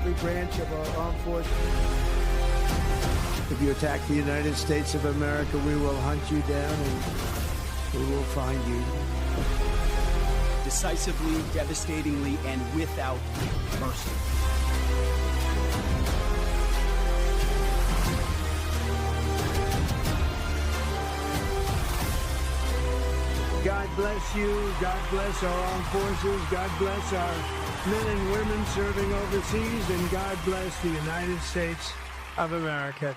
every branch of our armed forces. If you attack the United States of America, we will hunt you down and we will find you. Decisively, devastatingly, and without mercy. God bless you. God bless our armed forces. God bless our men and women serving overseas. And God bless the United States of America.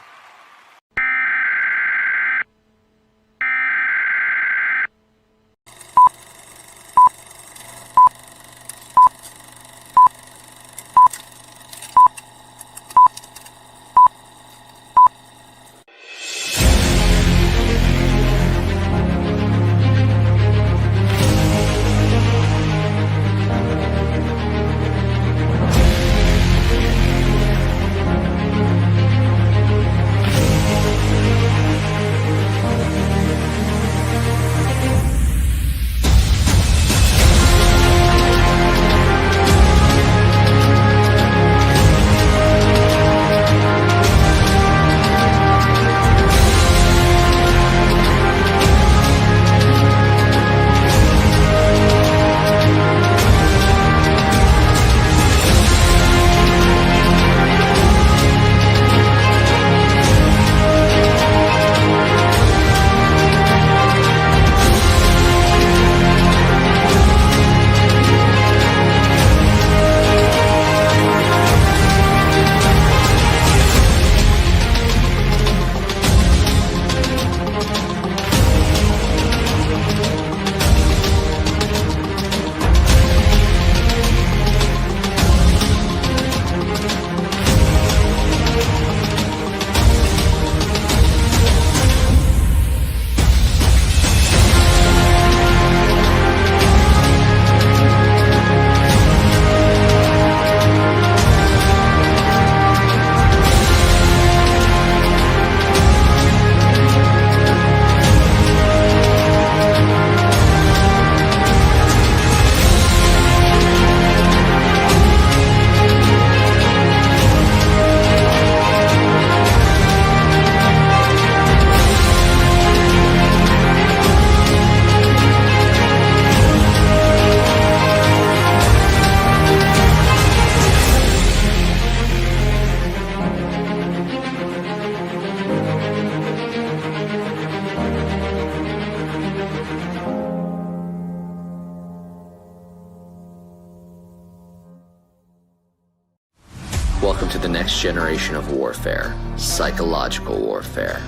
Welcome to the next generation of warfare, psychological warfare.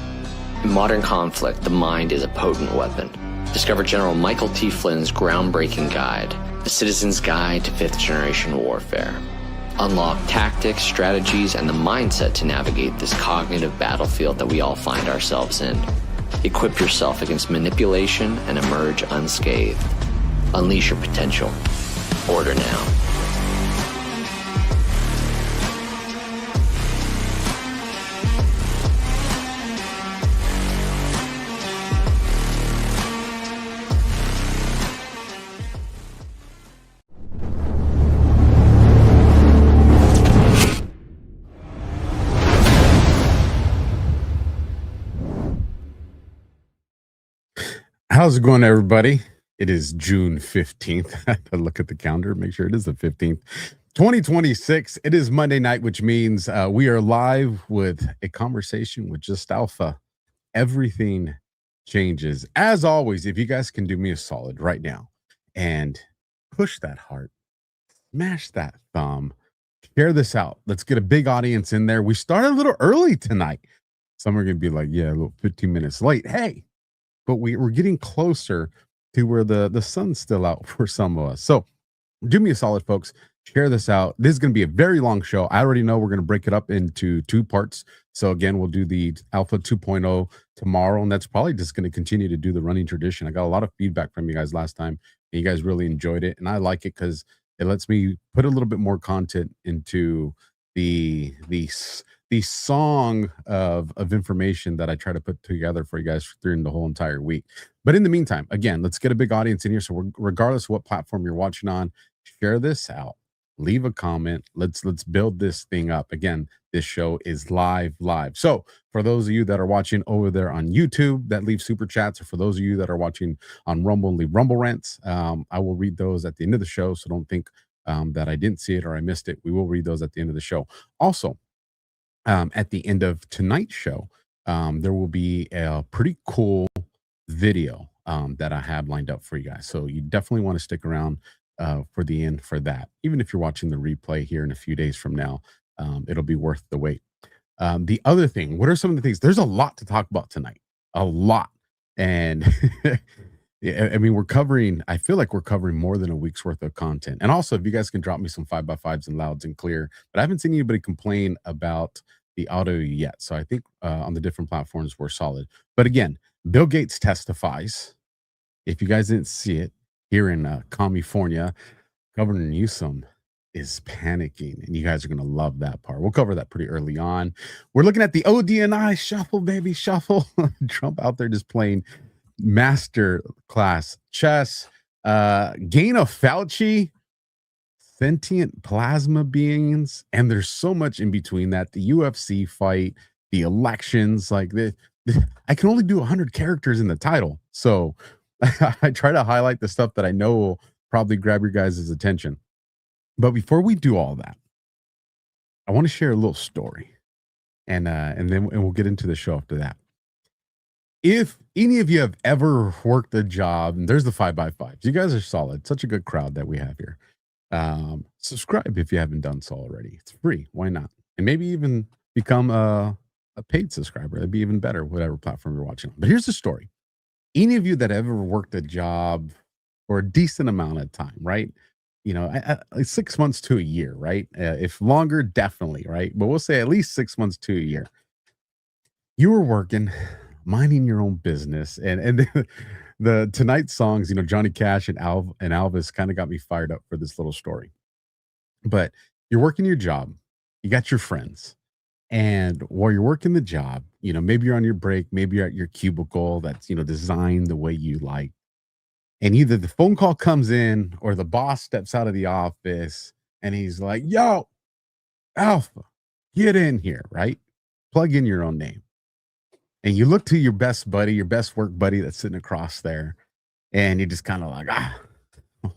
In modern conflict, the mind is a potent weapon. Discover General Michael T. Flynn's groundbreaking guide, The Citizen's Guide to Fifth Generation Warfare. Unlock tactics, strategies, and the mindset to navigate this cognitive battlefield that we all find ourselves in. Equip yourself against manipulation and emerge unscathed. Unleash your potential. Order now. How's it going, everybody? It is June 15th. I have to look at the calendar, make sure it is the 15th, 2026. It is Monday night, which means we are live with a conversation with Just Alpha. Everything changes. As always, if you guys can do me a solid right now and push that heart, smash that thumb, share this out. Let's get a big audience in there. We started a little early tonight. Some are going to be like, yeah, a little 15 minutes late. Hey, but we're getting closer to where the sun's still out for some of us. So do me a solid, folks. Share this out. This is going to be a very long show. I already know we're going to break it up into two parts. So again, we'll do the Alpha 2.0 tomorrow, and that's probably just going to continue to do the running tradition. I got a lot of feedback from you guys last time, and you guys really enjoyed it, and I like it because it lets me put a little bit more content into the song of information that I try to put together for you guys during the whole entire week. But in the meantime, again, let's get a big audience in here. So regardless of what platform you're watching on, share this out. leave a comment. Let's build this thing up. Again, this show is live. So for those of you that are watching over there on YouTube that leave super chats, or for those of you that are watching on Rumble and leave Rumble rants, I will read those at the end of the show. So don't think that I didn't see it or I missed it. We will read those at the end of the show. Also, at the end of tonight's show, there will be a pretty cool video that I have lined up for you guys. So you definitely want to stick around for the end for that. Even if you're watching the replay here in a few days from now, it'll be worth the wait. The other thing, what are some of the things? There's a lot to talk about tonight, a lot. And I mean, I feel like we're covering more than a week's worth of content. And also, if you guys can drop me some 5x5s and louds and clear, but I haven't seen anybody complain about the audio yet. So I think on the different platforms, we're solid. But again, Bill Gates testifies. If you guys didn't see it, here in California, Governor Newsom is panicking, and you guys are going to love that part. We'll cover that pretty early on. We're looking at the ODNI shuffle, baby, shuffle. Trump out there just playing master class chess. Gain of Fauci, sentient plasma beings, and there's so much in between that. The UFC fight, the elections, like I can only do 100 characters in the title, so I try to highlight the stuff that I know will probably grab your guys' attention. But before we do all that, I want to share a little story, and we'll get into the show after that. If any of you have ever worked a job, and there's the 5x5s, you guys are solid. Such a good crowd that we have here. Subscribe if you haven't done so already. It's free. Why not? And maybe even become a paid subscriber. That'd be even better, whatever platform you're watching on. But here's the story. Any of you that ever worked a job for a decent amount of time, right? You know, 6 months to a year, right? If longer, definitely, right? But we'll say at least 6 months to a year. You were working, minding your own business, and the tonight's songs, you know, Johnny Cash and Elvis kind of got me fired up for this little story. But you're working your job, you got your friends, and while you're working the job, you know, maybe you're on your break, maybe you're at your cubicle that's, you know, designed the way you like. And either the phone call comes in or the boss steps out of the office and he's like, yo, Alpha, get in here, right? Plug in your own name. And you look to your best buddy, your best work buddy that's sitting across there. And you're just kind of like,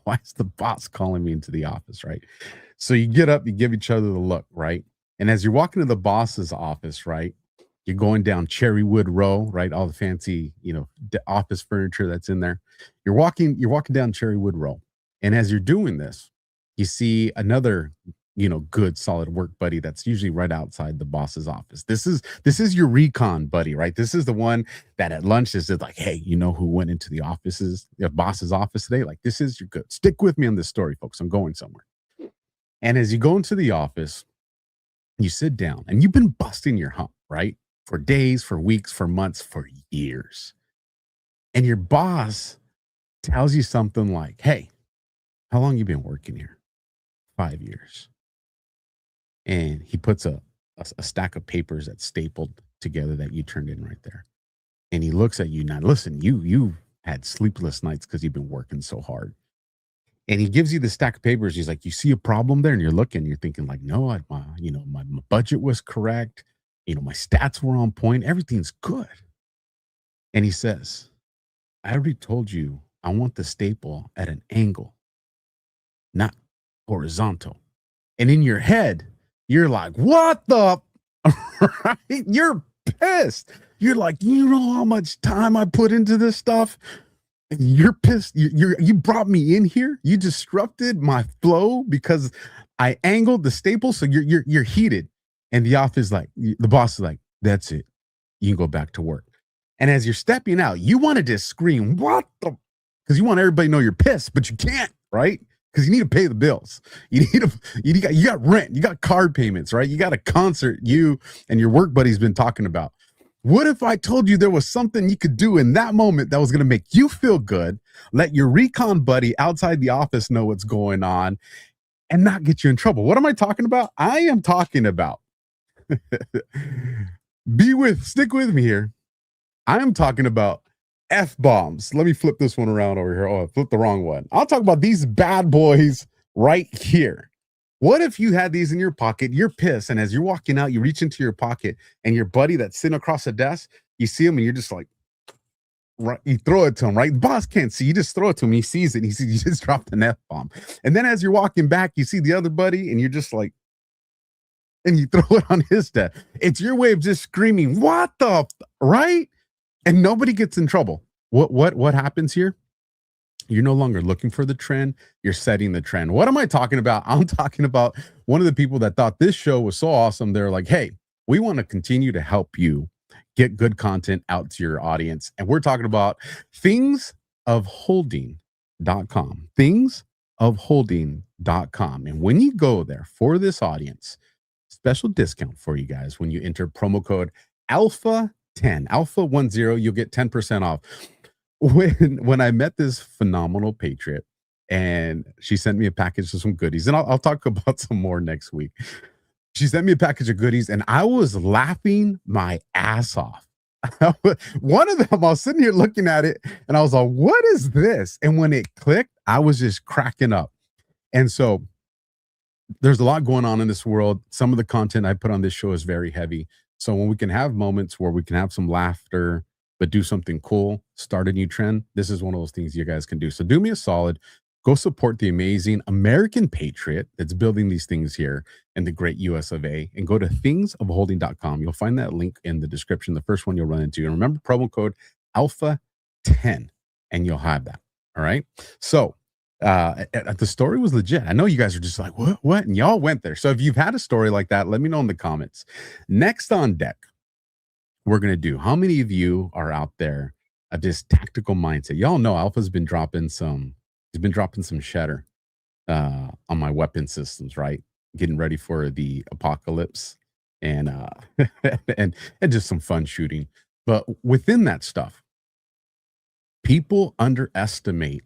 why is the boss calling me into the office, right? So you get up, you give each other the look, right? And as you're walking to the boss's office, right, you're going down Cherrywood Row, right? All the fancy, you know, office furniture that's in there. You're walking down Cherrywood Row. And as you're doing this, you see another, you know, good solid work buddy that's usually right outside the boss's office. This is your recon buddy, right? This is the one that at lunch is like, hey, you know who went into the boss's office today? Like, this is your good. Stick with me on this story, folks. I'm going somewhere. And as you go into the office, you sit down and you've been busting your hump, right? For days, for weeks, for months, for years. And your boss tells you something like, hey, how long you been working here? 5 years. And he puts a stack of papers that's stapled together that you turned in right there. And he looks at you. Now, listen, you had sleepless nights because you've been working so hard. And he gives you the stack of papers. He's like, you see a problem there? And you're looking, you're thinking like, no, my budget was correct. You know, my stats were on point. Everything's good. And he says, I already told you I want the staple at an angle, not horizontal. And in your head, you're like, what the? Right? You're pissed. You're like, you know how much time I put into this stuff? And you're pissed. You brought me in here. You disrupted my flow because I angled the staple. So you're heated. And the boss is like, that's it. You can go back to work. And as you're stepping out, you wanted to scream, what the? Because you want everybody to know you're pissed, but you can't, right? Because you need to pay the bills. You got rent, you got card payments, right? You got a concert you and your work buddy's been talking about. What if I told you there was something you could do in that moment that was going to make you feel good, let your recon buddy outside the office know what's going on, and not get you in trouble? What am I talking about? I am talking about, stick with me here. I am talking about F-bombs. Let me flip this one around over here. Oh, I flipped the wrong one. I'll talk about these bad boys right here. What if you had these in your pocket, you're pissed, and as you're walking out, you reach into your pocket, and your buddy that's sitting across the desk, you see him, and you're just like, right, you throw it to him, right? The boss can't see, you just throw it to him, he sees it, he sees you just dropped an F-bomb. And then as you're walking back, you see the other buddy, and you're just like, and you throw it on his desk. It's your way of just screaming, what the, right? And nobody gets in trouble. What happens here? You're no longer looking for the trend. You're setting the trend. What am I talking about? I'm talking about one of the people that thought this show was so awesome. They're like, hey, we want to continue to help you get good content out to your audience. And we're talking about thingsofholding.com. Thingsofholding.com. And when you go there for this audience, special discount for you guys when you enter promo code Alpha10, Alpha10, you'll get 10% off. When I met this phenomenal patriot, and she sent me a package of some goodies, and I'll talk about some more next week. She sent me a package of goodies, and I was laughing my ass off. One of them, I was sitting here looking at it, and I was like, what is this? And when it clicked, I was just cracking up. And so there's a lot going on in this world. Some of the content I put on this show is very heavy. So when we can have moments where we can have some laughter, but do something cool, start a new trend, this is one of those things you guys can do. So do me a solid, go support the amazing American patriot that's building these things here in the great US of A, and go to thingsofholding.com. You'll find that link in the description, the first one you'll run into. And remember, promo code Alpha10, and you'll have that. All right. So the story was legit. I know you guys are just like, what? And y'all went there. So if you've had a story like that, let me know in the comments. Next on deck, we're going to do, how many of you are out there at this tactical mindset? Y'all know Alpha's been dropping some, he's been dropping some shatter on my weapon systems, right? Getting ready for the apocalypse and and just some fun shooting. But within that stuff, people underestimate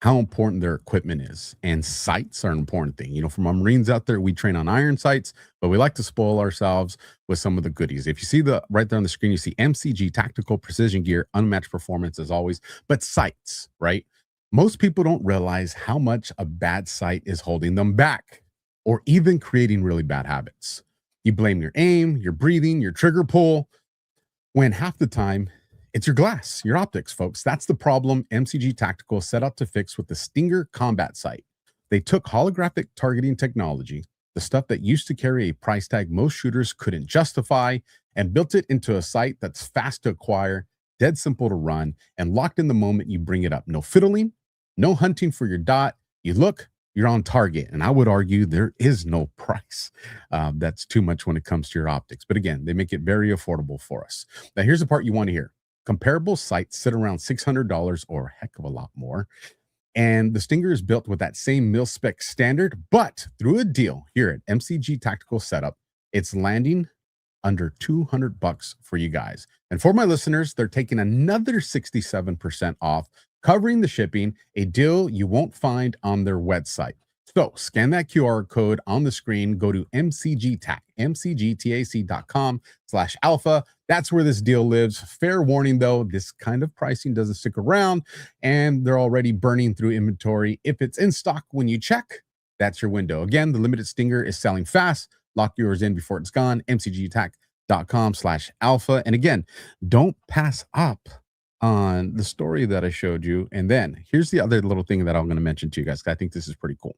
how important their equipment is, and sights are an important thing. You know, from our Marines out there, we train on iron sights, but we like to spoil ourselves with some of the goodies. If you see the right there on the screen, you see MCG tactical precision gear, unmatched performance as always, but sights, right? Most people don't realize how much a bad sight is holding them back, or even creating really bad habits. You blame your aim, your breathing, your trigger pull, when half the time it's your glass, your optics, folks. That's the problem MCG Tactical set out to fix with the Stinger combat sight. They took holographic targeting technology, the stuff that used to carry a price tag most shooters couldn't justify, and built it into a sight that's fast to acquire, dead simple to run, and locked in the moment you bring it up. No fiddling, no hunting for your dot. You look, you're on target. And I would argue there is no price that's too much when it comes to your optics. But again, they make it very affordable for us. Now, here's the part you want to hear. Comparable sights sit around $600 or a heck of a lot more. And the Stinger is built with that same mil-spec standard, but through a deal here at MCG Tactical Setup, it's landing under $200 for you guys. And for my listeners, they're taking another 67% off, covering the shipping, a deal you won't find on their website. So scan that QR code on the screen, go to mcgtac.com/alpha. That's where this deal lives. Fair warning though, this kind of pricing doesn't stick around, and they're already burning through inventory. If it's in stock when you check, that's your window. Again, the limited Stinger is selling fast. Lock yours in before it's gone. mcgtac.com/alpha. And again, don't pass up on the story that I showed you. And then here's the other little thing that I'm going to mention to you guys, 'cause I think this is pretty cool.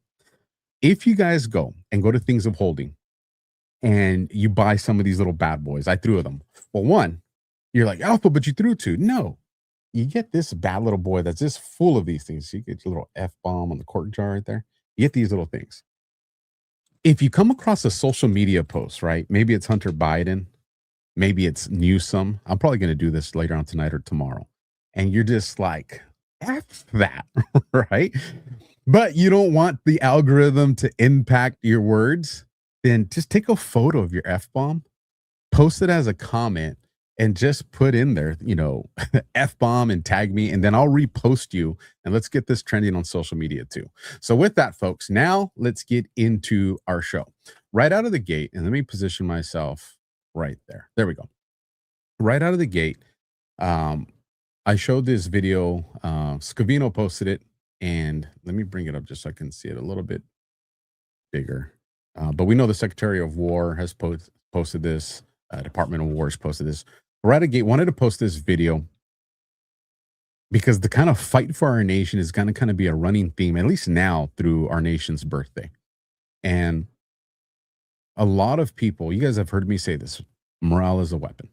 If you guys go to Things of Holding and you buy some of these little bad boys, I threw them. Well, one, you're like, Alpha, but you threw two. No, you get this bad little boy that's just full of these things. So you get your little F-bomb on the cork jar right there. You get these little things. If you come across a social media post, right? Maybe it's Hunter Biden. Maybe it's Newsom. I'm probably going to do this later on tonight or tomorrow. And you're just like, F that, right? But you don't want the algorithm to impact your words, then just take a photo of your F-bomb, post it as a comment, and just put in there, you know, F-bomb and tag me, and then I'll repost you, and let's get this trending on social media too. So with that, folks, now let's get into our show. Right out of the gate, and let me position myself right there. There we go. Right out of the gate, I showed this video. Scavino posted it. And let me bring it up just so I can see it a little bit bigger. But we know the Secretary of War has posted this. Department of War has posted this. Radagate wanted to post this video because the kind of fight for our nation is going to kind of be a running theme, at least now through our nation's birthday. And a lot of people, you guys have heard me say this, morale is a weapon.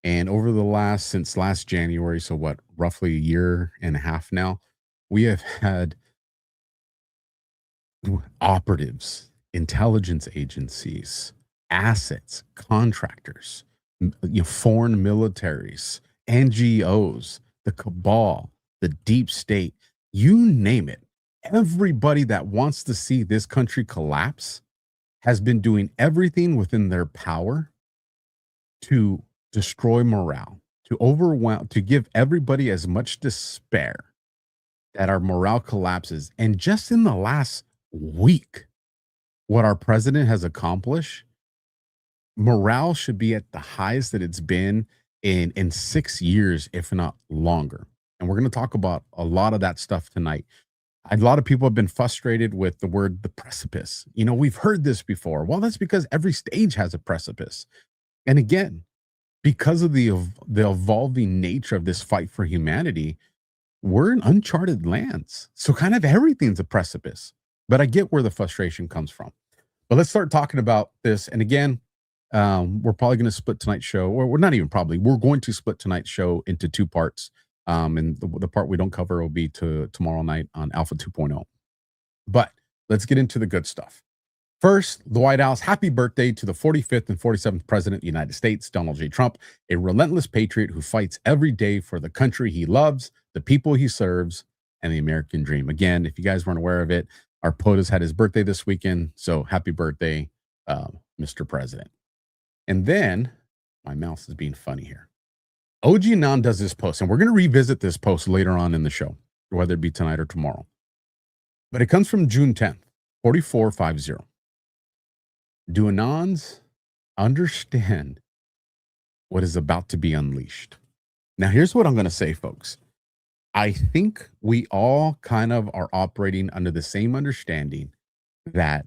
And over the since last January, so what, roughly a year and a half now, we have had operatives, intelligence agencies, assets, contractors, foreign militaries, NGOs, the cabal, the deep state, you name it. Everybody that wants to see this country collapse has been doing everything within their power to destroy morale, to overwhelm, to give everybody as much despair that our morale collapses. And just in the last week, what our president has accomplished, morale should be at the highest that it's been in 6 years, if not longer. And we're going to talk about a lot of that stuff tonight. A lot of people have been frustrated with the word the precipice. We've heard this before. Well, that's because every stage has a precipice. And again, because of the evolving nature of this fight for humanity, we're in uncharted lands. So kind of everything's a precipice. But I get where the frustration comes from. But let's start talking about this. And again, we're probably going to split tonight's show, or we're not even probably, we're going to split tonight's show into 2 parts. And the part we don't cover will be tomorrow night on Alpha 2.0. But let's get into the good stuff. First, the White House, happy birthday to the 45th and 47th President of the United States, Donald J. Trump, a relentless patriot who fights every day for the country he loves, the people he serves, and the American dream. Again, if you guys weren't aware of it, our POTUS had his birthday this weekend. So happy birthday, Mr. President. And then, my mouse is being funny here. OG Anon does this post, and we're going to revisit this post later on in the show, whether it be tonight or tomorrow. But it comes from June 10th, 4450. Do Anons understand what is about to be unleashed? Now, here's what I'm going to say, folks. I think we all kind of are operating under the same understanding that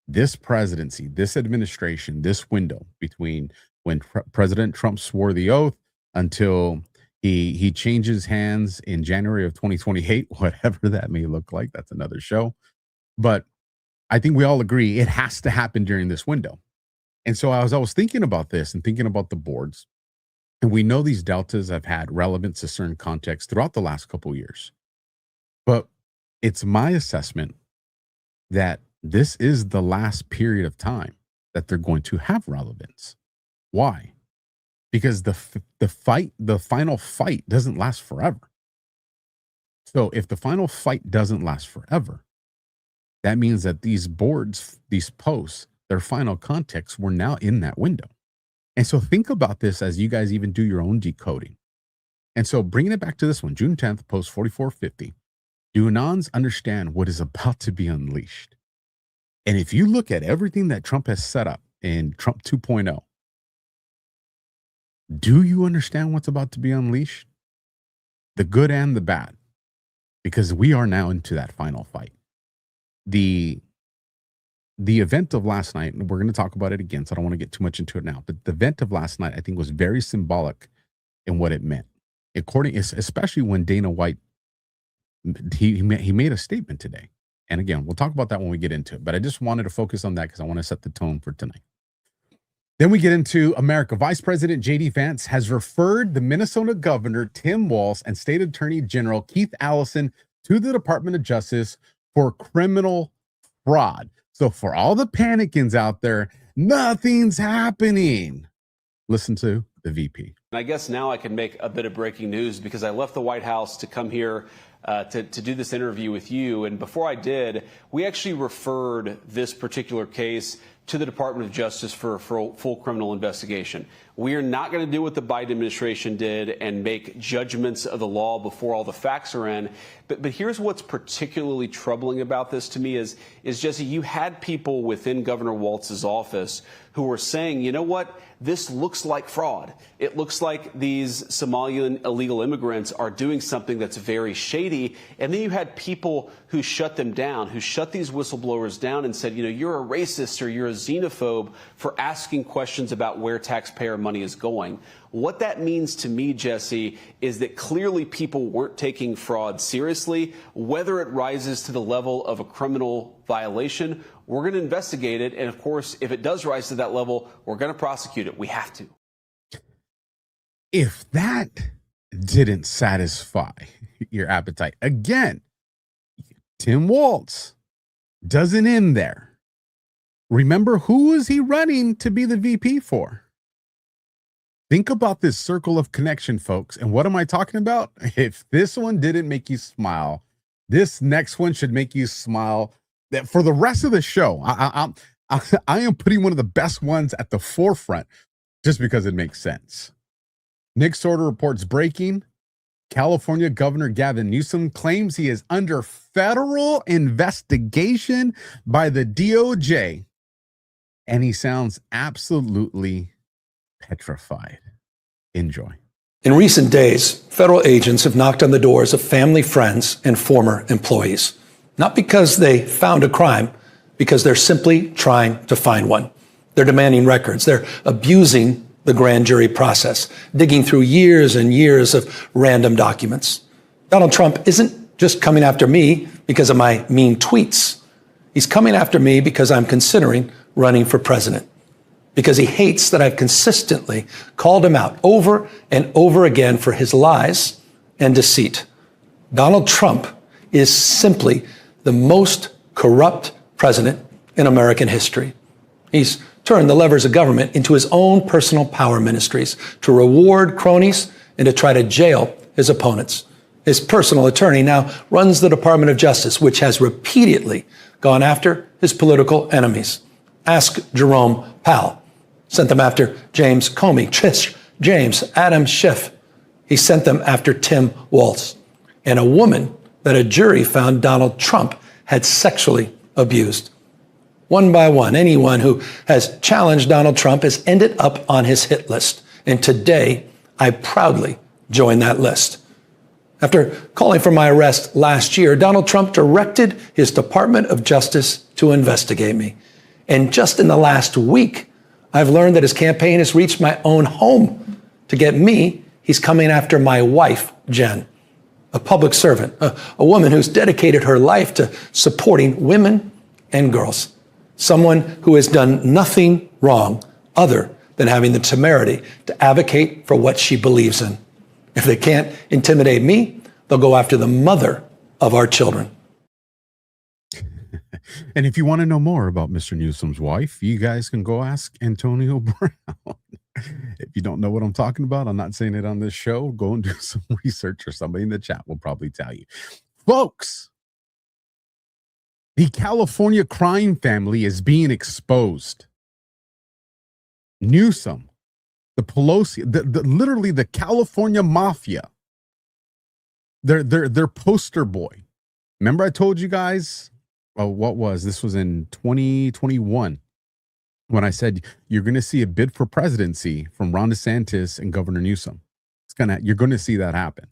this presidency, this administration, this window between when President Trump swore the oath until he changes hands in January of 2028, whatever that may look like, that's another show. But I think we all agree it has to happen during this window. And so as I was thinking about this and thinking about the boards, and we know these deltas have had relevance to certain contexts throughout the last couple of years, but it's my assessment that this is the last period of time that they're going to have relevance. Why? Because the final fight doesn't last forever. So if the final fight doesn't last forever, that means that these boards, these posts, their final context were now in that window. And so think about this as you guys even do your own decoding. And so bringing it back to this one, June 10th, post 4450, do Anons understand what is about to be unleashed? And if you look at everything that Trump has set up in Trump 2.0, do you understand what's about to be unleashed? The good and the bad, because we are now into that final fight. The event of last night, and we're going to talk about it again, so I don't want to get too much into it now, but the event of last night, I think, was very symbolic in what it meant. Especially when Dana White, he made a statement today. And again, we'll talk about that when we get into it, but I just wanted to focus on that because I want to set the tone for tonight. Then we get into America. Vice President J.D. Vance has referred the Minnesota Governor Tim Walz and State Attorney General Keith Allison to the Department of Justice for criminal fraud. So for all the panicans out there, nothing's happening. Listen to the VP. I guess now I can make a bit of breaking news because I left the White House to come here to do this interview with you. And before I did, we actually referred this particular case to the Department of Justice for a full criminal investigation. We are not going to do what the Biden administration did and make judgments of the law before all the facts are in. But here's what's particularly troubling about this to me is Jesse, you had people within Governor Walz's office who were saying, you know what, this looks like fraud. It looks like these Somalian illegal immigrants are doing something that's very shady. And then you had people who shut them down, who shut these whistleblowers down and said, you know, you're a racist or you're a xenophobe for asking questions about where taxpayer money is going. What that means to me, Jesse, is that clearly people weren't taking fraud seriously. Whether it rises to the level of a criminal violation, we're going to investigate it. And of course, if it does rise to that level, we're going to prosecute it. We have to. If that didn't satisfy your appetite, again, Tim Walz doesn't end there. Remember, who is he running to be the VP for? Think about this circle of connection, folks. And what am I talking about? If this one didn't make you smile, this next one should make you smile. That for the rest of the show, I am putting one of the best ones at the forefront just because it makes sense. Nick Sorter reports breaking. California Governor Gavin Newsom claims he is under federal investigation by the DOJ. And he sounds absolutely petrified. Enjoy. In recent days, federal agents have knocked on the doors of family, friends, and former employees. Not because they found a crime, because they're simply trying to find one. They're demanding records. They're abusing the grand jury process, digging through years and years of random documents. Donald Trump isn't just coming after me because of my mean tweets. He's coming after me because I'm considering running for president. Because he hates that I've consistently called him out over and over again for his lies and deceit. Donald Trump is simply the most corrupt president in American history. He's turned the levers of government into his own personal power ministries to reward cronies and to try to jail his opponents. His personal attorney now runs the Department of Justice, which has repeatedly gone after his political enemies. Ask Jerome Powell. Sent them after James Comey, Trish James, Adam Schiff. He sent them after Tim Walz, and a woman that a jury found Donald Trump had sexually abused. One by one, anyone who has challenged Donald Trump has ended up on his hit list. And today, I proudly join that list. After calling for my arrest last year, Donald Trump directed his Department of Justice to investigate me. And just in the last week, I've learned that his campaign has reached my own home. To get me, he's coming after my wife, Jen, a public servant, a woman who's dedicated her life to supporting women and girls, someone who has done nothing wrong other than having the temerity to advocate for what she believes in. If they can't intimidate me, they'll go after the mother of our children. And if you want to know more about Mr. Newsom's wife, you guys can go ask Antonio Brown. If you don't know what I'm talking about, I'm not saying it on this show. Go and do some research, or somebody in the chat will probably tell you. Folks, the California crime family is being exposed. Newsom, the Pelosi, literally the California mafia, their poster boy. Remember I told you guys, this was in 2021 when I said you're going to see a bid for presidency from Ron DeSantis and Governor Newsom. You're going to see that happen.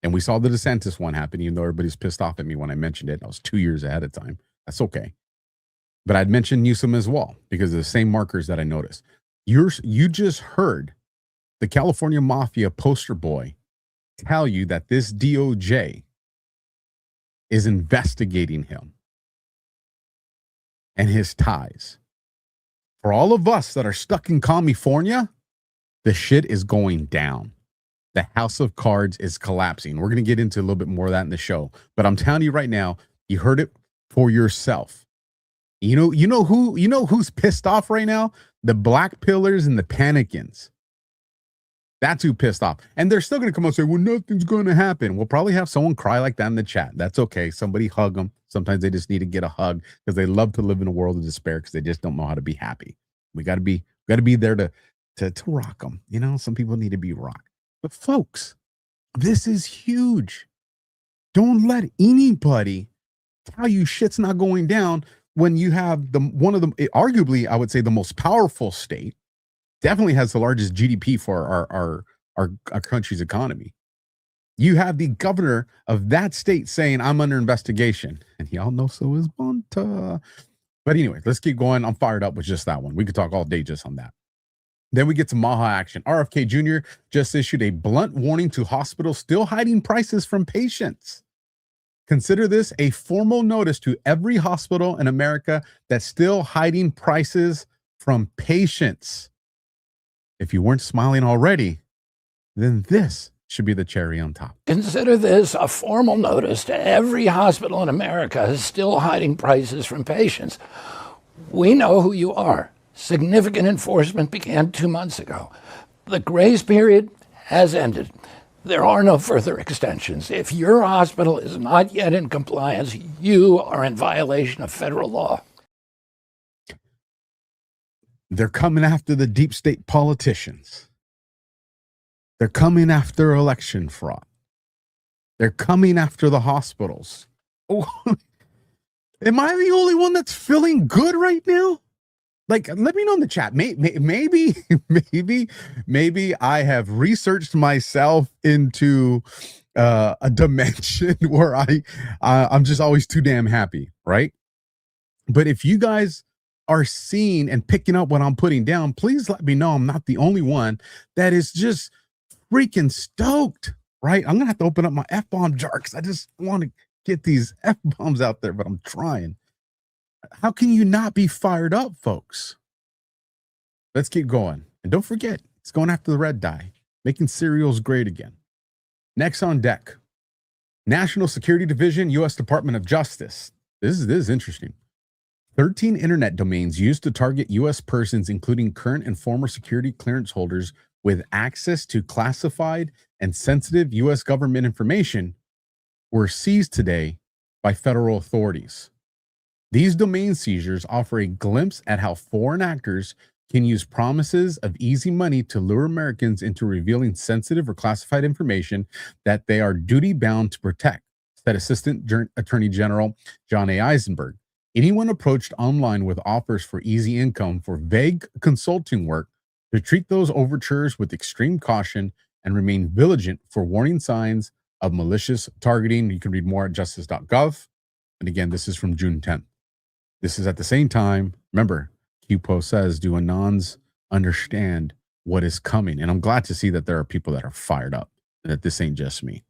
And we saw the DeSantis one happen, even though everybody's pissed off at me when I mentioned it. I was 2 years ahead of time. That's okay. But I'd mentioned Newsom as well because of the same markers that I noticed. You just heard the California mafia poster boy tell you that this DOJ is investigating him and his ties. For all of us that are stuck in California, the shit is going down. The house of cards is collapsing. We're going to get into a little bit more of that in the show. But I'm telling you right now, you heard it for yourself. You know who's pissed off right now? The black pillars and the panicans. That's who pissed off. And they're still going to come out and say, well, nothing's going to happen. We'll probably have someone cry like that in the chat. That's okay. Somebody hug them. Sometimes they just need to get a hug because they love to live in a world of despair because they just don't know how to be happy. We got to be there to to rock them. You know, some people need to be rocked. But folks, this is huge. Don't let anybody tell you shit's not going down when you have one of them, arguably, I would say the most powerful state, definitely has the largest GDP for our country's economy. You have the governor of that state saying, I'm under investigation. And y'all know so is Bonta. But anyway, let's keep going. I'm fired up with just that one. We could talk all day just on that. Then we get to Maha action. RFK Jr. just issued a blunt warning to hospitals still hiding prices from patients. Consider this a formal notice to every hospital in America that's still hiding prices from patients. If you weren't smiling already, then this should be the cherry on top. Consider this a formal notice to every hospital in America is still hiding prices from patients. We know who you are. Significant enforcement began 2 months ago. The grace period has ended. There are no further extensions. If your hospital is not yet in compliance, you are in violation of federal law. They're coming after the deep state politicians. They're coming after election fraud. They're coming after the hospitals. Oh, am I the only one that's feeling good right now? Like, let me know in the chat. Maybe I have researched myself into a dimension where I'm just always too damn happy, right? But if you guys are seeing and picking up what I'm putting down, please let me know I'm not the only one that is just freaking stoked, right? I'm gonna have to open up my F-bomb jar because I just want to get these F-bombs out there, but I'm trying. How can you not be fired up, folks? Let's keep going. And don't forget, it's going after the red dye, making cereals great again. Next on deck, National Security Division, U.S. Department of Justice. This is interesting. 13 internet domains used to target U.S. persons, including current and former security clearance holders with access to classified and sensitive U.S. government information, were seized today by federal authorities. These domain seizures offer a glimpse at how foreign actors can use promises of easy money to lure Americans into revealing sensitive or classified information that they are duty-bound to protect, said Assistant Attorney General John A. Eisenberg. Anyone approached online with offers for easy income for vague consulting work to treat those overtures with extreme caution and remain vigilant for warning signs of malicious targeting. You can read more at justice.gov. And again, this is from June 10th. This is at the same time, remember, QPO says, do Anons understand what is coming? And I'm glad to see that there are people that are fired up, and that this ain't just me.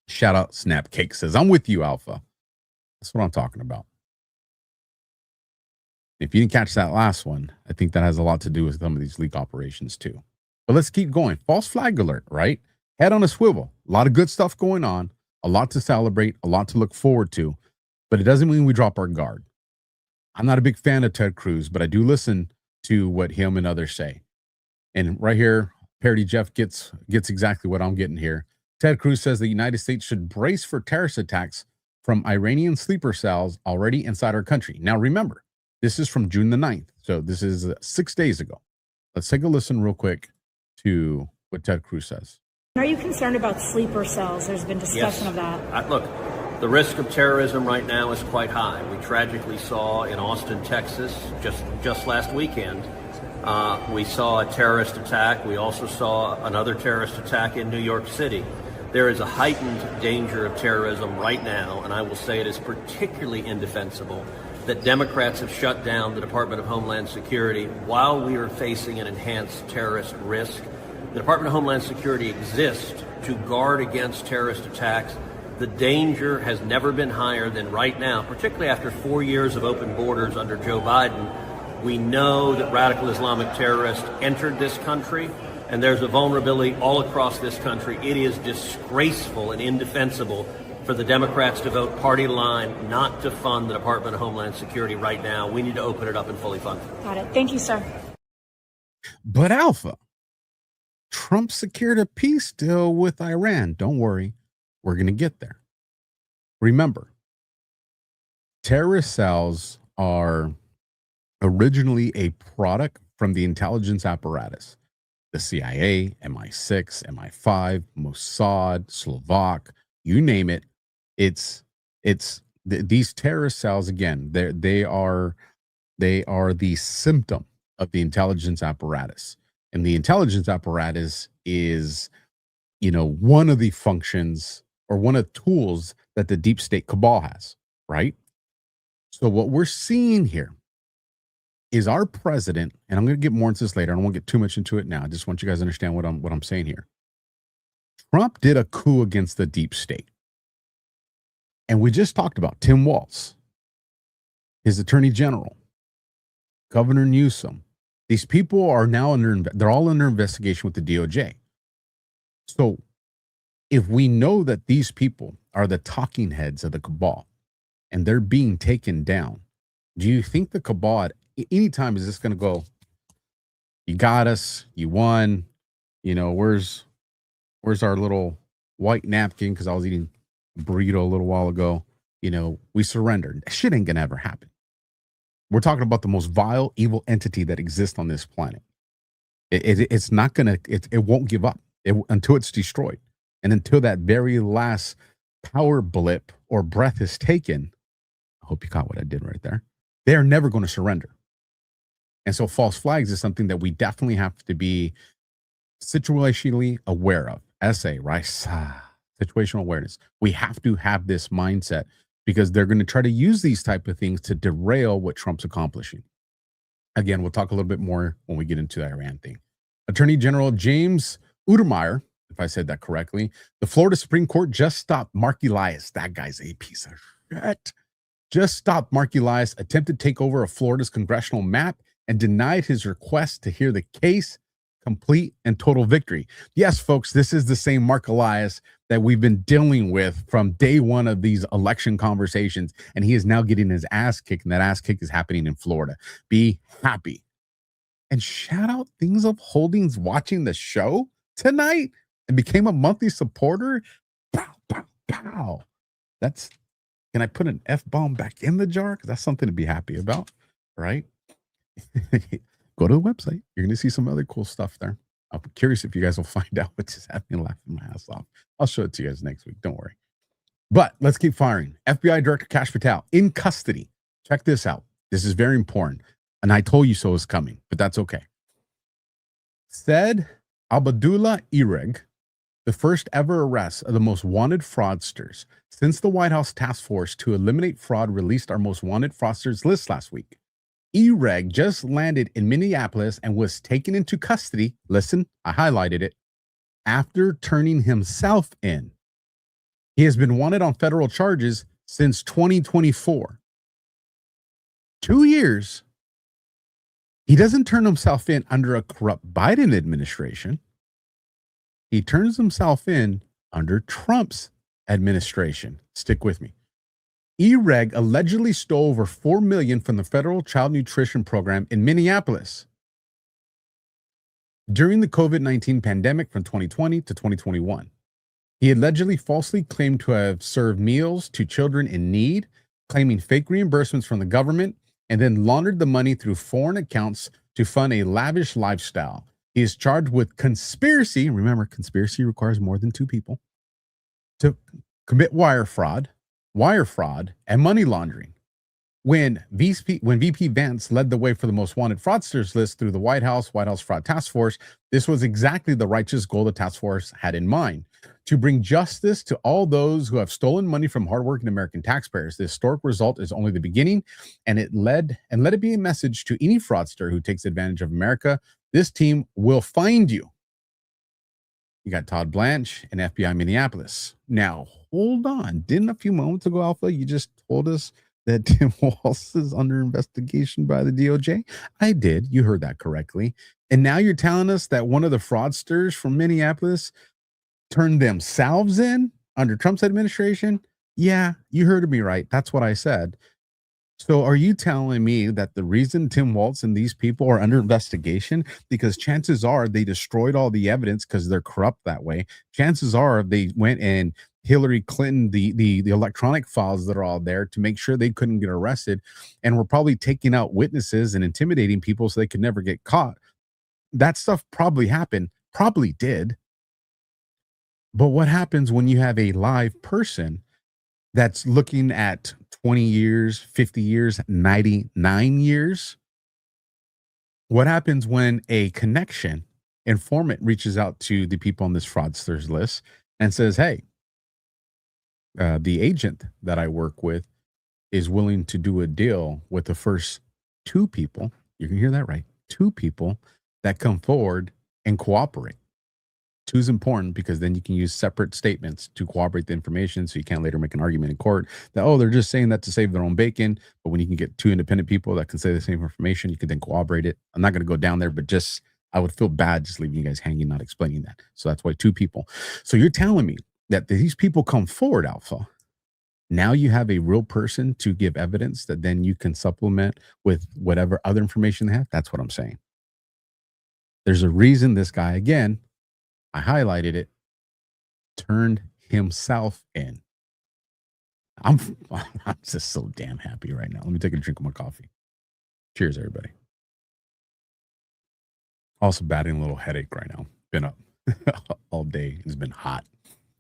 Shout out Snapcake says, I'm with you, Alpha. That's what I'm talking about. If you didn't catch that last one, I think that has a lot to do with some of these leak operations too. But let's keep going. False flag alert, right? Head on a swivel. A lot of good stuff going on, a lot to celebrate, a lot to look forward to, but it doesn't mean we drop our guard. I'm not a big fan of Ted Cruz, but I do listen to what him and others say. And right here, Parody Jeff gets exactly what I'm getting here. Ted Cruz says the United States should brace for terrorist attacks from Iranian sleeper cells already inside our country. Now, remember, this is from June the 9th. So this is 6 days ago. Let's take a listen real quick to what Ted Cruz says. Are you concerned about sleeper cells? There's been discussion of that. Look, the risk of terrorism right now is quite high. We tragically saw in Austin, Texas, just last weekend, we saw a terrorist attack. We also saw another terrorist attack in New York City. There is a heightened danger of terrorism right now, and I will say it is particularly indefensible that Democrats have shut down the Department of Homeland Security while we are facing an enhanced terrorist risk. The Department of Homeland Security exists to guard against terrorist attacks. The danger has never been higher than right now, particularly after 4 years of open borders under Joe Biden. We know that radical Islamic terrorists entered this country, and there's a vulnerability all across this country. It is disgraceful and indefensible for the Democrats to vote party line not to fund the Department of Homeland Security right now. We need to open it up and fully fund it. Got it. Thank you, sir. But Alpha, Trump secured a peace deal with Iran. Don't worry, we're going to get there. Remember, terrorist cells are originally a product from the intelligence apparatus, the CIA, MI6, MI5, Mossad, Slovak, you name it. These terrorist cells, again, they are the symptom of the intelligence apparatus. And the intelligence apparatus is, one of the functions or one of the tools that the deep state cabal has, right? So what we're seeing here is our president, and I'm going to get more into this later. I don't want to get too much into it now. I just want you guys to understand what I'm saying here. Trump did a coup against the deep state. And we just talked about Tim Walz, his attorney general, Governor Newsom. These people are now they're all under investigation with the DOJ. So if we know that these people are the talking heads of the cabal and they're being taken down, do you think the cabal at any time is this going to go, you got us, you won, where's our little white napkin? Because I was eating a burrito a little while ago. We surrendered. That shit ain't going to ever happen. We're talking about the most vile, evil entity that exists on this planet. It's not going to, it won't give up until it's destroyed. And until that very last power blip or breath is taken, I hope you caught what I did right there. They're never going to surrender. And so false flags is something that we definitely have to be situationally aware of. SA, right? Situational awareness. We have to have this mindset because they're going to try to use these type of things to derail what Trump's accomplishing. Again, we'll talk a little bit more when we get into the Iran thing. Attorney General James Untermeyer, if I said that correctly, the Florida Supreme Court just stopped Mark Elias. That guy's a piece of shit. Just stopped Mark Elias' attempted takeover of Florida's congressional map and denied his request to hear the case. Complete and total victory. Yes, folks, this is the same Mark Elias that we've been dealing with from day one of these election conversations, and he is now getting his ass kicked, and that ass kick is happening in Florida. Be happy. And shout out Things of Holdings watching the show tonight and became a monthly supporter. Pow, pow, pow. Can I put an F-bomb back in the jar? Because that's something to be happy about, right? Go to the website. You're going to see some other cool stuff there. I'm curious if you guys will find out what's just happening, laughing my ass off. I'll show it to you guys next week. Don't worry. But let's keep firing. FBI Director Kash Patel in custody. Check this out. This is very important. And I told you so is coming, but that's okay. Said Abdullah Ireg, the first ever arrest of the most wanted fraudsters since the White House task force to eliminate fraud released our most wanted fraudsters list last week. Ireg just landed in Minneapolis and was taken into custody. Listen, I highlighted it. After turning himself in. He has been wanted on federal charges since 2024. 2 years. He doesn't turn himself in under a corrupt Biden administration. He turns himself in under Trump's administration. Stick with me. Ireg allegedly stole over $4 million from the federal child nutrition program in Minneapolis during the COVID-19 pandemic from 2020 to 2021. He allegedly falsely claimed to have served meals to children in need, claiming fake reimbursements from the government, and then laundered the money through foreign accounts to fund a lavish lifestyle. He is charged with conspiracy. Remember, conspiracy requires more than two people to commit wire fraud, and money laundering. When VP Vance led the way for the most wanted fraudsters list through the White House Fraud Task Force, this was exactly the righteous goal the task force had in mind: to bring justice to all those who have stolen money from hardworking American taxpayers. The historic result is only the beginning, and let it be a message to any fraudster who takes advantage of America. This team will find you. You got Todd Blanche and FBI Minneapolis. Now, hold on. Didn't a few moments ago, Alpha, you just told us that Tim Walz is under investigation by the DOJ? I did. You heard that correctly. And now you're telling us that one of the fraudsters from Minneapolis turned themselves in under Trump's administration? Yeah, you heard me right. That's what I said. So are you telling me that the reason Tim Walz and these people are under investigation, because chances are they destroyed all the evidence because they're corrupt that way. Chances are they went and Hillary Clinton, the electronic files that are all there to make sure they couldn't get arrested, and were probably taking out witnesses and intimidating people so they could never get caught. That stuff probably happened, probably did. But what happens when you have a live person that's looking at 20 years, 50 years, 99 years? What happens when a connection informant reaches out to the people on this fraudsters list and says, hey, the agent that I work with is willing to do a deal with the first two people, you can hear that right, two people that come forward and cooperate. Two is important because then you can use separate statements to corroborate the information, so you can't later make an argument in court that, oh, they're just saying that to save their own bacon. But when you can get two independent people that can say the same information, you can then corroborate it. I'm not going to go down there, but just I would feel bad just leaving you guys hanging, not explaining that. So that's why two people. So you're telling me that these people come forward, Alpha. Now you have a real person to give evidence that then you can supplement with whatever other information they have. That's what I'm saying. There's a reason this guy, again, I highlighted it, turned himself in. I'm just so damn happy right now. Let me take a drink of my coffee. Cheers, everybody. Also batting a little headache right now. Been up all day. It's been hot.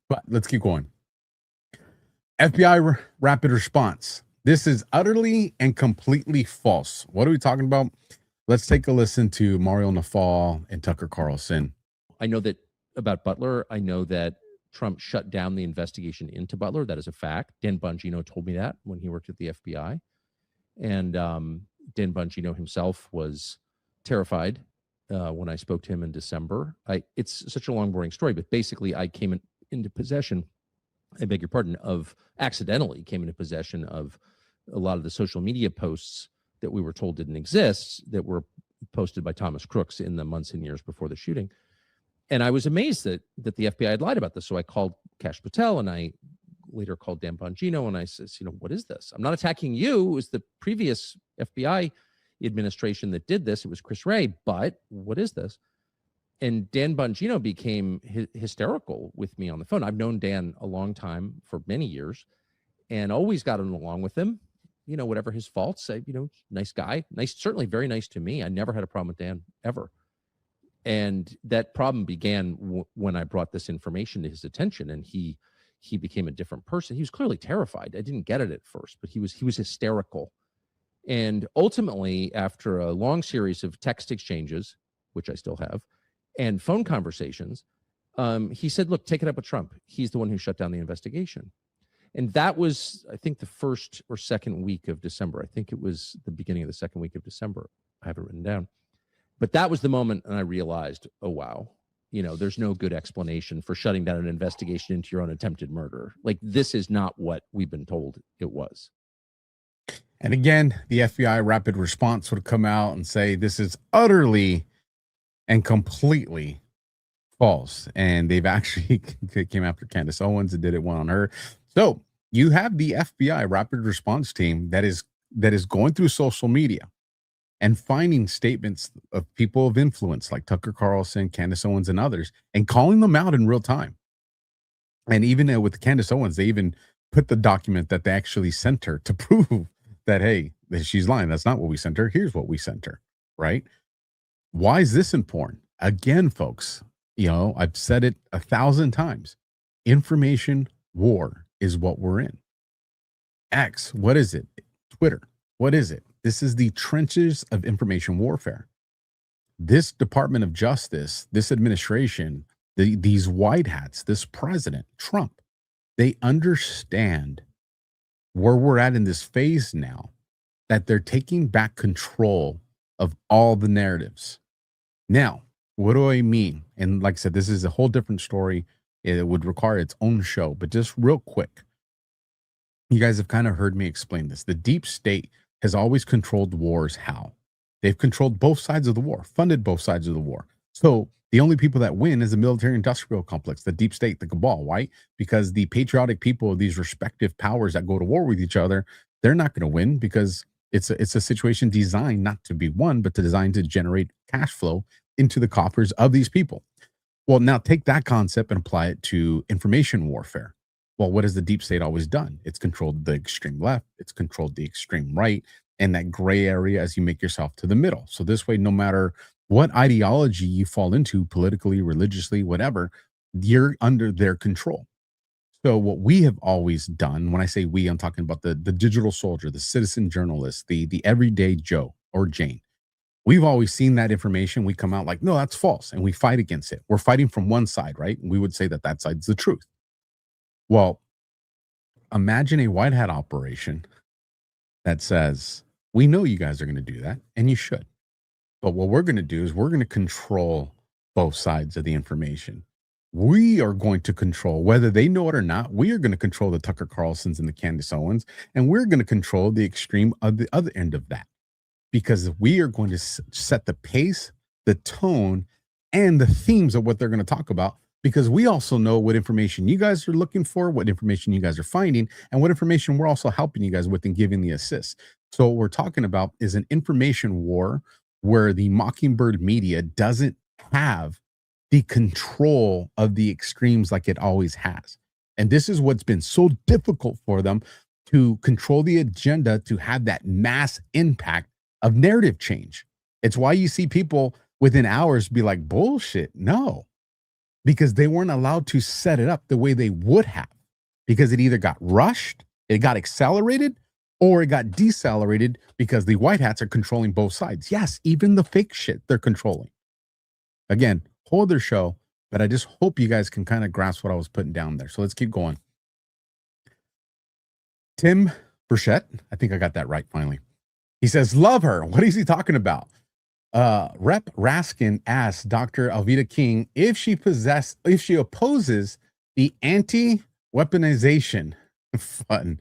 But let's keep going. FBI rapid response. This is utterly and completely false. What are we talking about? Let's take a listen to Mario Nafal and Tucker Carlson. I know that about Butler. I know that Trump shut down the investigation into Butler. That is a fact. Dan Bongino told me that when he worked at the FBI. And Dan Bongino himself was terrified when I spoke to him in December. It's such a long, boring story, but basically I came into possession, I beg your pardon, accidentally came into possession of a lot of the social media posts that we were told didn't exist, that were posted by Thomas Crooks in the months and years before the shooting. And I was amazed that the FBI had lied about this. So I called Kash Patel, and I later called Dan Bongino, and I says, what is this? I'm not attacking you. It was the previous FBI administration that did this. It was Chris Wray, but what is this? And Dan Bongino became hysterical with me on the phone. I've known Dan a long time, for many years, and always gotten along with him. Whatever his faults, nice guy, nice, certainly very nice to me. I never had a problem with Dan, ever. And that problem began when I brought this information to his attention, and he became a different person. He was clearly terrified. I didn't get it at first, but he was hysterical. And ultimately, after a long series of text exchanges, which I still have, and phone conversations, he said, look, take it up with Trump. He's the one who shut down the investigation. And that was, I think, the first or second week of December. I think it was the beginning of the second week of December. I have it written down. But that was the moment, and I realized, oh, wow, there's no good explanation for shutting down an investigation into your own attempted murder. Like, this is not what we've been told it was. And again, the FBI rapid response would come out and say this is utterly and completely false. And they've actually came after Candace Owens and did it one on her. So you have the FBI rapid response team that is going through social media and finding statements of people of influence like Tucker Carlson, Candace Owens, and others, and calling them out in real time. And even with Candace Owens, they even put the document that they actually sent her to prove that, hey, that she's lying. That's not what we sent her. Here's what we sent her, right? Why is this important? Again, folks, I've said it 1,000 times. Information war is what we're in. X, what is it? Twitter, what is it? This is the trenches of information warfare. This Department of Justice, this administration, these white hats, this president, Trump, they understand where we're at in this phase now, that they're taking back control of all the narratives. Now, what do I mean? And like I said, this is a whole different story. It would require its own show, but just real quick, you guys have kind of heard me explain this. The deep state has always controlled wars. How? They've controlled both sides of the war, funded both sides of the war. So the only people that win is the military industrial complex, the deep state, the cabal, right? Because the patriotic people of these respective powers that go to war with each other, they're not going to win because it's a situation designed not to be won, but designed to generate cash flow into the coffers of these people. Well, now take that concept and apply it to information warfare. Well, what has the deep state always done? It's controlled the extreme left, it's controlled the extreme right, and that gray area as you make yourself to the middle. So this way, no matter what ideology you fall into, politically, religiously, whatever, you're under their control. So what we have always done, when I say we, I'm talking about the digital soldier, the citizen journalist, the everyday Joe or Jane. We've always seen that information. We come out like, no, that's false. And we fight against it. We're fighting from one side, right? And we would say that that side's the truth. Well, imagine a white hat operation that says, we know you guys are going to do that, and you should. But what we're going to do is we're going to control both sides of the information. We are going to control, whether they know it or not, we are going to control the Tucker Carlsons and the Candace Owens, and we're going to control the extreme of the other end of that. Because we are going to set the pace, the tone, and the themes of what they're going to talk about. Because we also know what information you guys are looking for, what information you guys are finding, and what information we're also helping you guys with and giving the assist. So what we're talking about is an information war where the Mockingbird media doesn't have the control of the extremes like it always has. And this is what's been so difficult for them to control the agenda, to have that mass impact of narrative change. It's why you see people within hours be like, bullshit. No, because they weren't allowed to set it up the way they would have, because it either got rushed, it got accelerated, or it got decelerated because the white hats are controlling both sides. Yes, even the fake shit they're controlling. Again, whole other show, but I just hope you guys can kind of grasp what I was putting down there. So let's keep going. Tim Burchett, I think I got that right finally. He says, love her. What is he talking about? Rep Raskin asked Dr. Alveda King if she opposes the anti-weaponization fund.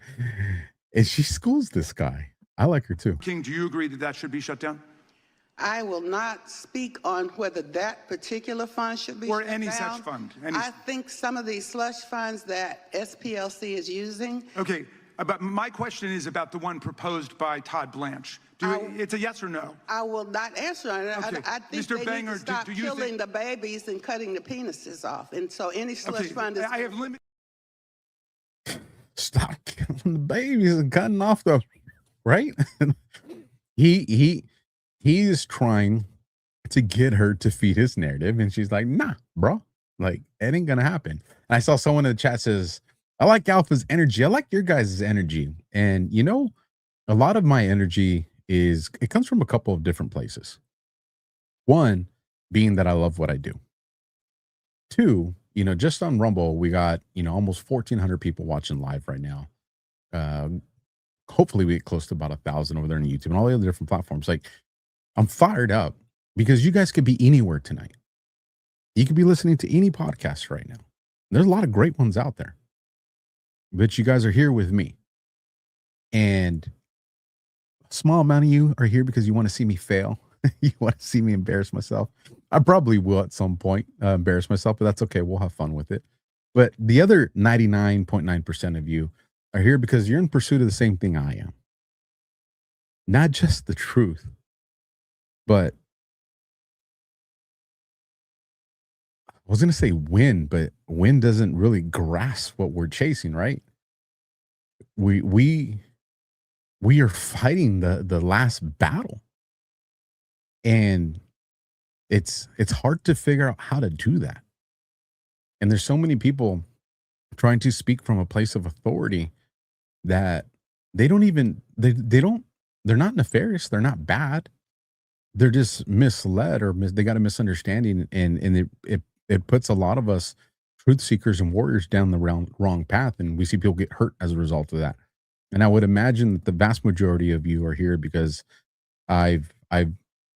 And she schools this guy. I like her too. King, do you agree that that should be shut down? I will not speak on whether that particular fund should be or shut any down. such fund. I think some of these slush funds that SPLC is using. Okay. But my question is about the one proposed by Todd Blanche. It's a yes or no? I will not answer on it. Okay. I think Mr. they Banger, need to stop killing the babies and cutting the penises off. And so any slush fund is... I have limited... Stop killing the babies and cutting off the... Right? He is trying to get her to feed his narrative. And she's like, nah, bro. Like, it ain't going to happen. And I saw someone in the chat says... I like Alpha's energy. I like your guys' energy. And, you know, a lot of my energy it comes from a couple of different places. One, being that I love what I do. Two, you know, just on Rumble, we got, you know, almost 1,400 people watching live right now. Hopefully we get close to about 1,000 over there on YouTube and all the other different platforms. Like, I'm fired up because you guys could be anywhere tonight. You could be listening to any podcast right now. There's a lot of great ones out there. But you guys are here with me. And a small amount of you are here because you want to see me fail. You want to see me embarrass myself. I probably will at some point embarrass myself, but that's okay. We'll have fun with it. But the other 99.9% of you are here because you're in pursuit of the same thing I am. Not just the truth, but I was going to say win, but win doesn't really grasp what we're chasing, right? We are fighting the last battle. And it's hard to figure out how to do that. And there's so many people trying to speak from a place of authority that they don't even, they're not nefarious. They're not bad. They're just misled or they got a misunderstanding. And it puts a lot of us truth seekers and warriors down the wrong path. And we see people get hurt as a result of that. And I would imagine that the vast majority of you are here because I've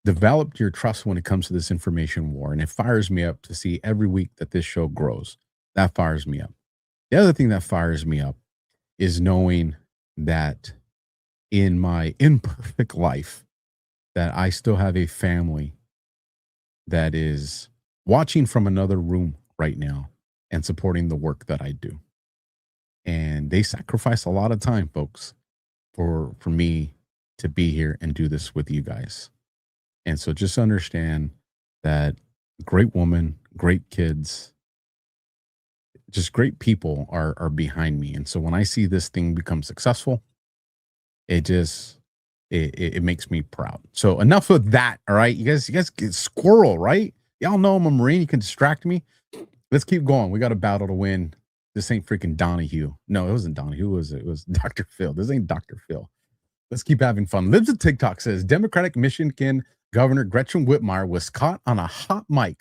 developed your trust when it comes to this information war. And it fires me up to see every week that this show grows. That fires me up. The other thing that fires me up is knowing that in my imperfect life, that I still have a family that is watching from another room right now and supporting the work that I do. And they sacrifice a lot of time, folks, for me to be here and do this with you guys. And so just understand that great woman, great kids, just great people are behind me. And so when I see this thing become successful, it just it makes me proud. So enough of that. All right, you guys get squirrel, right? Y'all know I'm a Marine. You can distract me. Let's keep going. We got a battle to win. This ain't freaking Donahue. No, it wasn't Donahue. Who was it? It was Dr. Phil. This ain't Dr. Phil. Let's keep having fun. Lives at TikTok says Democratic Michigan Governor Gretchen Whitmire was caught on a hot mic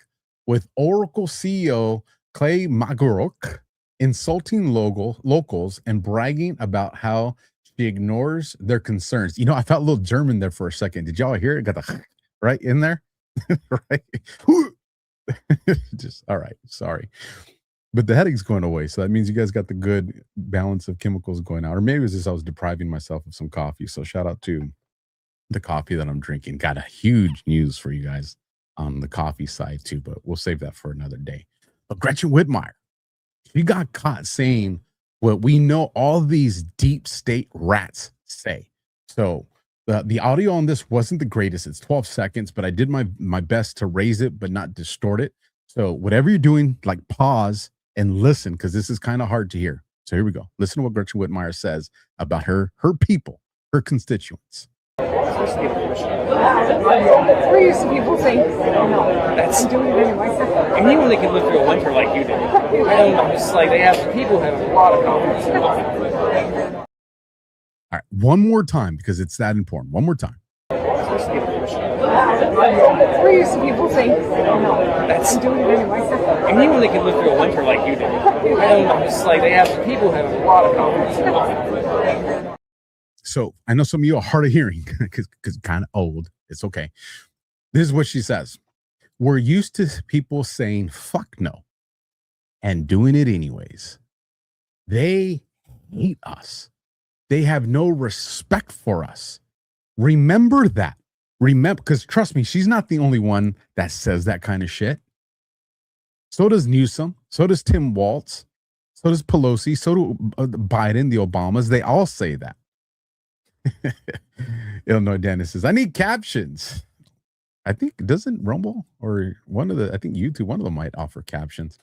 with Oracle CEO Clay Maguruk insulting locals and bragging about how she ignores their concerns. You know, I felt a little German there for a second. Did y'all hear it? Got the right in there, right? Just all right. Sorry, but the headache's going away, so that means you guys got the good balance of chemicals going out. Or maybe it was just I was depriving myself of some coffee. So shout out to the coffee that I'm drinking. Got a huge news for you guys on the coffee side too, but we'll save that for another day. But Gretchen Whitmire, she got caught saying what we know all these deep state rats say. So the audio on this wasn't the greatest. It's 12 seconds, but I did my best to raise it, but not distort it. So whatever you're doing, like pause and listen, because this is kind of hard to hear. So here we go. Listen to what Gretchen Whitmire says about her people, her constituents. We're used to people saying, that's doing it anyway. Anyone that can live through a winter like you did. I don't know. It's like they have people have a lot of confidence. All right, one more time because it's that important. One more time. We're used to people saying, that's doing it anyway. Anyone that can live through a winter like you did. I don't know. It's like they have people have a lot of confidence. So I know some of you are hard of hearing because kind of old. It's okay. This is what she says. We're used to people saying fuck no and doing it anyways. They hate us. They have no respect for us. Remember that. Remember, because trust me, she's not the only one that says that kind of shit. So does Newsom. So does Tim Walz. So does Pelosi. So do Biden, the Obamas. They all say that. Illinois Dennis says, I need captions. I think, doesn't Rumble or I think YouTube, one of them might offer captions.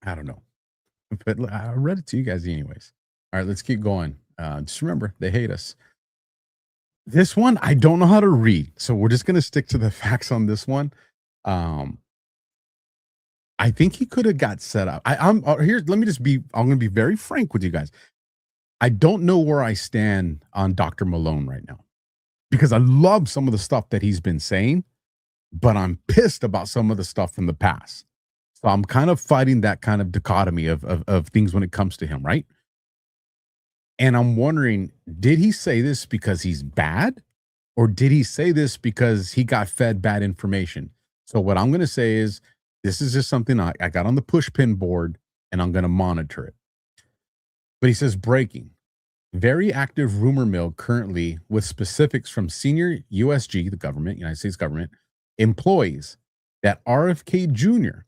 I don't know. But I read it to you guys anyways. All right, let's keep going. Just remember, they hate us. This one, I don't know how to read. So we're just going to stick to the facts on this one. I think he could have got set up. I'm going to be very frank with you guys. I don't know where I stand on Dr. Malone right now because I love some of the stuff that he's been saying, but I'm pissed about some of the stuff from the past. So I'm kind of fighting that kind of dichotomy of things when it comes to him, right? And I'm wondering, did he say this because he's bad? Or did he say this because he got fed bad information? So what I'm going to say is, this is just something I got on the push pin board and I'm going to monitor it. But he says, breaking. Very active rumor mill currently with specifics from senior USG, the government, United States government, employees that RFK Jr.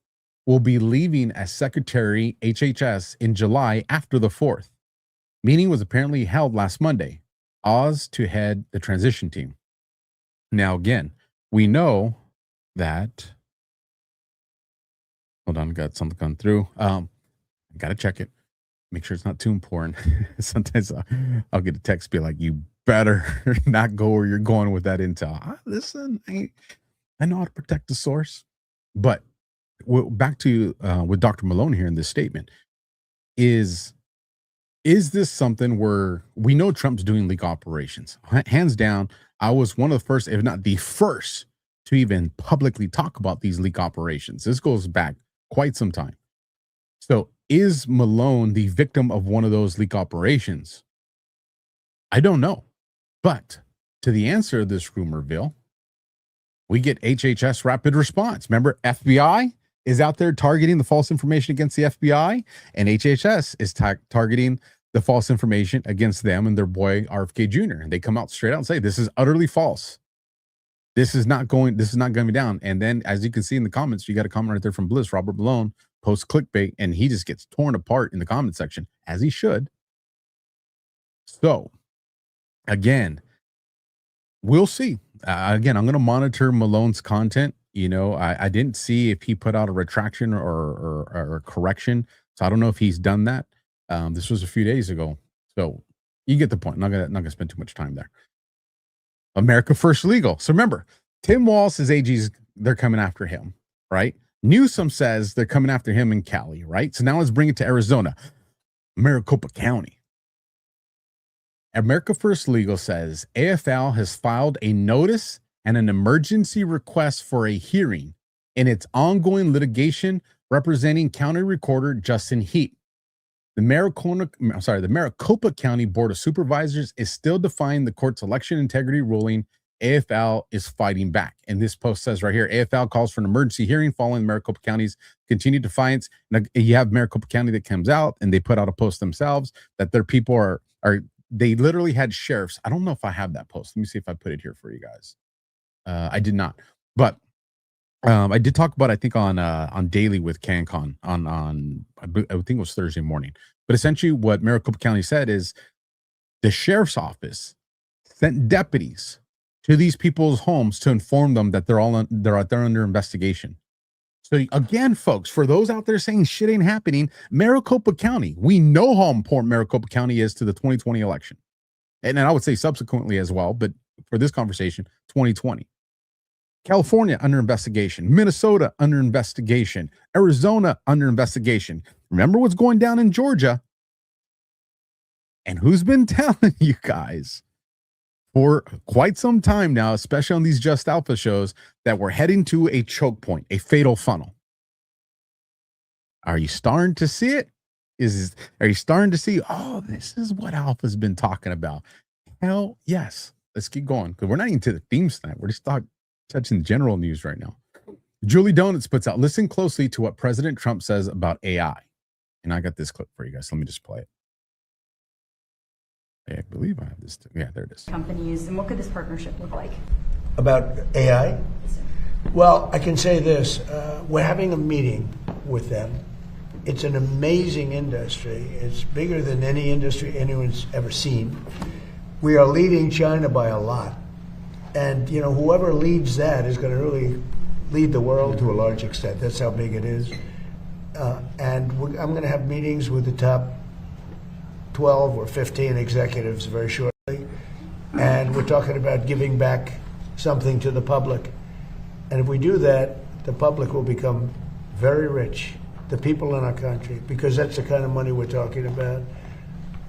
will be leaving as Secretary HHS in July after the 4th. Meeting was apparently held last Monday. Oz to head the transition team. Now, again, we know that. Hold on, got something coming through. Got to check it. Make sure it's not too important. Sometimes I'll get a text be like, you better not go where you're going with that intel. Listen, I know how to protect the source. But back to with Dr. Malone here in this statement, is this something where we know Trump's doing leak operations? Hands down, I was one of the first, if not the first, to even publicly talk about these leak operations. This goes back quite some time. So is Malone the victim of one of those leak operations? I don't know. But to the answer of this rumorville, we get HHS rapid response. Remember, FBI is out there targeting the false information against the FBI, and HHS is targeting the false information against them and their boy RFK Jr. And they come out straight out and say, this is utterly false. This is not going to be down. And then, as you can see in the comments, you got a comment right there from Bliss, Robert Malone, post clickbait, and he just gets torn apart in the comment section, as he should. So, again, we'll see. Again, I'm going to monitor Malone's content. You know, I didn't see if he put out a retraction or a correction So I don't know if he's done that. This was a few days ago. So you get the point. I'm not gonna spend too much time there. America First Legal. So remember, Tim Walz says AG's, they're coming after him, right? Newsom says they're coming after him in Cali, right? So now let's bring it to Arizona, Maricopa County. America First Legal says AFL has filed a notice and an emergency request for a hearing in its ongoing litigation representing County Recorder Justin Heat. The Maricopa County Board of Supervisors is still defying the court's election integrity ruling. AFL is fighting back. And this post says right here, AFL calls for an emergency hearing following Maricopa County's continued defiance. Now, you have Maricopa County that comes out and they put out a post themselves that their people are they literally had sheriffs. I don't know if I have that post. Let me see if I put it here for you guys. I did not. But I did talk about, I think, on Daily with CanCon on I think it was Thursday morning. But essentially what Maricopa County said is the sheriff's office sent deputies to these people's homes to inform them that they're under investigation. So again, folks, for those out there saying shit ain't happening, Maricopa County, we know how important Maricopa County is to the 2020 election. And I would say subsequently as well, but for this conversation, 2020. California under investigation, Minnesota under investigation, Arizona under investigation. Remember what's going down in Georgia? And who's been telling you guys for quite some time now, especially on these Just Alpha shows, that we're heading to a choke point, a fatal funnel? Are you starting to see it? Are you starting to see, oh, this is what Alpha's been talking about? Hell yes. Let's keep going, because we're not even to the themes tonight. We're just touching general news right now. Julie Donuts puts out, listen closely to what President Trump says about AI. And I got this clip for you guys. Let me just play it. I believe I have this. Yeah, there it is. Companies, and what could this partnership look like? About AI? Well, I can say this. We're having a meeting with them. It's an amazing industry. It's bigger than any industry anyone's ever seen. We are leading China by a lot. And, you know, whoever leads that is going to really lead the world to a large extent. That's how big it is. And I'm going to have meetings with the top 12 or 15 executives very shortly. And we're talking about giving back something to the public. And if we do that, the public will become very rich, the people in our country, because that's the kind of money we're talking about.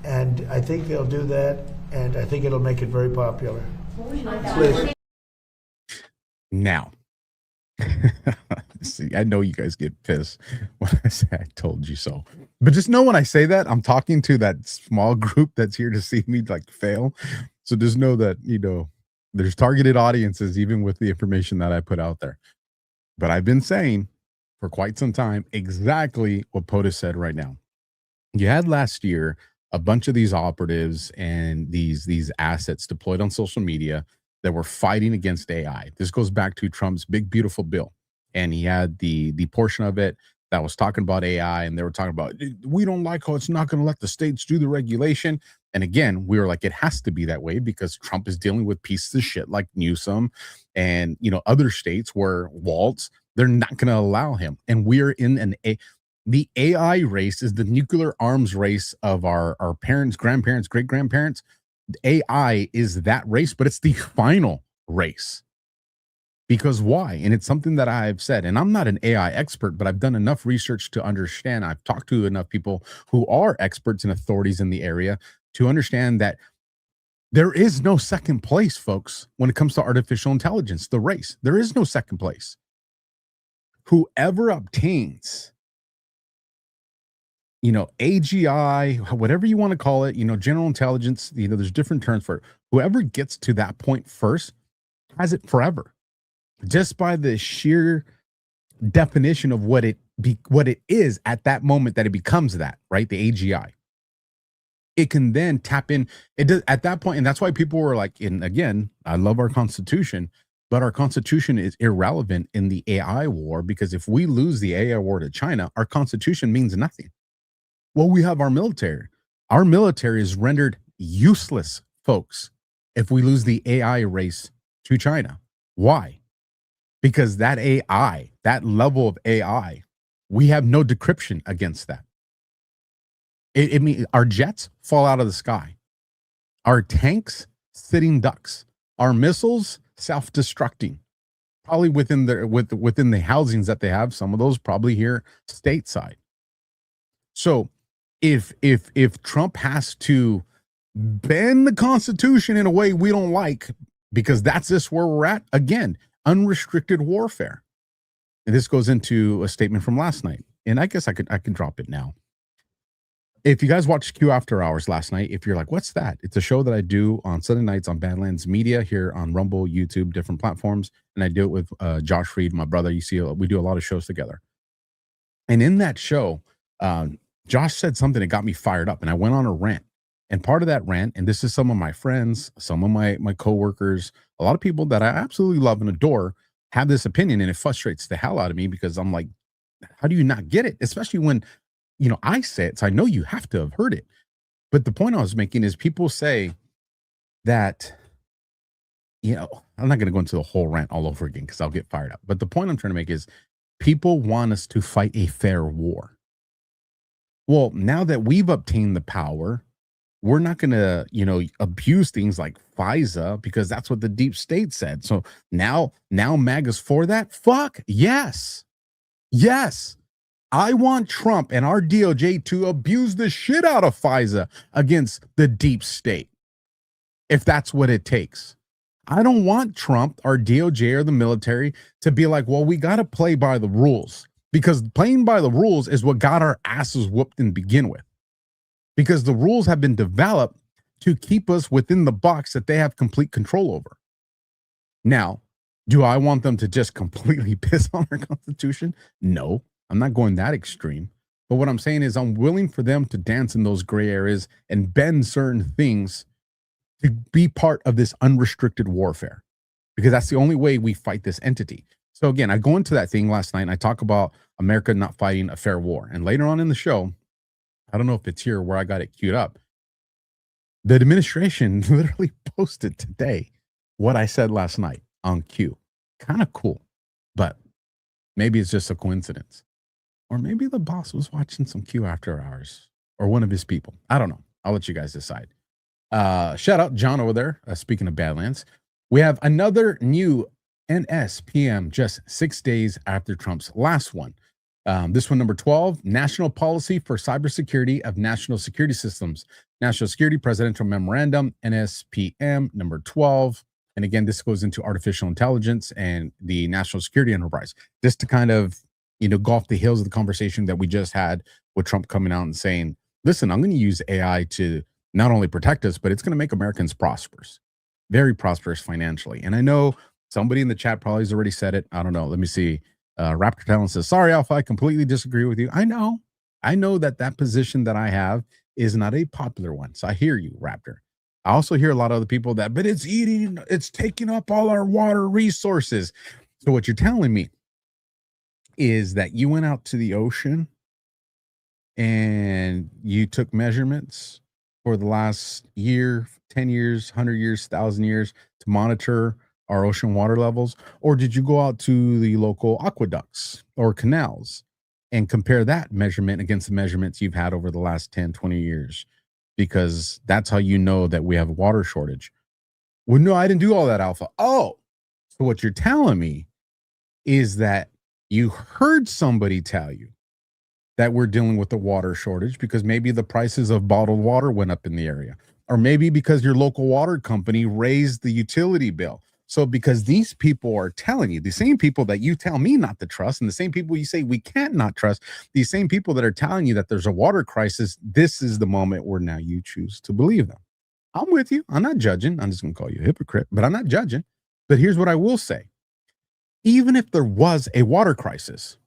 And I think they'll do that, and I think it'll make it very popular. Please. Now, see, I know you guys get pissed when I say I told you so. But just know when I say that, I'm talking to that small group that's here to see me like fail. So just know that, you know, there's targeted audiences even with the information that I put out there. But I've been saying for quite some time exactly what POTUS said right now. You had last year a bunch of these operatives and these assets deployed on social media that were fighting against AI. This goes back to Trump's big, beautiful bill. And he had the portion of it that was talking about AI, and they were talking about, we don't like how it's not going to let the states do the regulation. And again, we were like, it has to be that way because Trump is dealing with pieces of shit like Newsom and, you know, other states where Waltz, they're not going to allow him. And we're in the AI race is the nuclear arms race of our parents, grandparents, great-grandparents. AI is that race, but it's the final race. Because why? And it's something that I've said, and I'm not an AI expert, but I've done enough research to understand. I've talked to enough people who are experts and authorities in the area to understand that there is no second place, folks, when it comes to artificial intelligence, the race. There is no second place. Whoever obtains, you know, AGI, whatever you want to call it, you know, general intelligence, you know, there's different terms for it. Whoever gets to that point first has it forever. Just by the sheer definition of what it is at that moment that it becomes that, right? The AGI. It can then tap in. It does at that point, and that's why people were like, and again, I love our Constitution, but our Constitution is irrelevant in the AI war, because if we lose the AI war to China, our Constitution means nothing. Well, we have our military. Our military is rendered useless, folks, if we lose the AI race to China. Why? Because that AI, that level of AI, we have no decryption against that. I mean, our jets fall out of the sky. Our tanks, sitting ducks. Our missiles, self-destructing. Probably within the housings that they have. Some of those probably here stateside. So if Trump has to bend the Constitution in a way we don't like, because that's just where we're at, again, unrestricted warfare. And this goes into a statement from last night. And I guess I can drop it now. If you guys watched Q After Hours last night, if you're like, what's that? It's a show that I do on Sunday nights on Badlands Media here on Rumble, YouTube, different platforms. And I do it with Josh Reed, my brother. You see, we do a lot of shows together. And in that show, Josh said something that got me fired up. And I went on a rant. And part of that rant, and this is some of my friends, some of my coworkers, a lot of people that I absolutely love and adore have this opinion. And it frustrates the hell out of me because I'm like, how do you not get it? Especially when, I say it, so I know you have to have heard it. But the point I was making is people say that, I'm not going to go into the whole rant all over again because I'll get fired up. But the point I'm trying to make is people want us to fight a fair war. Well, now that we've obtained the power, we're not going to, abuse things like FISA because that's what the deep state said. So now MAGA's for that? Fuck, yes. Yes. I want Trump and our DOJ to abuse the shit out of FISA against the deep state, if that's what it takes. I don't want Trump, our DOJ, or the military to be like, well, we got to play by the rules, because playing by the rules is what got our asses whooped to begin with, because the rules have been developed to keep us within the box that they have complete control over. Now, do I want them to just completely piss on our Constitution? No. I'm not going that extreme. But what I'm saying is I'm willing for them to dance in those gray areas and bend certain things to be part of this unrestricted warfare, because that's the only way we fight this entity. So again, I go into that thing last night and I talk about America not fighting a fair war. And later on in the show, I don't know if it's here where I got it queued up, the administration literally posted today what I said last night on Q. Kind of cool, but maybe it's just a coincidence. Or maybe the boss was watching some Q After Hours, or one of his people. I don't know. I'll let you guys decide. Shout out John over there. Speaking of Badlands, we have another new NSPM just 6 days after Trump's last one. This one, number 12, National Policy for Cybersecurity of National Security Systems. National Security Presidential Memorandum, NSPM, number 12. And again, this goes into artificial intelligence and the national security enterprise. Just to kind of, go off the heels of the conversation that we just had with Trump coming out and saying, listen, I'm going to use AI to not only protect us, but it's going to make Americans prosperous, very prosperous financially. And I know somebody in the chat probably has already said it. I don't know. Let me see. Raptor Talent says, sorry, Alpha, I completely disagree with you. I know that position that I have is not a popular one. So I hear you, Raptor. I also hear a lot of other people but it's taking up all our water resources. So what you're telling me is that you went out to the ocean and you took measurements for the last year, 10 years, 100 years, 1,000 years to monitor our ocean water levels? Or did you go out to the local aqueducts or canals and compare that measurement against the measurements you've had over the last 10, 20 years? Because that's how you know that we have a water shortage. Well, no, I didn't do all that, Alpha. Oh, so what you're telling me is that you heard somebody tell you that we're dealing with a water shortage because maybe the prices of bottled water went up in the area, or maybe because your local water company raised the utility bill. So because these people are telling you, the same people that you tell me not to trust, and the same people you say we can't not trust, these same people that are telling you that there's a water crisis, this is the moment where now you choose to believe them. I'm with you. I'm not judging. I'm just going to call you a hypocrite, but I'm not judging. But here's what I will say. Even if there was a water crisis,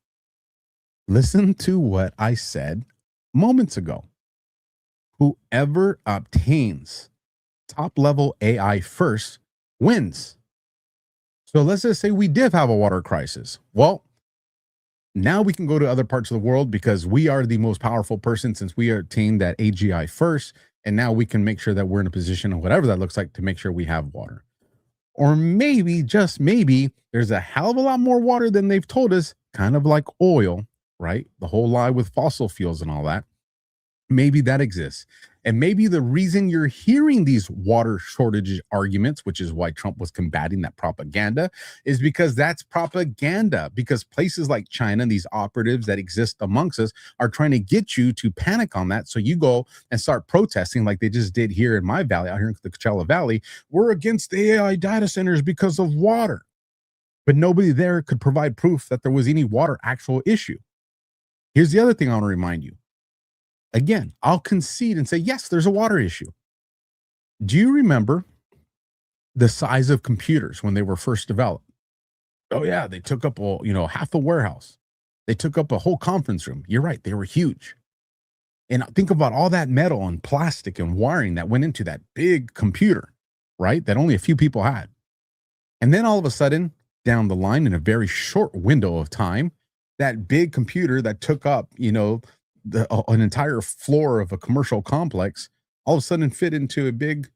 listen to what I said moments ago. Whoever obtains top-level AI first wins. So let's just say we did have a water crisis. Well, now we can go to other parts of the world because we are the most powerful person since we obtained that AGI first. And now we can make sure that we're in a position of whatever that looks like to make sure we have water. Or maybe, just maybe, there's a hell of a lot more water than they've told us, kind of like oil, right? The whole lie with fossil fuels and all that. Maybe that exists. And maybe the reason you're hearing these water shortage arguments, which is why Trump was combating that propaganda, is because that's propaganda. Because places like China and these operatives that exist amongst us are trying to get you to panic on that. So you go and start protesting like they just did here in my valley, out here in the Coachella Valley. We're against the AI data centers because of water. But nobody there could provide proof that there was any water actual issue. Here's the other thing I want to remind you. Again, I'll concede and say, yes, there's a water issue. Do you remember the size of computers when they were first developed? Oh yeah, they took up half a warehouse. They took up a whole conference room. You're right, they were huge. And think about all that metal and plastic and wiring that went into that big computer, right? That only a few people had. And then all of a sudden, down the line in a very short window of time, that big computer that took up, an entire floor of a commercial complex, all of a sudden fit into a big,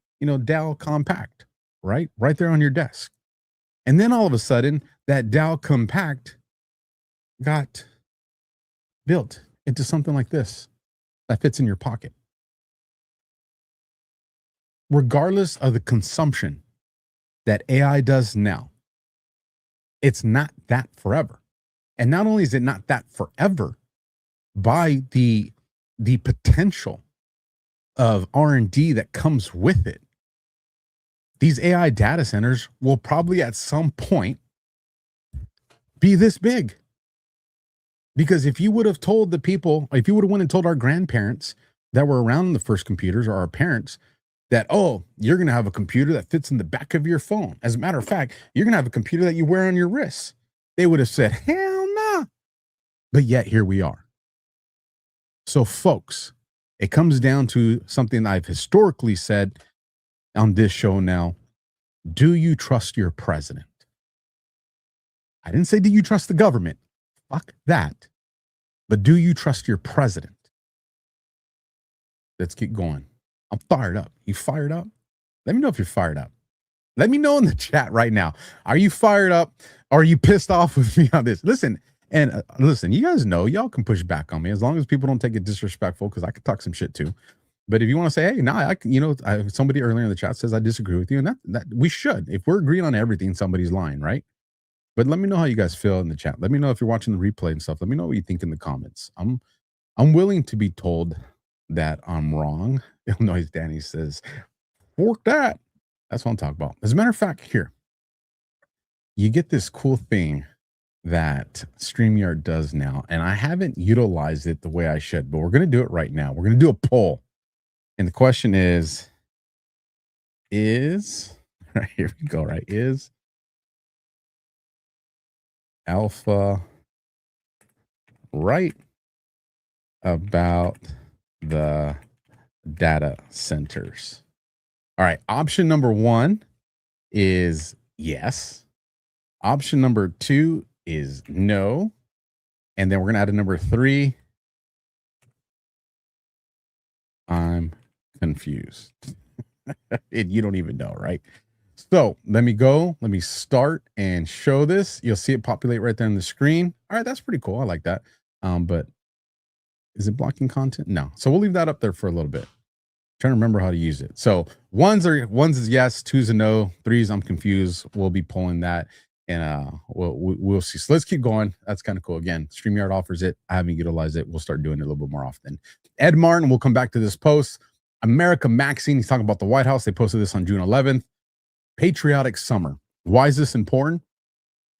Dell compact, right there on your desk. And then all of a sudden, that Dell compact got built into something like this that fits in your pocket. Regardless of the consumption that AI does now, it's not that forever. And not only is it not that forever, by the potential of R&D that comes with it, these AI data centers will probably at some point be this big. Because if you would have told the people, if you would have went and told our grandparents that were around the first computers, or our parents, that, oh, you're going to have a computer that fits in the back of your phone. As a matter of fact, you're going to have a computer that you wear on your wrist. They would have said, hell no. But yet here we are. So folks, it comes down to something I've historically said on this show now. Do you trust your president? I didn't say, do you trust the government? Fuck that. But do you trust your president? Let's keep going. I'm fired up. You fired up? Let me know if you're fired up. Let me know in the chat right now. Are you fired up? Or are you pissed off with me on this? Listen, you guys know y'all can push back on me as long as people don't take it disrespectful, because I could talk some shit too. But if you want to say, hey, somebody earlier in the chat says I disagree with you, and that we should. If we're agreeing on everything, somebody's lying, right? But let me know how you guys feel in the chat. Let me know if you're watching the replay and stuff. Let me know what you think in the comments. I'm willing to be told that I'm wrong. Illinois Danny says, fork that. That's what I'm talking about. As a matter of fact, here, you get this cool thing that StreamYard does now, and I haven't utilized it the way I should, but we're going to do it right now. We're going to do a poll. And the question is, right, here we go, right? Is Alpha right about the data centers? All right, option number 1 is yes. Option number 2 is no. And then we're going to add a number 3. I'm confused. You don't even know, right? So let me start and show this. You'll see it populate right there on the screen. All right, that's pretty cool. I like that. But is it blocking content? No. So we'll leave that up there for a little bit. Trying to remember how to use it. So ones is yes, 2's a no, 3's I'm confused. We'll be pulling that, and we'll see. So let's keep going. That's kind of cool. Again, StreamYard offers it. I haven't utilized it. We'll start doing it a little bit more often. Ed Martin, we'll come back to this post. America Maxine, he's talking about the White House. They posted this on June 11th. Patriotic summer. Why is this important?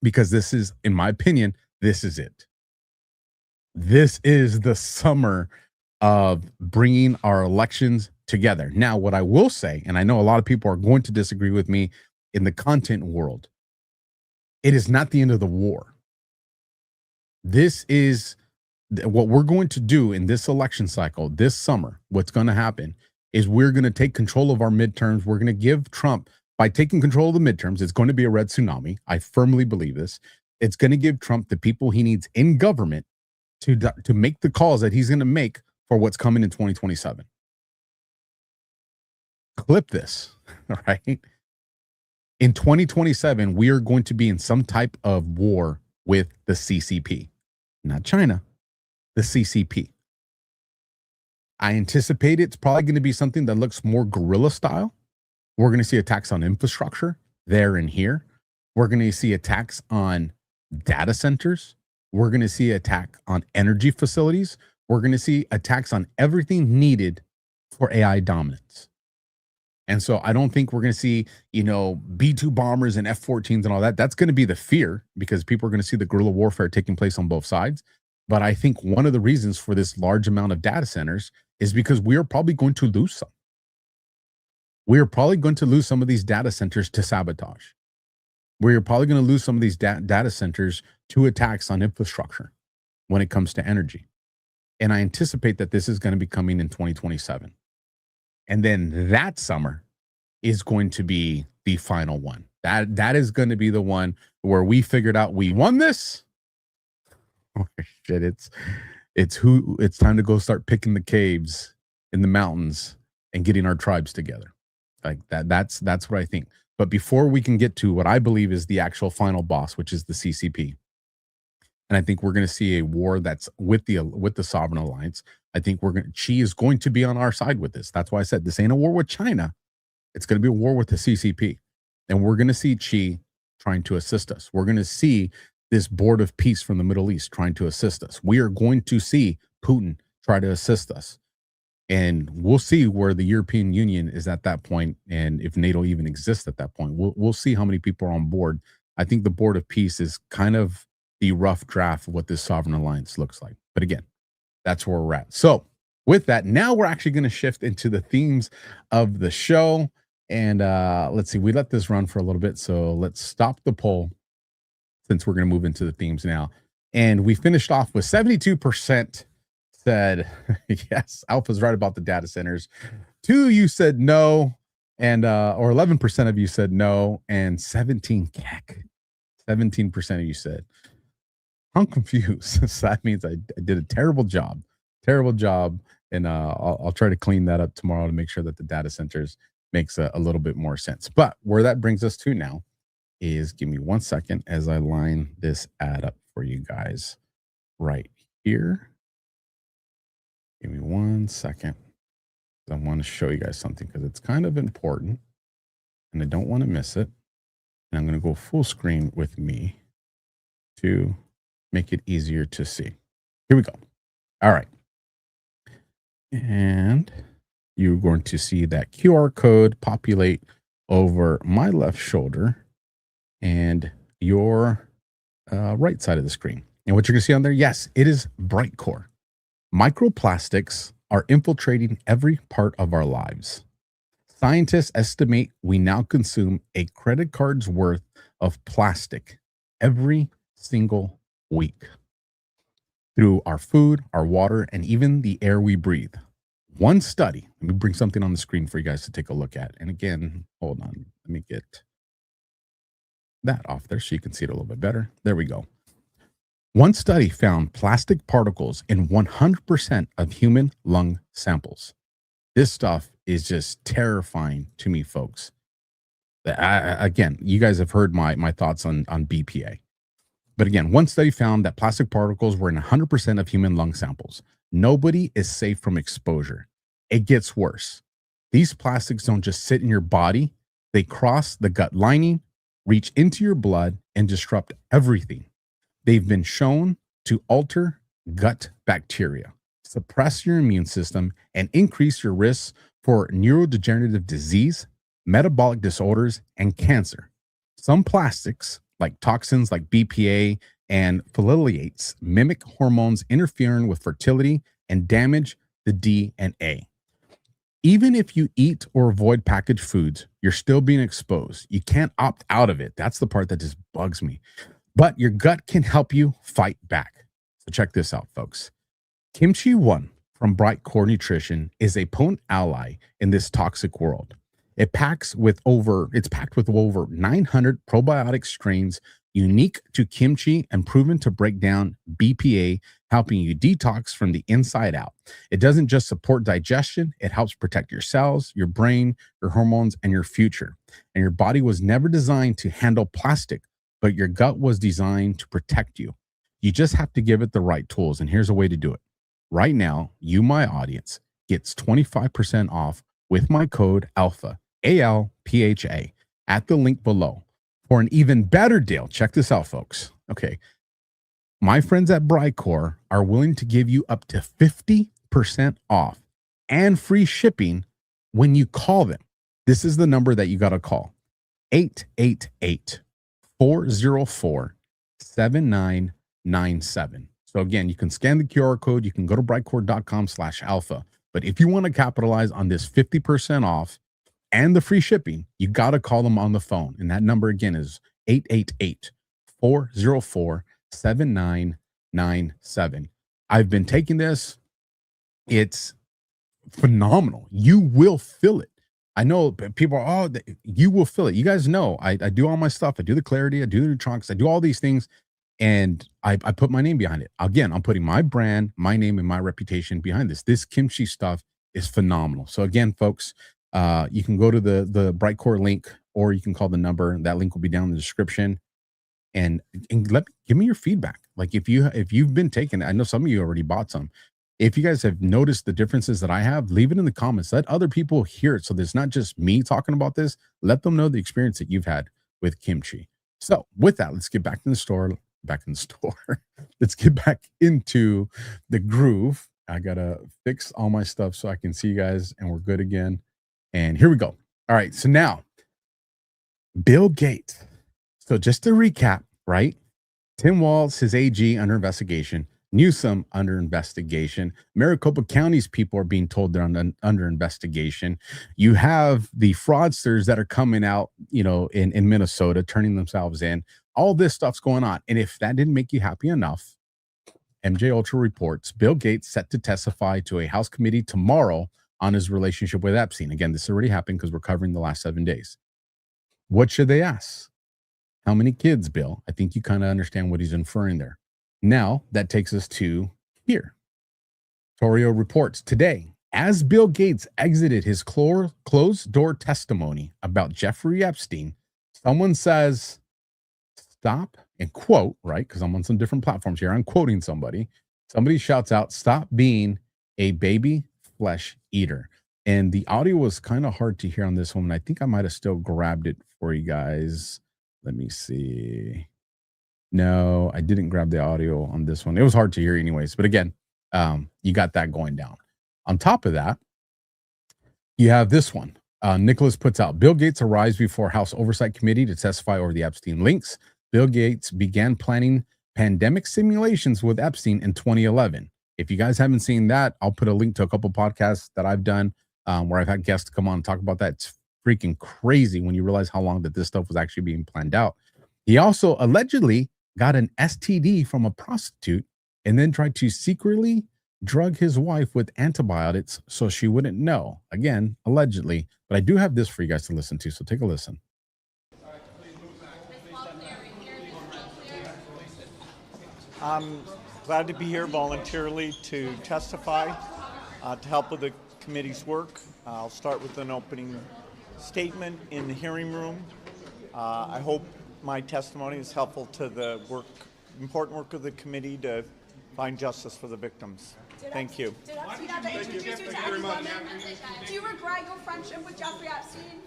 Because this is, in my opinion, this is it. This is the summer of bringing our elections together. Now, what I will say, and I know a lot of people are going to disagree with me in the content world, it is not the end of the war. This is what we're going to do in this election cycle this summer. What's going to happen is we're going to take control of our midterms. We're going to give Trump, by taking control of the midterms, it's going to be a red tsunami. I firmly believe this. It's going to give Trump the people he needs in government to make the calls that he's going to make for what's coming in 2027. Clip this, all right? In 2027, we are going to be in some type of war with the CCP, not China, the CCP. I anticipate it's probably going to be something that looks more guerrilla style. We're going to see attacks on infrastructure there and here. We're going to see attacks on data centers. We're going to see attack on energy facilities. We're going to see attacks on everything needed for AI dominance. And so I don't think we're going to see, B-2 bombers and F-14s and all that. That's going to be the fear because people are going to see the guerrilla warfare taking place on both sides. But I think one of the reasons for this large amount of data centers is because we are probably going to lose some. We are probably going to lose some of these data centers to sabotage. We're probably going to lose some of these data centers to attacks on infrastructure when it comes to energy. And I anticipate that this is going to be coming in 2027. And then that summer is going to be the final one. That is going to be the one where we figured out we won this. Oh shit, it's time to go start picking the caves in the mountains and getting our tribes together. Like that's what I think. But before we can get to what I believe is the actual final boss, which is the CCP, and I think we're going to see a war that's with the Sovereign Alliance. I think Xi is going to be on our side with this. That's why I said this ain't a war with China. It's going to be a war with the CCP. And we're going to see Xi trying to assist us. We're going to see this board of peace from the Middle East trying to assist us. We are going to see Putin try to assist us. And we'll see where the European Union is at that point, and if NATO even exists at that point. We'll see how many people are on board. I think the board of peace is kind of the rough draft of what this Sovereign Alliance looks like. But again, that's where we're at. So with that, now we're actually going to shift into the themes of the show. And let's see, we let this run for a little bit. So let's stop the poll since we're going to move into the themes now. And we finished off with 72% said, yes, Alpha's right about the data centers. 2, you said no. And, or 11% of you said no. And 17% of you said, I'm confused. So that means I did a terrible job. And I'll try to clean that up tomorrow to make sure that the data centers makes a little bit more sense. But where that brings us to now is, give me 1 second as I line this ad up for you guys right here. Give me 1 second. I want to show you guys something because it's kind of important and I don't want to miss it. And I'm going to go full screen with me to make it easier to see. Here we go. All right. And you're going to see that QR code populate over my left shoulder and your right side of the screen. And what you're going to see on there, yes, it is Brightcore. Microplastics are infiltrating every part of our lives. Scientists estimate we now consume a credit card's worth of plastic every single week through our food, our water, and even the air we breathe. One study, let me bring something on the screen for you guys to take a look at. And again, hold on, let me get that off there so you can see it a little bit better. There we go. One study found plastic particles in 100% of human lung samples. This stuff is just terrifying to me, folks. Again, you guys have heard my thoughts on BPA. But again, one study found that plastic particles were in 100% of human lung samples. Nobody is safe from exposure. It gets worse. These plastics don't just sit in your body. They cross the gut lining, reach into your blood, and disrupt everything. They've been shown to alter gut bacteria, suppress your immune system, and increase your risks for neurodegenerative disease, metabolic disorders, and cancer. Some plastics, like toxins like BPA and phtalates, mimic hormones interfering with fertility and damage the DNA. Even if you eat or avoid packaged foods, you're still being exposed. You can't opt out of it. That's the part that just bugs me. But your gut can help you fight back. So check this out, folks. Kimchi 1 from Brightcore Nutrition is a potent ally in this toxic world. It's packed with over 900 probiotic strains unique to kimchi and proven to break down BPA, helping you detox from the inside out. It doesn't just support digestion, it helps protect your cells, your brain, your hormones, and your future. And your body was never designed to handle plastic, but your gut was designed to protect you. You just have to give it the right tools, and here's a way to do it. Right now, you, my audience, gets 25% off with my code ALPHA, ALPHA, at the link below. For an even better deal, check this out, folks. Okay. My friends at Brightcore are willing to give you up to 50% off and free shipping when you call them. This is the number that you got to call. 888-404-7997. So again, you can scan the QR code. You can go to brightcore.com/alpha. But if you want to capitalize on this 50% off and the free shipping, you got to call them on the phone. And that number again is 888-404-7997. I've been taking this. It's phenomenal. You will feel it. I know people are, you will feel it. You guys know I do all my stuff. I do the clarity. I do the neutronics. I do all these things. And I put my name behind it. Again, I'm putting my brand, my name, and my reputation behind this. This kimchi stuff is phenomenal. So again, folks, you can go to the Brightcore link, or you can call the number. That link will be down in the description. And give me your feedback. Like if you've been taking it, I know some of you already bought some. If you guys have noticed the differences that I have, leave it in the comments. Let other people hear it. So there's not just me talking about this. Let them know the experience that you've had with kimchi. So with that, let's get back in the store. Let's get back into the groove. I gotta fix all my stuff so I can see you guys and we're good again. And here we go. All right. So now Bill Gates. So just to recap, right? Tim Walz, his AG, under investigation. Newsom under investigation. Maricopa County's people are being told they're under investigation. You have the fraudsters that are coming out, in Minnesota, turning themselves in. All this stuff's going on. And if that didn't make you happy enough, MJ Ultra reports Bill Gates set to testify to a House committee tomorrow on his relationship with Epstein. Again, this already happened because we're covering the last 7 days. What should they ask? How many kids, Bill? I think you kind of understand what he's inferring there. Now, that takes us to here. Torio reports today, as Bill Gates exited his closed-door testimony about Jeffrey Epstein, someone says, stop, and quote, right, because I'm on some different platforms here. I'm quoting somebody. Somebody shouts out, stop being a baby flesh eater. And the audio was kind of hard to hear on this one. I think I might have still grabbed it for you guys. Let me see. No, I didn't grab the audio on this one. It was hard to hear anyways. But again, you got that going down. On top of that, you have this one. Nicholas puts out, Bill Gates arrives before House Oversight Committee to testify over the Epstein links. Bill Gates began planning pandemic simulations with Epstein in 2011. If you guys haven't seen that, I'll put a link to a couple podcasts that I've done where I've had guests come on and talk about that. It's freaking crazy when you realize how long that this stuff was actually being planned out. He also allegedly got an STD from a prostitute and then tried to secretly drug his wife with antibiotics so she wouldn't know. Again, allegedly. But I do have this for you guys to listen to, so take a listen. I'm glad to be here voluntarily to testify to help with the committee's work. I'll start with an opening statement in the hearing room. I hope my testimony is helpful to the important work of the committee to find justice for the victims. Thank you. Did Epstein ever introduce you to any woman? Do you regret your friendship with Jeffrey Epstein?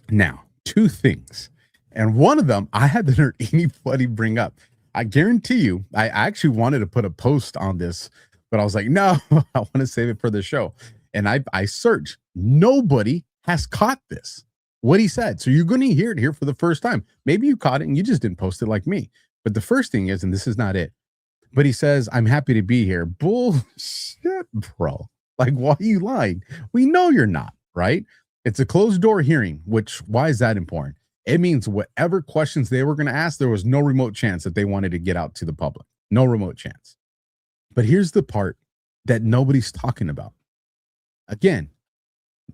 Now, two things. And one of them, I hadn't heard anybody bring up. I guarantee you, I actually wanted to put a post on this, but I was like, no, I want to save it for the show. And I searched. Nobody has caught this. What he said. So you're going to hear it here for the first time. Maybe you caught it and you just didn't post it like me. But the first thing is, and this is not it, but he says, I'm happy to be here. Bullshit, bro. Like, why are you lying? We know you're not, right? It's a closed door hearing, why is that important? It means whatever questions they were going to ask, there was no remote chance that they wanted to get out to the public. No remote chance. But here's the part that nobody's talking about. Again,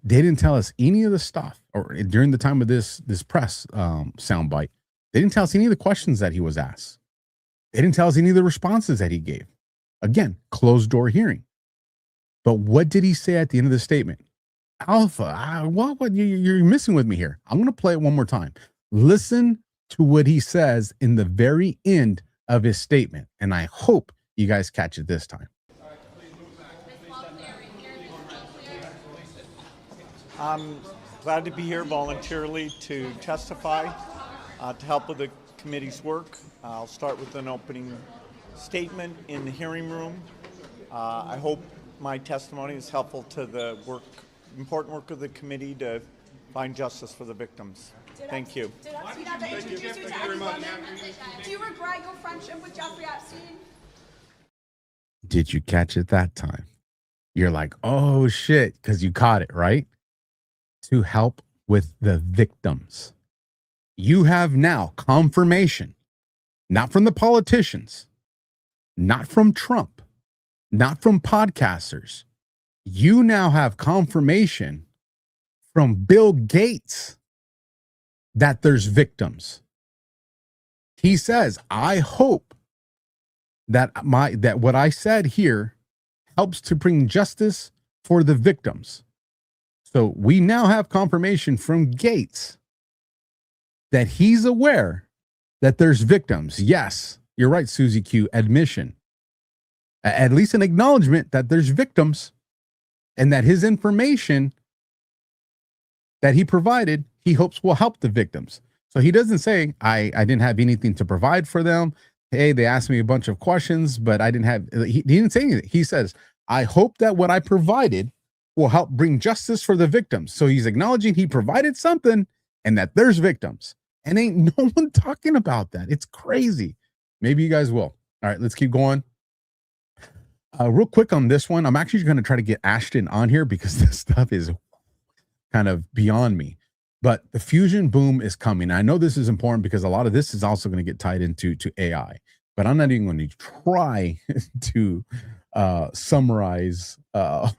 they didn't tell us any of the stuff, or during the time of this press soundbite, they didn't tell us any of the questions that he was asked. They didn't tell us any of the responses that he gave. Again, closed door hearing. But what did he say at the end of the statement? Alpha, what you're missing with me here. I'm going to play it one more time. Listen to what he says in the very end of his statement. And I hope you guys catch it this time. I'm glad to be here voluntarily to testify to help with the committee's work. I'll start with an opening statement in the hearing room. I hope my testimony is helpful to the important work of the committee to find justice for the victims. Thank you. Did Epstein ever introduce you to any women? Do you regret your friendship with Jeffrey Epstein? Did you catch it that time? You're like, oh shit, because you caught it, right? To help with the victims. You have now confirmation, not from the politicians, not from Trump, not from podcasters. You now have confirmation from Bill Gates that there's victims. He says, I hope that what I said here helps to bring justice for the victims. So we now have confirmation from Gates that he's aware that there's victims. Yes, you're right, Susie Q. Admission. At least an acknowledgement that there's victims and that his information that he provided, he hopes will help the victims. So he doesn't say, I didn't have anything to provide for them. Hey, they asked me a bunch of questions, but I didn't have, he didn't say anything. He says, I hope that what I provided will help bring justice for the victims. So he's acknowledging he provided something and that there's victims. And ain't no one talking about that. It's crazy. Maybe you guys will. All right, let's keep going. Real quick on this one, I'm actually going to try to get Ashton on here because this stuff is kind of beyond me. But the fusion boom is coming. I know this is important because a lot of this is also going to get tied into AI. But I'm not even going to try to summarize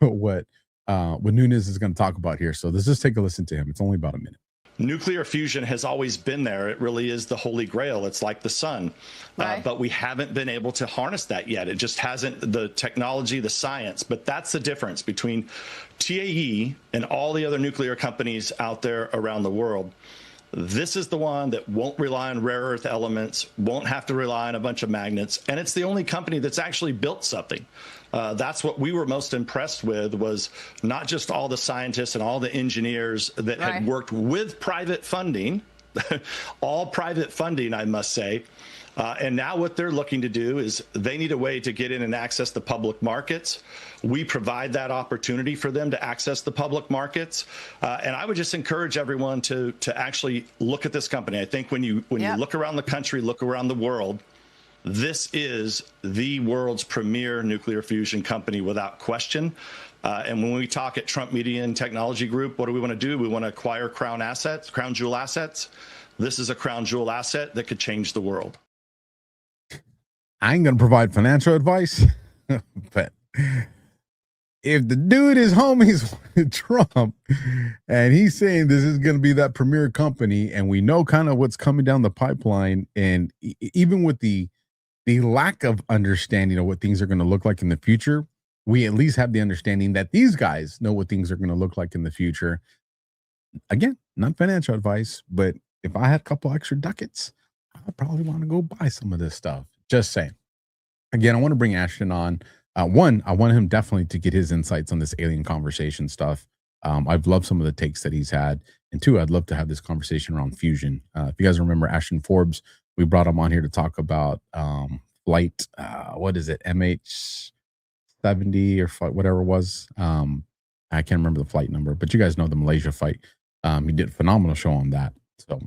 what Nunes is going to talk about here. So let's just take a listen to him. It's only about a minute. Nuclear fusion has always been there. It really is the holy grail. It's like the sun. Right. But we haven't been able to harness that yet. It just hasn't, the technology, the science. But that's the difference between TAE and all the other nuclear companies out there around the world. This is the one that won't rely on rare earth elements, won't have to rely on a bunch of magnets, and it's the only company that's actually built something. That's what we were most impressed with, was not just all the scientists and all the engineers that had worked with private funding, all private funding, I must say. And now what they're looking to do is they need a way to get in and access the public markets. We provide that opportunity for them to access the public markets. And I would just encourage everyone to actually look at this company. I think when you look around the country, look around the world, this is the world's premier nuclear fusion company without question. And when we talk at Trump Media and Technology Group, what do we want to do? We want to acquire crown jewel assets. This is a crown jewel asset that could change the world. I ain't going to provide financial advice, but if the dude is homies with Trump and he's saying this is going to be that premier company, and we know kind of what's coming down the pipeline, and even with the lack of understanding of what things are going to look like in the future, we at least have the understanding that these guys know what things are going to look like in the future. Again, not financial advice, but if I had a couple extra ducats, I'd probably want to go buy some of this stuff. Just saying. Again, I want to bring Ashton on. One, I want him definitely to get his insights on this alien conversation stuff. I've loved some of the takes that he's had. And two, I'd love to have this conversation around fusion. If you guys remember Ashton Forbes, we brought him on here to talk about flight, what is it, MH70 or whatever it was. I can't remember the flight number, but you guys know the Malaysia flight. He did a phenomenal show on that. So,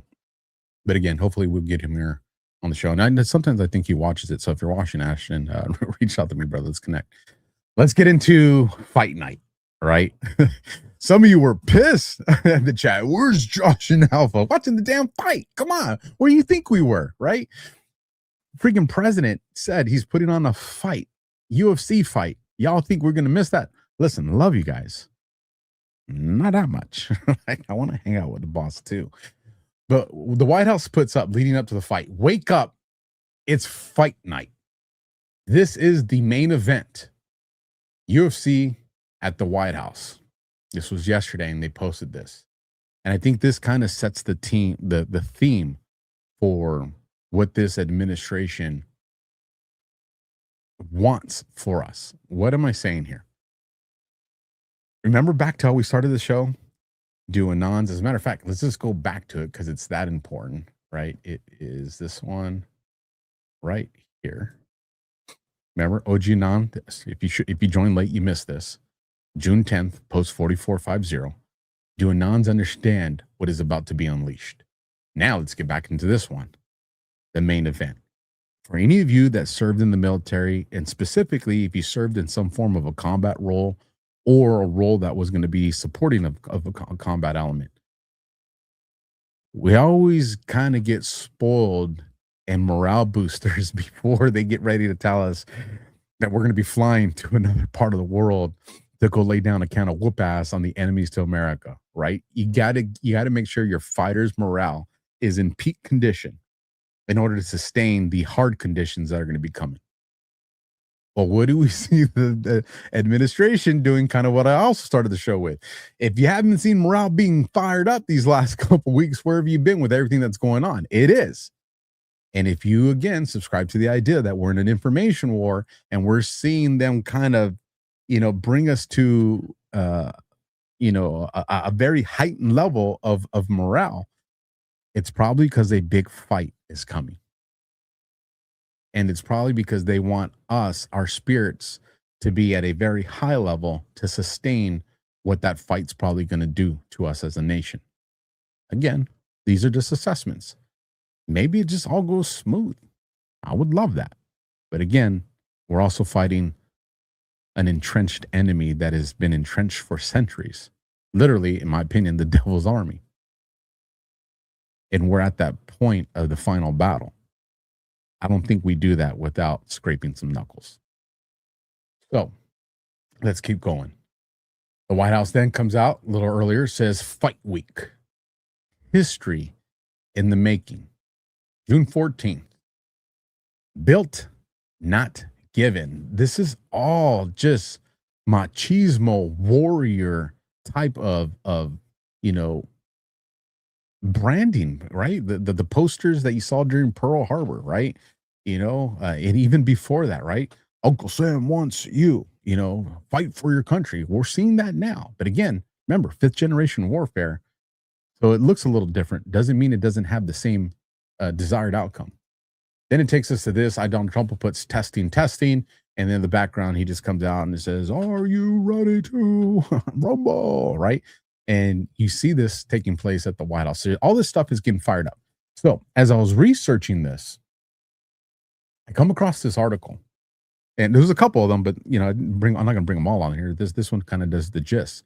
but again, hopefully we'll get him here on the show. And sometimes I think he watches it. So if you're watching, Ashton, reach out to me, brother. Let's connect. Let's get into fight night, right? Some of you were pissed at the chat. Where's Josh and Alpha? Watching the damn fight. Come on. Where do you think we were, right? Freaking president said he's putting on a fight, UFC fight. Y'all think we're going to miss that? Listen, love you guys. Not that much. I want to hang out with the boss too. But the White House puts up leading up to the fight. Wake up. It's fight night. This is the main event. UFC at the White House. This was yesterday and they posted this. And I think this kind of sets the theme for what this administration wants for us. What am I saying here? Remember back to how we started the show? do anons. As a matter of fact, let's just go back to it because it's that important, right? It is this one right here. Remember, OG Anon, if you join late, you missed this. June 10th, post 4450. Do Anons understand what is about to be unleashed? Now let's get back into this one, the main event. For any of you that served in the military, and specifically if you served in some form of a combat role or a role that was going to be supporting of a combat element, we always kind of get spoiled and morale boosters before they get ready to tell us that we're going to be flying to another part of the world to go lay down a can of whoop ass on the enemies to America, right? You gotta make sure your fighters' morale is in peak condition in order to sustain the hard conditions that are going to be coming. Well, what do we see the administration doing? Kind of what I also started the show with. If you haven't seen morale being fired up these last couple weeks, where have you been with everything that's going on? It is. And if you, again, subscribe to the idea that we're in an information war and we're seeing them kind of, bring us to, a very heightened level of morale, it's probably because a big fight is coming. And it's probably because they want us, our spirits, to be at a very high level to sustain what that fight's probably going to do to us as a nation. Again, these are just assessments. Maybe it just all goes smooth. I would love that. But again, we're also fighting an entrenched enemy that has been entrenched for centuries. Literally, in my opinion, the devil's army. And we're at that point of the final battle. I don't think we do that without scraping some knuckles. So let's keep going. The White House then comes out a little earlier, says Fight Week. History in the making. June 14th. Built, not given. This is all just machismo warrior type of branding, right? The posters that you saw during Pearl Harbor, right? And even before that, right? Uncle Sam wants you, fight for your country. We're seeing that now. But again, remember, 5th generation warfare. So it looks a little different. Doesn't mean it doesn't have the same desired outcome. Then it takes us to this. Donald Trump puts testing. And then in the background, he just comes out and says, "Are you ready to rumble?" Right? And you see this taking place at the White House. So all this stuff is getting fired up. So as I was researching this, I come across this article. And there's a couple of them, but I'm not going to bring them all on here. This one kind of does the gist.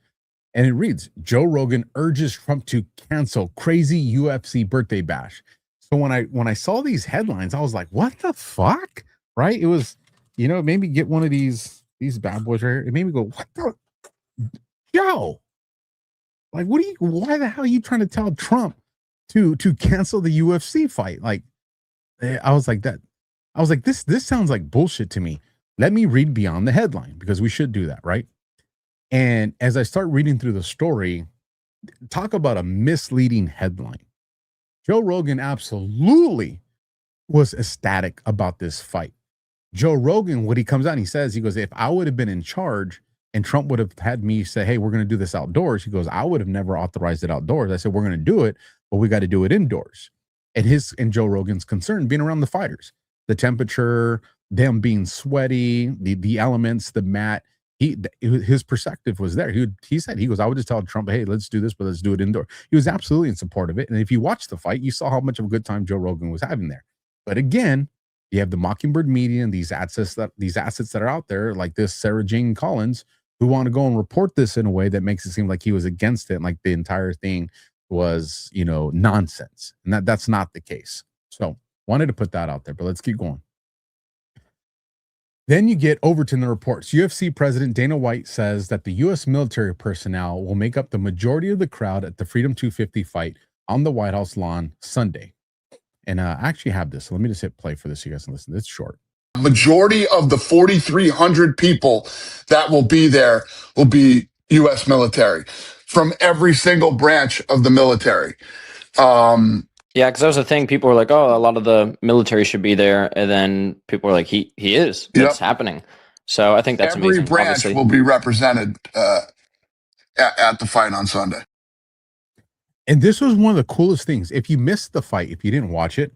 And it reads, Joe Rogan urges Trump to cancel crazy UFC birthday bash. So when I saw these headlines, I was like, what the fuck? Right? It was, it made me get one of these bad boys right here. It made me go, what the Joe? Like, why the hell are you trying to tell Trump to cancel the UFC fight? Like, I was like, this sounds like bullshit to me. Let me read beyond the headline because we should do that, right? And as I start reading through the story, talk about a misleading headline. Joe Rogan absolutely was ecstatic about this fight. Joe Rogan, what he comes out and he says, he goes, if I would have been in charge and Trump would have had me say, hey, we're going to do this outdoors, he goes, I would have never authorized it outdoors. I said, we're going to do it, but we got to do it indoors. And Joe Rogan's concern being around the fighters, the temperature, them being sweaty, the elements, the mat. His perspective was there. He said, he goes, I would just tell Trump, hey, let's do this, but let's do it indoor. He was absolutely in support of it. And if you watch the fight, you saw how much of a good time Joe Rogan was having there. But again, you have the Mockingbird media and these assets that are out there, like this Sarah Jane Collins, who want to go and report this in a way that makes it seem like he was against it, and like the entire thing was, nonsense. And that's not the case. So wanted to put that out there, but let's keep going. Then you get Overton the reports. UFC President Dana White says that the U.S. military personnel will make up the majority of the crowd at the Freedom 250 fight on the White House lawn Sunday. And I actually have this. So let me just hit play for this so you guys can listen. It's short. Majority of the 4,300 people that will be there will be U.S. military from every single branch of the military. Yeah, because that was the thing. People were like, "Oh, a lot of the military should be there," and then people were like, "He is. It's happening." So I think that's every amazing. Branch obviously will be represented at the fight on Sunday. And this was one of the coolest things. If you missed the fight, if you didn't watch it,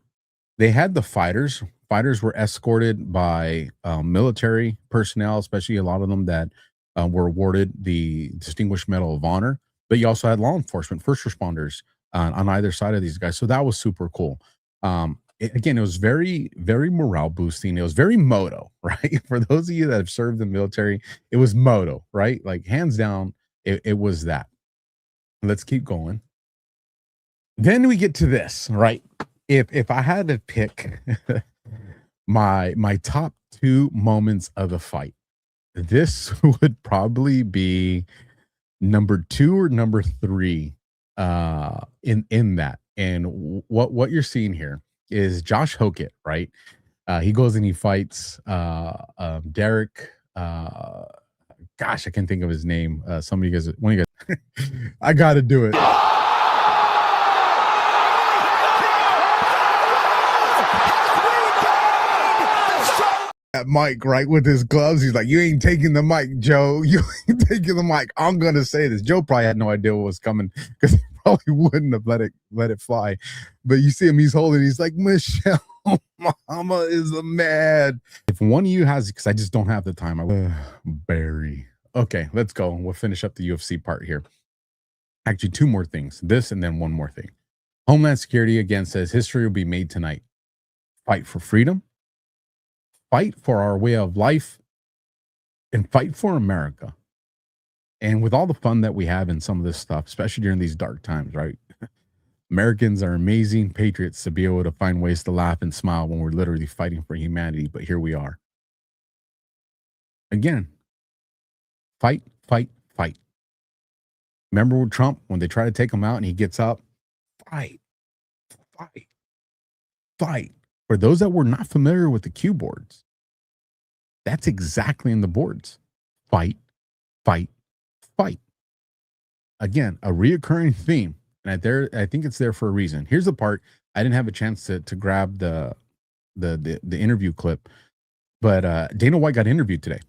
they had the fighters. Fighters were escorted by military personnel, especially a lot of them that were awarded the Distinguished Medal of Honor. But you also had law enforcement, first responders on either side of these guys. So that was super cool. Again, it was very, very morale boosting. It was very moto, right? For those of you that have served in the military, it was moto, right? Like hands down, it was that. Let's keep going. Then we get to this, right? If I had to pick my top 2 moments of the fight, this would probably be number 2 or number 3 in that. And what you're seeing here is Josh Hokett, right? He goes and he fights Derek. Gosh, I can't think of his name. One of you guys, I got to do it. That mic, right, with his gloves, he's like, "You ain't taking the mic, Joe. You ain't taking the mic. I'm gonna say this." Joe probably had no idea what was coming because he probably wouldn't have let it fly. But you see him, he's holding. He's like, "Michelle, Mama is a mad." If one of you has, because I just don't have the time. Barry. Okay, let's go. We'll finish up the UFC part here. Actually, 2 more things. This and then one more thing. Homeland Security again says history will be made tonight. Fight for freedom. Fight for our way of life, and fight for America. And with all the fun that we have in some of this stuff, especially during these dark times, right? Americans are amazing patriots to be able to find ways to laugh and smile when we're literally fighting for humanity. But here we are. Again, fight, fight, fight. Remember with Trump, when they try to take him out and he gets up? Fight, fight, fight. For those that were not familiar with the cue boards, that's exactly in the boards. Fight, fight, fight. Again, a reoccurring theme. And I think it's there for a reason. Here's the part. I didn't have a chance to grab the interview clip, but Dana White got interviewed today.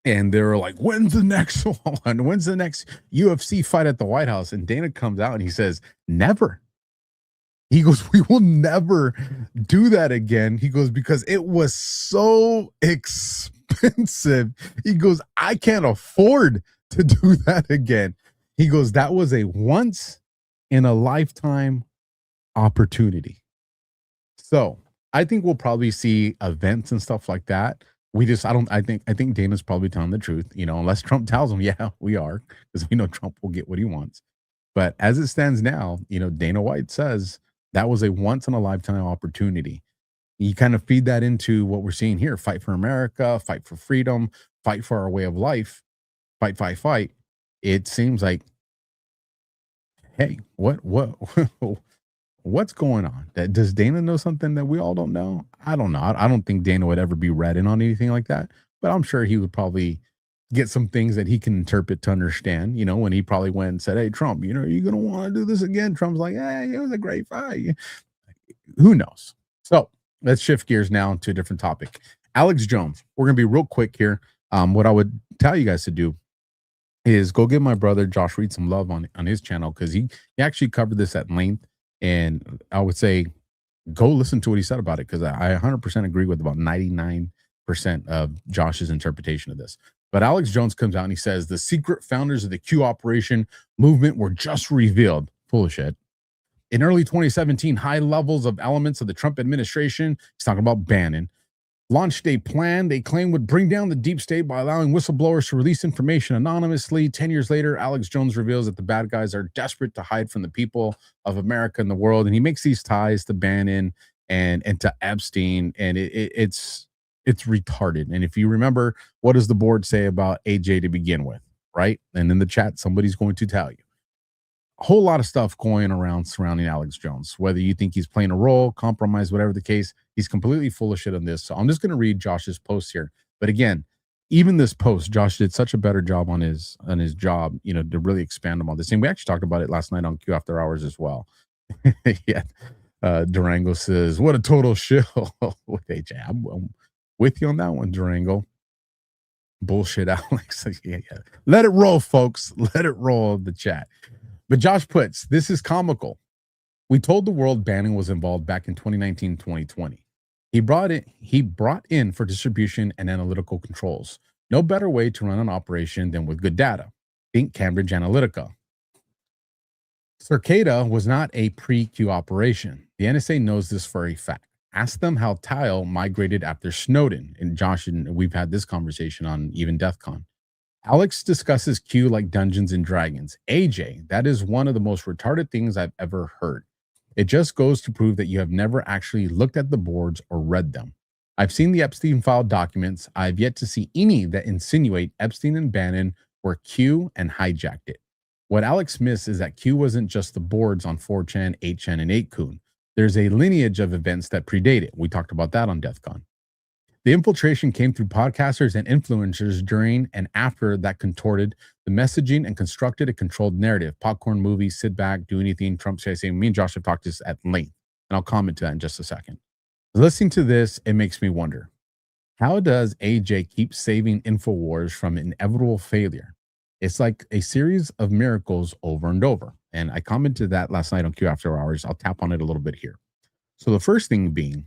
And they were like, "When's the next one? When's the next UFC fight at the White House?" And Dana comes out and he says, "Never." He goes, "We will never do that again." He goes, "Because it was so expensive." He goes, "I can't afford to do that again." He goes, "That was a once in a lifetime opportunity." So I think we'll probably see events and stuff like that. I think Dana's probably telling the truth, unless Trump tells him, yeah, we are, because we know Trump will get what he wants. But as it stands now, Dana White says, that was a once in a lifetime opportunity. You kind of feed that into what we're seeing here. Fight for America, fight for freedom, fight for our way of life, fight, fight, fight. It seems like, hey, what's going on? Does Dana know something that we all don't know? I don't know. I don't think Dana would ever be read in on anything like that, but I'm sure he would probably get some things that he can interpret to understand, when he probably went and said, "Hey, Trump, you're going to want to do this again." Trump's like, "Hey, it was a great fight." Who knows? So let's shift gears now to a different topic. Alex Jones. We're going to be real quick here. What I would tell you guys to do is go give my brother Josh Reed some love on his channel, because he actually covered this at length. And I would say go listen to what he said about it, because I 100% agree with about 99% of Josh's interpretation of this. But Alex Jones comes out and he says the secret founders of the Q operation movement were just revealed. Full of shit. In early 2017, high levels of elements of the Trump administration, he's talking about Bannon, launched a plan they claim would bring down the deep state by allowing whistleblowers to release information anonymously. 10 years later, Alex Jones reveals that the bad guys are desperate to hide from the people of America and the world. And he makes these ties to Bannon and to Epstein. And it's retarded. And if you remember, what does the board say about AJ to begin with, right? And in the chat, somebody's going to tell you. A whole lot of stuff going around surrounding Alex Jones, whether you think he's playing a role, compromise, whatever the case, he's completely full of shit on this. So I'm just going to read Josh's post here. But again, even this post, Josh did such a better job on his job, to really expand on this. And we actually talked about it last night on Q After Hours as well. Yeah. Durango says, "What a total shill." With AJ. I'm with you on that one, Durango. Bullshit, Alex. Yeah. Let it roll, folks. Let it roll, the chat. But Josh puts, this is comical. We told the world Bannon was involved back in 2019, 2020. He brought in for distribution and analytical controls. No better way to run an operation than with good data. Think Cambridge Analytica. Circada was not a pre-Q operation. The NSA knows this for a fact. Ask them how Tile migrated after Snowden. And Josh, and we've had this conversation on even DEF CON. Alex discusses Q like Dungeons and Dragons. AJ, that is one of the most retarded things I've ever heard. It just goes to prove that you have never actually looked at the boards or read them. I've seen the Epstein file documents. I've yet to see any that insinuate Epstein and Bannon were Q and hijacked it. What Alex missed is that Q wasn't just the boards on 4chan, 8chan, and 8kun. There's a lineage of events that predate it. We talked about that on DEF CON. The infiltration came through podcasters and influencers during and after that contorted the messaging and constructed a controlled narrative. Popcorn movies, sit back, do anything. Trump says, me and Josh have talked this at length, and I'll comment to that in just a second. Listening to this, it makes me wonder, how does AJ keep saving InfoWars from inevitable failure? It's like a series of miracles over and over. And I commented that last night on Q After Hours. I'll tap on it a little bit here. So the first thing being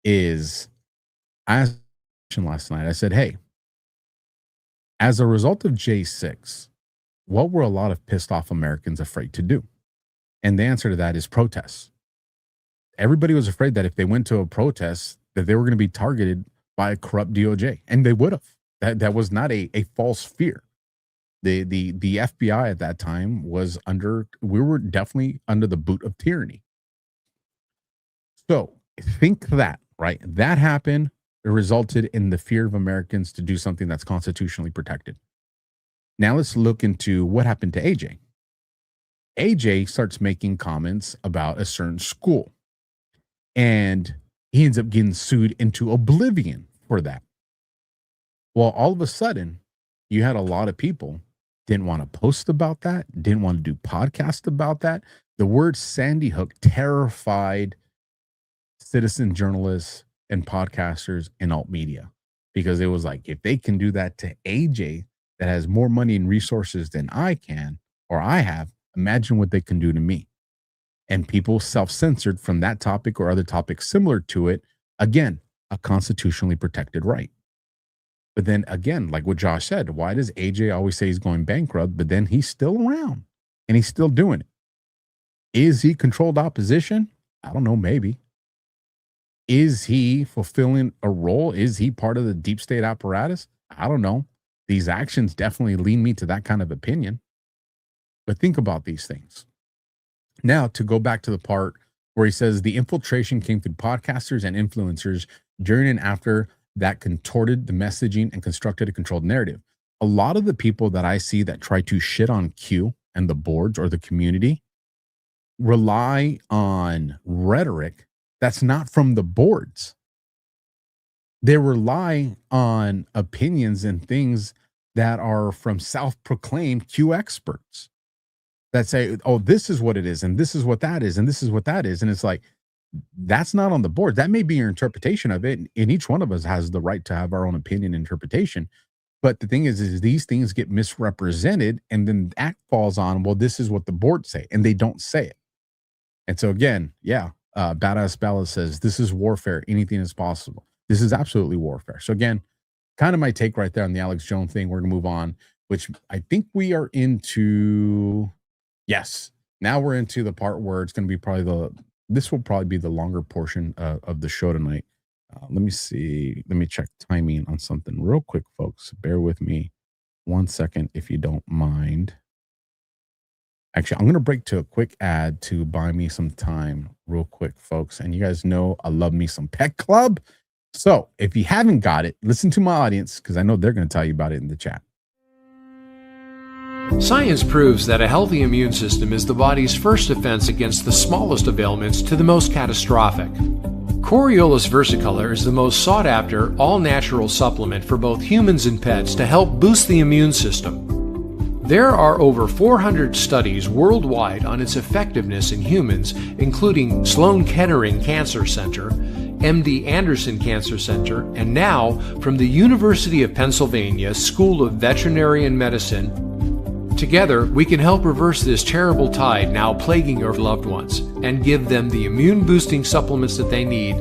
is, I asked last night, I said, hey, as a result of J6, what were a lot of pissed off Americans afraid to do? And the answer to that is protests. Everybody was afraid that if they went to a protest, that they were going to be targeted by a corrupt DOJ. And they would have. That was not a false fear. The FBI at that time we were definitely under the boot of tyranny. So think that, right? That happened. It resulted in the fear of Americans to do something that's constitutionally protected. Now let's look into what happened to AJ. AJ starts making comments about a certain school, and he ends up getting sued into oblivion for that. Well, all of a sudden, you had a lot of people didn't want to post about that, didn't want to do podcasts about that. The word Sandy Hook terrified citizen journalists and podcasters and alt media, because it was like, if they can do that to AJ that has more money and resources than I can, or I have, imagine what they can do to me. And people self-censored from that topic or other topics similar to it. Again, a constitutionally protected right. But then again, like what Josh said, why does AJ always say he's going bankrupt, but then he's still around and he's still doing it? Is he controlled opposition? I don't know, maybe. Is he fulfilling a role? Is he part of the deep state apparatus? I don't know. These actions definitely lead me to that kind of opinion. But think about these things. Now, to go back to the part where he says the infiltration came through podcasters and influencers during and after that contorted the messaging and constructed a controlled narrative. A lot of the people that I see that try to shit on Q and the boards or the community rely on rhetoric that's not from the boards. They rely on opinions and things that are from self-proclaimed Q experts that say, oh, this is what it is, and this is what that is, and this is what that is. And it's like, that's not on the board. That may be your interpretation of it. And each one of us has the right to have our own opinion and interpretation. But the thing is these things get misrepresented, and then that falls on, well, this is what the board say, and they don't say it. And so again, Badass Bella says, this is warfare. Anything is possible. This is absolutely warfare. So again, kind of my take right there on the Alex Jones thing. We're going to move on, which I think we are into. Yes. Now we're into the part where it's going to be this will probably be the longer portion of the show tonight. Let me see. Let me check timing on something real quick, folks. Bear with me 1 second, if you don't mind. Actually, I'm going to break to a quick ad to buy me some time real quick, folks. And you guys know I love me some Pet Club. So if you haven't got it, listen to my audience, because I know they're going to tell you about it in the chat. Science proves that a healthy immune system is the body's first defense against the smallest of ailments to the most catastrophic. Coriolus versicolor is the most sought-after, all-natural supplement for both humans and pets to help boost the immune system. There are over 400 studies worldwide on its effectiveness in humans, including Sloan Kettering Cancer Center, MD Anderson Cancer Center, and now from the University of Pennsylvania School of Veterinary Medicine, Together, we can help reverse this terrible tide now plaguing your loved ones and give them the immune-boosting supplements that they need.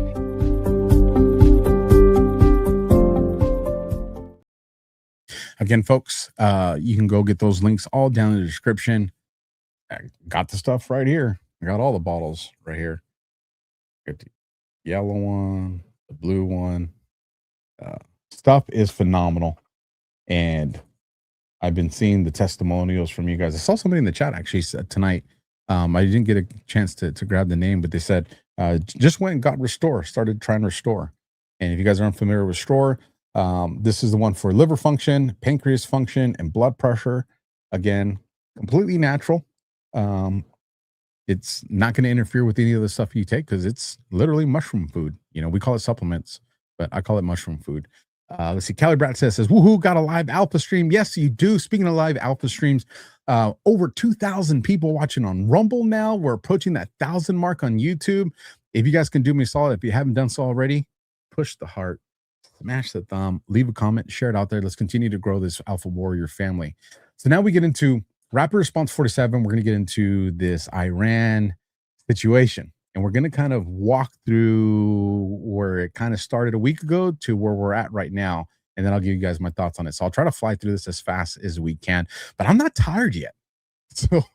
Again, folks, you can go get those links all down in the description. I got the stuff right here. I got all the bottles right here. Got the yellow one, the blue one. Stuff is phenomenal. And I've been seeing the testimonials from you guys. I saw somebody in the chat actually said tonight. I didn't get a chance to grab the name, but they said just went and got Restore, started trying Restore. And if you guys aren't familiar with Restore, this is the one for liver function, pancreas function, and blood pressure. Again, completely natural. It's not going to interfere with any of the stuff you take because it's literally mushroom food. You know, we call it supplements, but I call it mushroom food. Let's see. Callie Brat says, woohoo, got a live alpha stream. Yes, you do. Speaking of live alpha streams, over 2,000 people watching on Rumble now. We're approaching that 1,000 mark on YouTube. If you guys can do me a solid, if you haven't done so already, push the heart, smash the thumb, leave a comment, share it out there. Let's continue to grow this Alpha Warrior family. So now we get into Rapid Response 47. We're going to get into this Iran situation. And we're going to kind of walk through where it kind of started a week ago to where we're at right now. And then I'll give you guys my thoughts on it. So I'll try to fly through this as fast as we can. But I'm not tired yet. So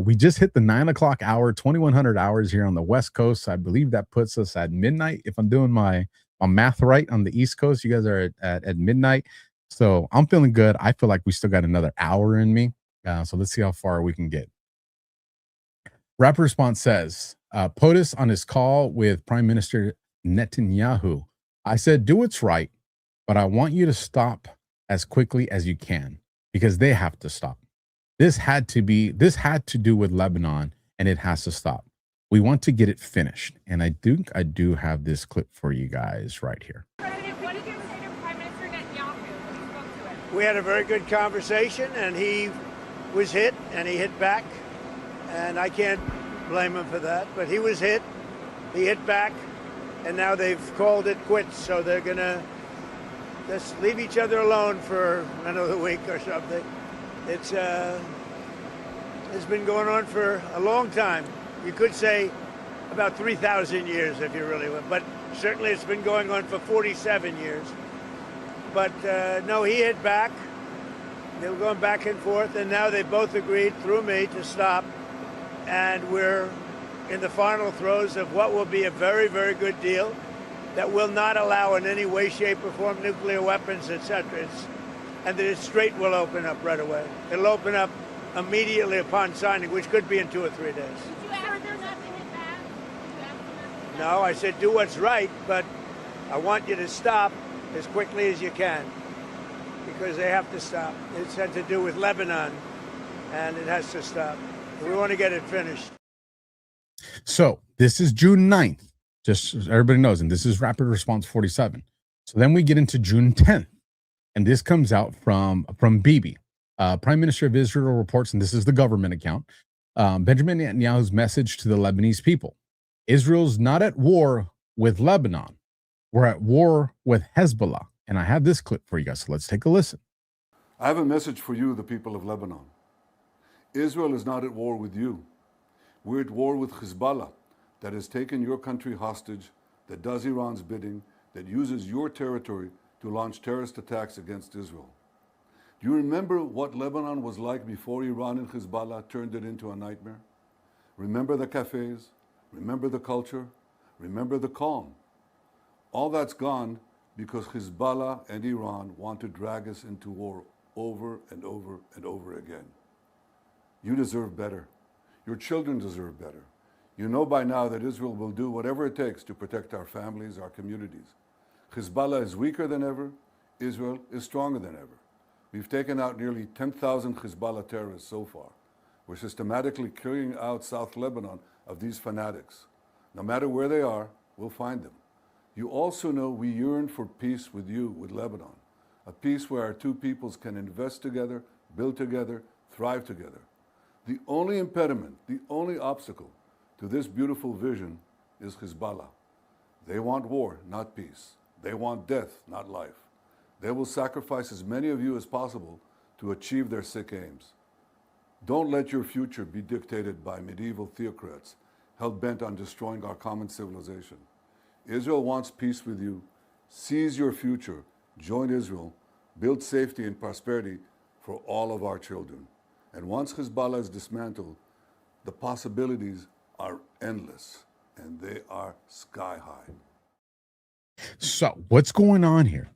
we just hit the 9 o'clock hour, 2100 hours here on the West Coast. I believe that puts us at midnight. If I'm doing my math right on the East Coast, you guys are at midnight. So I'm feeling good. I feel like we still got another hour in me. So let's see how far we can get. Rapid Response says, POTUS on his call with Prime Minister Netanyahu. I said, do what's right, but I want you to stop as quickly as you can because they have to stop. This had to do with Lebanon, and it has to stop. We want to get it finished. And I think I do have this clip for you guys right here. President, what did you say to Prime Minister Netanyahu when you spoke to him? We had a very good conversation, and he was hit, and he hit back. And I can't blame him for that, but he was hit, he hit back, and now they've called it quits. So they're going to just leave each other alone for another week or something. It's been going on for a long time. You could say about 3,000 years if you really want, but certainly it's been going on for 47 years. But no, he hit back. They were going back and forth, and now they both agreed through me to stop. And we're in the final throes of what will be a very, very good deal that will not allow in any way, shape, or form nuclear weapons, etc. And the Strait will open up right away. It'll open up immediately upon signing, which could be in 2 or 3 days. Did you ask them not to hit back? No, I said do what's right, but I want you to stop as quickly as you can because they have to stop. It's had to do with Lebanon, and it has to stop. We want to get it finished. So this is June 9th, just so everybody knows, and this is Rapid Response 47. So then we get into June 10th, and this comes out from Bibi. Prime Minister of Israel reports, and this is the government account, Benjamin Netanyahu's message to the Lebanese people. Israel's not at war with Lebanon. We're at war with Hezbollah. And I have this clip for you guys, so let's take a listen. I have a message for you, the people of Lebanon. Israel is not at war with you. We're at war with Hezbollah, that has taken your country hostage, that does Iran's bidding, that uses your territory to launch terrorist attacks against Israel. Do you remember what Lebanon was like before Iran and Hezbollah turned it into a nightmare? Remember the cafes? Remember the culture? Remember the calm? All that's gone because Hezbollah and Iran want to drag us into war over and over and over again. You deserve better. Your children deserve better. You know by now that Israel will do whatever it takes to protect our families, our communities. Hezbollah is weaker than ever. Israel is stronger than ever. We've taken out nearly 10,000 Hezbollah terrorists so far. We're systematically clearing out South Lebanon of these fanatics. No matter where they are, we'll find them. You also know we yearn for peace with you, with Lebanon. A peace where our two peoples can invest together, build together, thrive together. The only impediment, the only obstacle to this beautiful vision is Hezbollah. They want war, not peace. They want death, not life. They will sacrifice as many of you as possible to achieve their sick aims. Don't let your future be dictated by medieval theocrats hell-bent on destroying our common civilization. Israel wants peace with you. Seize your future. Join Israel. Build safety and prosperity for all of our children. And once Hezbollah is dismantled, the possibilities are endless, and they are sky high. So what's going on here?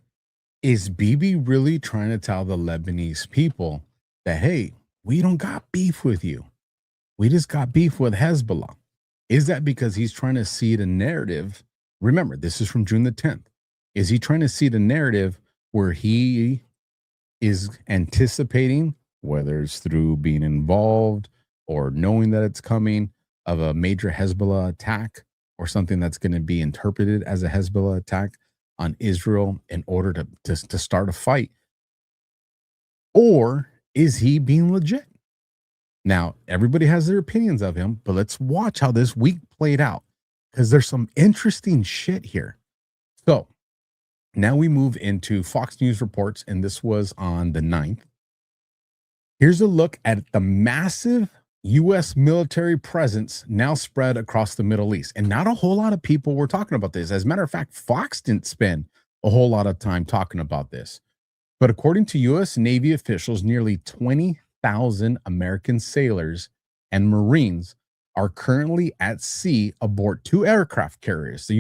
Is Bibi really trying to tell the Lebanese people that, hey, we don't got beef with you. We just got beef with Hezbollah? Is that because he's trying to seed a narrative? Remember, this is from June the 10th. Is he trying to seed a narrative where he is anticipating, whether it's through being involved or knowing that it's coming, of a major Hezbollah attack or something that's going to be interpreted as a Hezbollah attack on Israel in order to start a fight? Or is he being legit? Now, everybody has their opinions of him, but let's watch how this week played out, because there's some interesting shit here. So now we move into Fox News reports, and this was on the 9th. Here's a look at the massive U.S. military presence now spread across the Middle East. And not a whole lot of people were talking about this. As a matter of fact, Fox didn't spend a whole lot of time talking about this. But according to U.S. Navy officials, nearly 20,000 American sailors and Marines are currently at sea aboard two aircraft carriers, the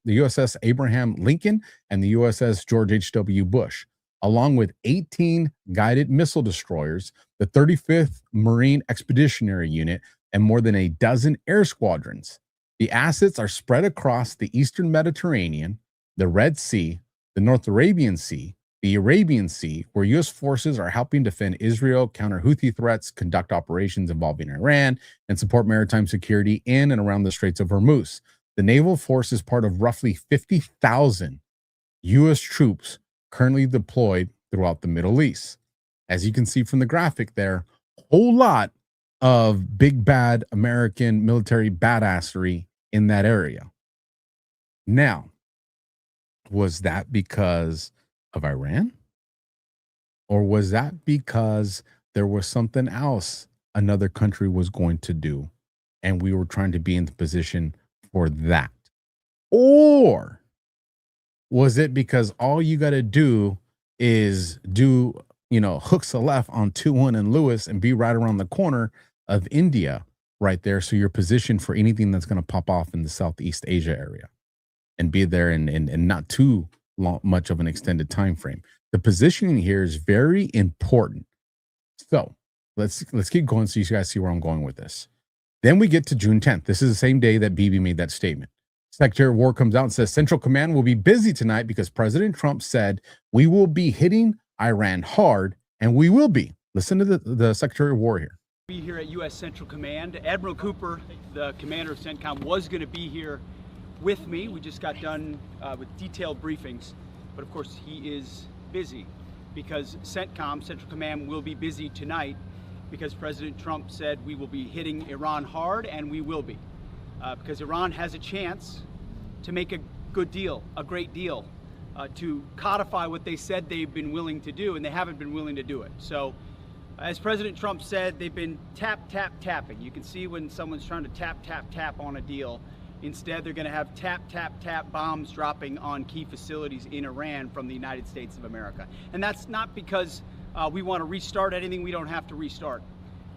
USS Abraham Lincoln and the USS George H.W. Bush, along with 18 guided missile destroyers, the 35th Marine Expeditionary Unit, and more than a dozen air squadrons. The assets are spread across the Eastern Mediterranean, the Red Sea, the North Arabian Sea, the Arabian Sea, where U.S. forces are helping defend Israel, counter Houthi threats, conduct operations involving Iran, and support maritime security in and around the Straits of Hormuz. The naval force is part of roughly 50,000 U.S. troops currently deployed throughout the Middle East. As you can see from the graphic there, a whole lot of big bad American military badassery in that area. Now, was that because of Iran? Or was that because there was something else another country was going to do and we were trying to be in the position for that? Or was it because all you got to do is do, hooks a left on 2-1 and Lewis and be right around the corner of India right there, so you're positioned for anything that's going to pop off in the Southeast Asia area and be there in not too much of an extended time frame? The positioning here is very important. So let's keep going so you guys see where I'm going with this. Then we get to June 10th. This is the same day that Bibi made that statement. Secretary of War comes out and says Central Command will be busy tonight because President Trump said we will be hitting Iran hard, and we will be. Listen to the Secretary of War here. Be here at U.S. Central Command. Admiral Cooper, the commander of CENTCOM, was going to be here with me. We just got done with detailed briefings, but of course he is busy because CENTCOM, Central Command, will be busy tonight because President Trump said we will be hitting Iran hard, and we will be. Because Iran has a chance to make a good deal, a great deal, to codify what they said they've been willing to do, and they haven't been willing to do it. So, as President Trump said, they've been tapping. You can see when someone's trying to tap on a deal. Instead, they're going to have tap bombs dropping on key facilities in Iran from the United States of America. And that's not because we want to restart anything we don't have to restart.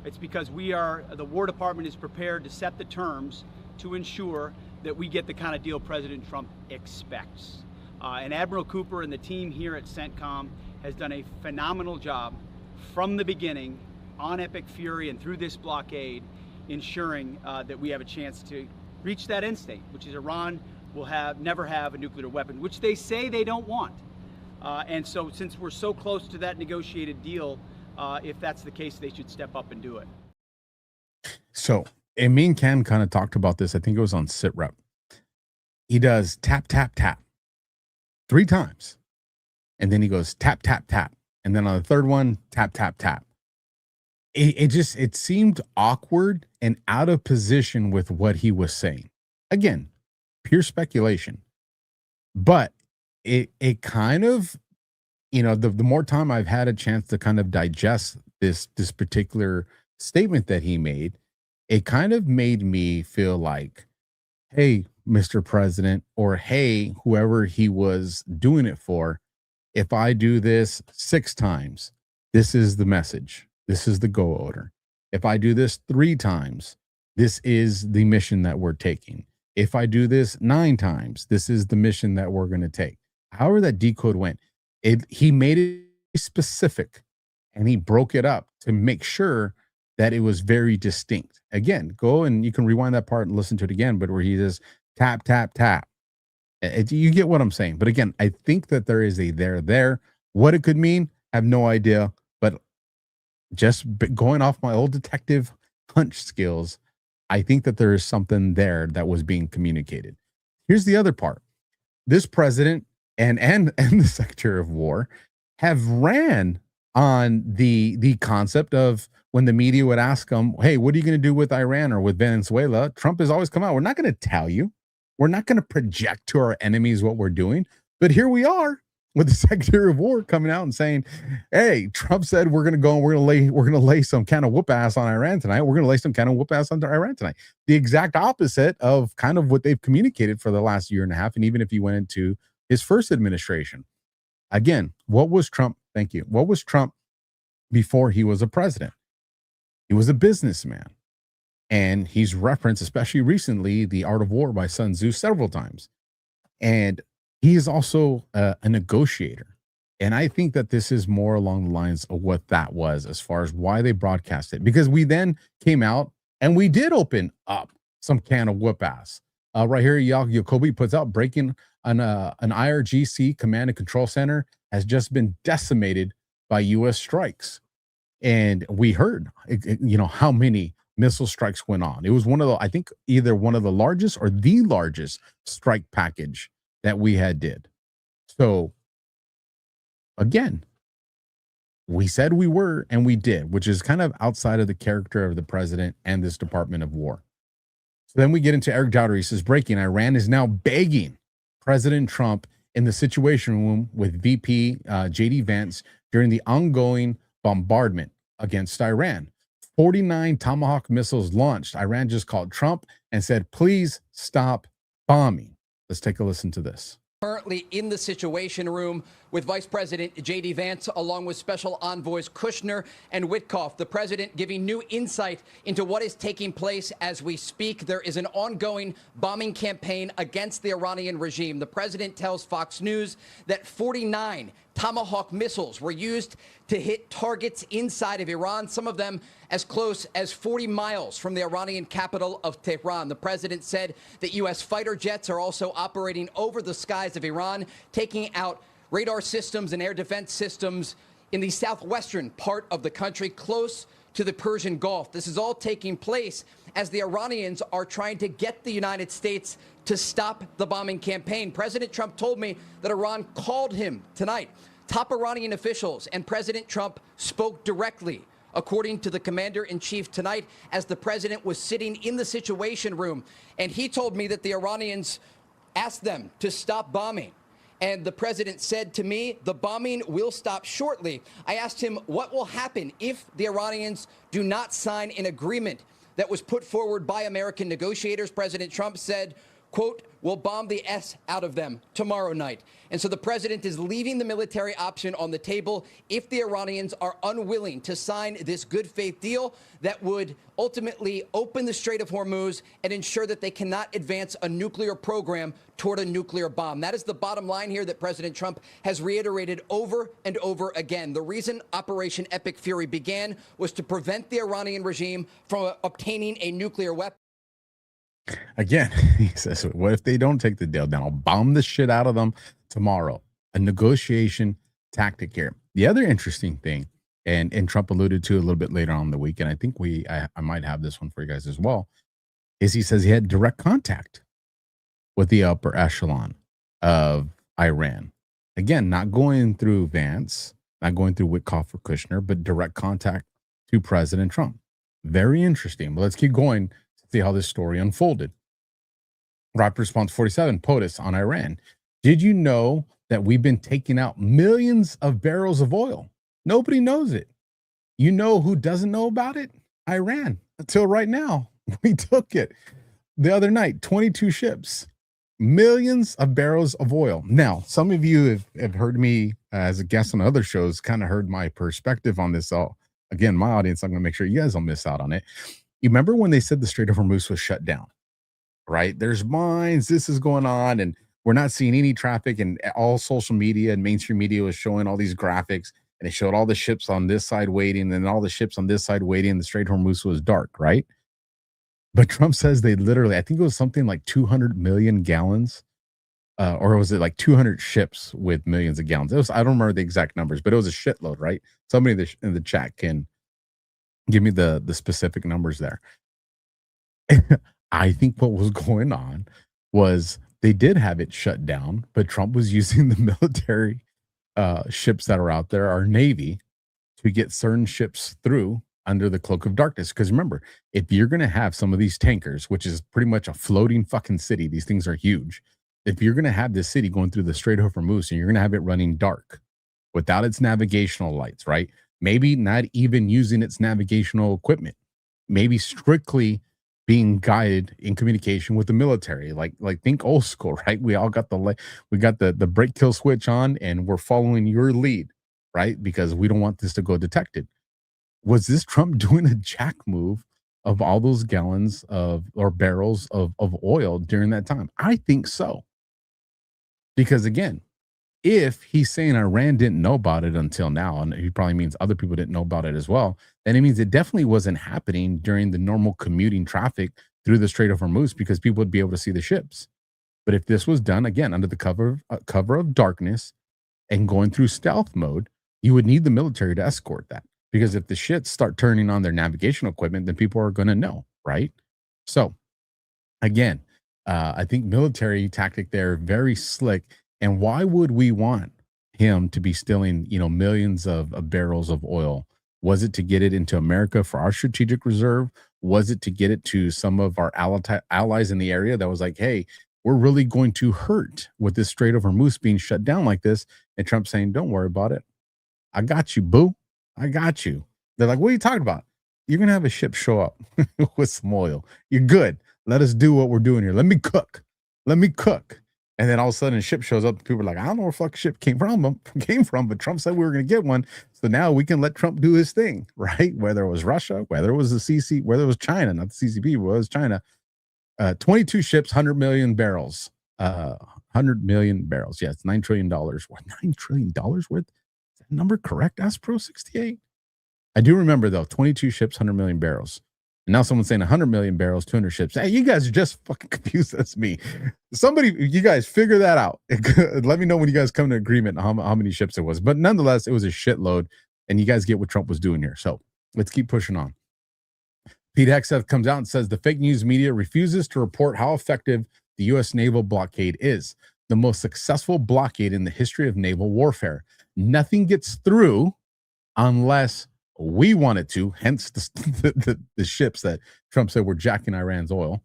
It's because the War Department is prepared to set the terms to ensure that we get the kind of deal President Trump expects. And Admiral Cooper and the team here at CENTCOM has done a phenomenal job from the beginning on Epic Fury and through this blockade, ensuring that we have a chance to reach that end state, which is Iran will never have a nuclear weapon, which they say they don't want. And so since we're so close to that negotiated deal, if that's the case, they should step up and do it. So Amin Khan kind of talked about this. I think it was on SITREP. He does tap 3 times. And then he goes tap. And then on the third one, tap. It seemed awkward and out of position with what he was saying. Again, pure speculation. But it kind of, the more time I've had a chance to kind of digest this particular statement that he made, it kind of made me feel like, hey, Mr. President, or hey, whoever he was doing it for, if I do this 6 times, this is the message. This is the go order. If I do this 3 times, this is the mission that we're taking. If I do this 9 times, this is the mission that we're going to take. However that decode went, he made it specific and he broke it up to make sure that it was very distinct. Again, go and you can rewind that part and listen to it again, but where he says tap, tap, tap. You get what I'm saying. But again, I think that there is a there. What it could mean, I have no idea. But just going off my old detective hunch skills, I think that there is something there that was being communicated. Here's the other part. This president and the Secretary of War have ran on the concept of when the media would ask them, hey, what are you going to do with Iran or with Venezuela? Trump has always come out. We're not going to tell you. We're not going to project to our enemies what we're doing. But here we are with the Secretary of War coming out and saying, hey, Trump said we're going to go and we're going to lay some kind of whoop ass on Iran tonight. We're going to lay some kind of whoop ass on Iran tonight. The exact opposite of kind of what they've communicated for the last year and a half. And even if you went into his first administration, again, what was Trump? Thank you. What was Trump before he was a president? He was a businessman. And he's referenced, especially recently, The Art of War by Sun Tzu several times. And he is also a negotiator. And I think that this is more along the lines of what that was as far as why they broadcast it. Because we then came out and we did open up some can of whoop ass. Right here, Yacobi puts out breaking an IRGC command and control center has just been decimated by U.S. strikes. And we heard, how many missile strikes went on. It was I think either one of the largest or the largest strike package that we had did. So again, we said we were, and we did, which is kind of outside of the character of the president and this Department of War. So then we get into Eric Dowder. He says, breaking, Iran is now begging President Trump in the Situation Room with VP J.D. Vance during the ongoing bombardment against Iran. 49 Tomahawk missiles launched. Iran just called Trump and said, please stop bombing. Let's take a listen to this. Currently in the Situation Room with Vice President J.D. Vance, along with Special Envoys Kushner and Witkoff. The president giving new insight into what is taking place as we speak. There is an ongoing bombing campaign against the Iranian regime. The president tells Fox News that 49 Tomahawk missiles were used to hit targets inside of Iran, some of them as close as 40 miles from the Iranian capital of Tehran. The president said that U.S. fighter jets are also operating over the skies of Iran, taking out radar systems and air defense systems in the southwestern part of the country, close to the Persian Gulf. This is all taking place as the Iranians are trying to get the United States to stop the bombing campaign. President Trump told me that Iran called him tonight. Top Iranian officials and President Trump spoke directly, according to the commander-in-chief tonight, as the president was sitting in the Situation Room. And he told me that the Iranians asked them to stop bombing. And the president said to me, the bombing will stop shortly. I asked him what will happen if the Iranians do not sign an agreement that was put forward by American negotiators. President Trump said, quote, we'll bomb the S out of them tomorrow night. And so the president is leaving the military option on the table if the Iranians are unwilling to sign this good faith deal that would ultimately open the Strait of Hormuz and ensure that they cannot advance a nuclear program toward a nuclear bomb. That is the bottom line here that President Trump has reiterated over and over again. The reason Operation Epic Fury began was to prevent the Iranian regime from obtaining a nuclear weapon. Again, he says, what if they don't take the deal down? I'll bomb the shit out of them tomorrow. A negotiation tactic here. The other interesting thing, and Trump alluded to a little bit later on in the week, and I think I might have this one for you guys as well, is he says he had direct contact with the upper echelon of Iran. Again, not going through Vance, not going through Witkoff or Kushner, but direct contact to President Trump. Very interesting. But let's keep going. See how this story unfolded. Rapid Response 47, POTUS on Iran. Did you know that we've been taking out millions of barrels of oil? Nobody knows it. You know who doesn't know about it? Iran until right now. We took it the other night, 22 ships, millions of barrels of oil. Now, some of you have heard me as a guest on other shows, kind of heard my perspective on this. So again, my audience, I'm going to make sure you guys don't miss out on it. You remember when they said the Strait of Hormuz was shut down, right? There's mines, this is going on, and we're not seeing any traffic, and all social media and mainstream media was showing all these graphics, and they showed all the ships on this side waiting, and all the ships on this side waiting. The Strait of Hormuz was dark, right? But Trump says they literally, I think it was something like 200 million gallons, or was it like 200 ships with millions of gallons? It was, I don't remember the exact numbers, but it was a shitload, right? Somebody in the chat can give me the specific numbers there. I think what was going on was they did have it shut down, but Trump was using the military ships that are out there, our Navy, to get certain ships through under the cloak of darkness. Because remember, if you're going to have some of these tankers, which is pretty much a floating fucking city, these things are huge. If you're going to have this city going through the Strait of Hormuz and you're going to have it running dark without its navigational lights, right? Maybe not even using its navigational equipment, maybe strictly being guided in communication with the military, like think old school, right? We all got the brake kill switch on, and we're following your lead, right? Because we don't want this to go detected. Was this Trump doing a jack move of all those gallons of or barrels of oil during that time? I think so. Because again, if he's saying Iran didn't know about it until now, and he probably means other people didn't know about it as well, then it means it definitely wasn't happening during the normal commuting traffic through the Strait of Hormuz, because people would be able to see the ships. But if this was done, again, under the cover of darkness and going through stealth mode, you would need the military to escort that. Because if the shits start turning on their navigational equipment, then people are going to know, right? So, again, I think military tactic there, very slick. And why would we want him to be stealing, millions of barrels of oil? Was it to get it into America for our strategic reserve? Was it to get it to some of our allies in the area that was like, hey, we're really going to hurt with this Strait of Hormuz being shut down like this? And Trump saying, don't worry about it. I got you, boo. I got you. They're like, what are you talking about? You're going to have a ship show up with some oil. You're good. Let us do what we're doing here. Let me cook. And then all of a sudden a ship shows up. People are like, I don't know where the fuck ship came from, but Trump said we were going to get one. So now we can let Trump do his thing, right? Whether it was Russia, whether it was the CC, whether it was China, not the CCP, but it was China. 22 ships, 100 million barrels. 100 million barrels. Yeah, it's $9 trillion. What, $9 trillion worth? Number correct? Ask Pro 68. I do remember though, 22 ships, 100 million barrels. And now someone's saying 100 million barrels, 200 ships. Hey, you guys are just fucking confused as me. Somebody, you guys figure that out. Let me know when you guys come to agreement on how many ships it was. But nonetheless, it was a shitload. And you guys get what Trump was doing here. So let's keep pushing on. Pete Hegseth comes out and says the fake news media refuses to report how effective the U.S. naval blockade is. The most successful blockade in the history of naval warfare. Nothing gets through unless we want it to, hence the ships that Trump said were jacking Iran's oil.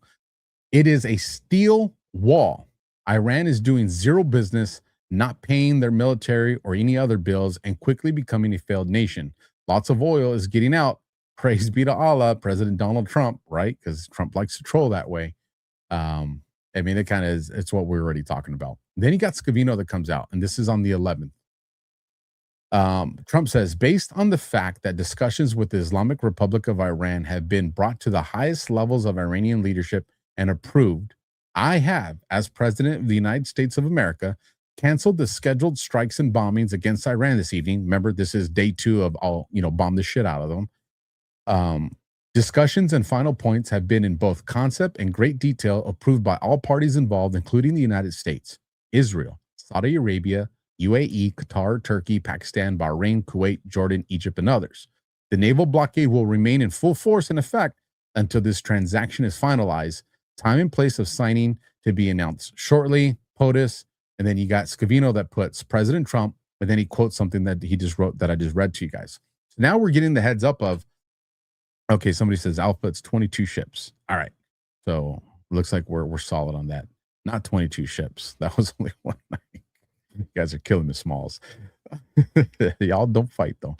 It is a steel wall. Iran is doing zero business, not paying their military or any other bills, and quickly becoming a failed nation. Lots of oil is getting out. Praise be to Allah, President Donald Trump, right? Because Trump likes to troll that way. I mean, it kind of is, it's what we're already talking about. Then you got Scavino that comes out, and this is on the 11th. Trump says, based on the fact that discussions with the Islamic Republic of Iran have been brought to the highest levels of Iranian leadership and approved, I have, as President of the United States of America, canceled the scheduled strikes and bombings against Iran this evening. Remember, this is day 2 of all, bomb the shit out of them. Discussions and final points have been in both concept and great detail approved by all parties involved, including the United States, Israel, Saudi Arabia, UAE, Qatar, Turkey, Pakistan, Bahrain, Kuwait, Jordan, Egypt, and others. The naval blockade will remain in full force and effect until this transaction is finalized. Time and place of signing to be announced shortly. POTUS, and then you got Scavino that puts President Trump, but then he quotes something that he just wrote that I just read to you guys. So now we're getting the heads up of, okay, somebody says Alpha, it's 22 ships. All right. So looks like we're solid on that. Not 22 ships. That was only one night. You guys are killing the Smalls. Y'all don't fight though.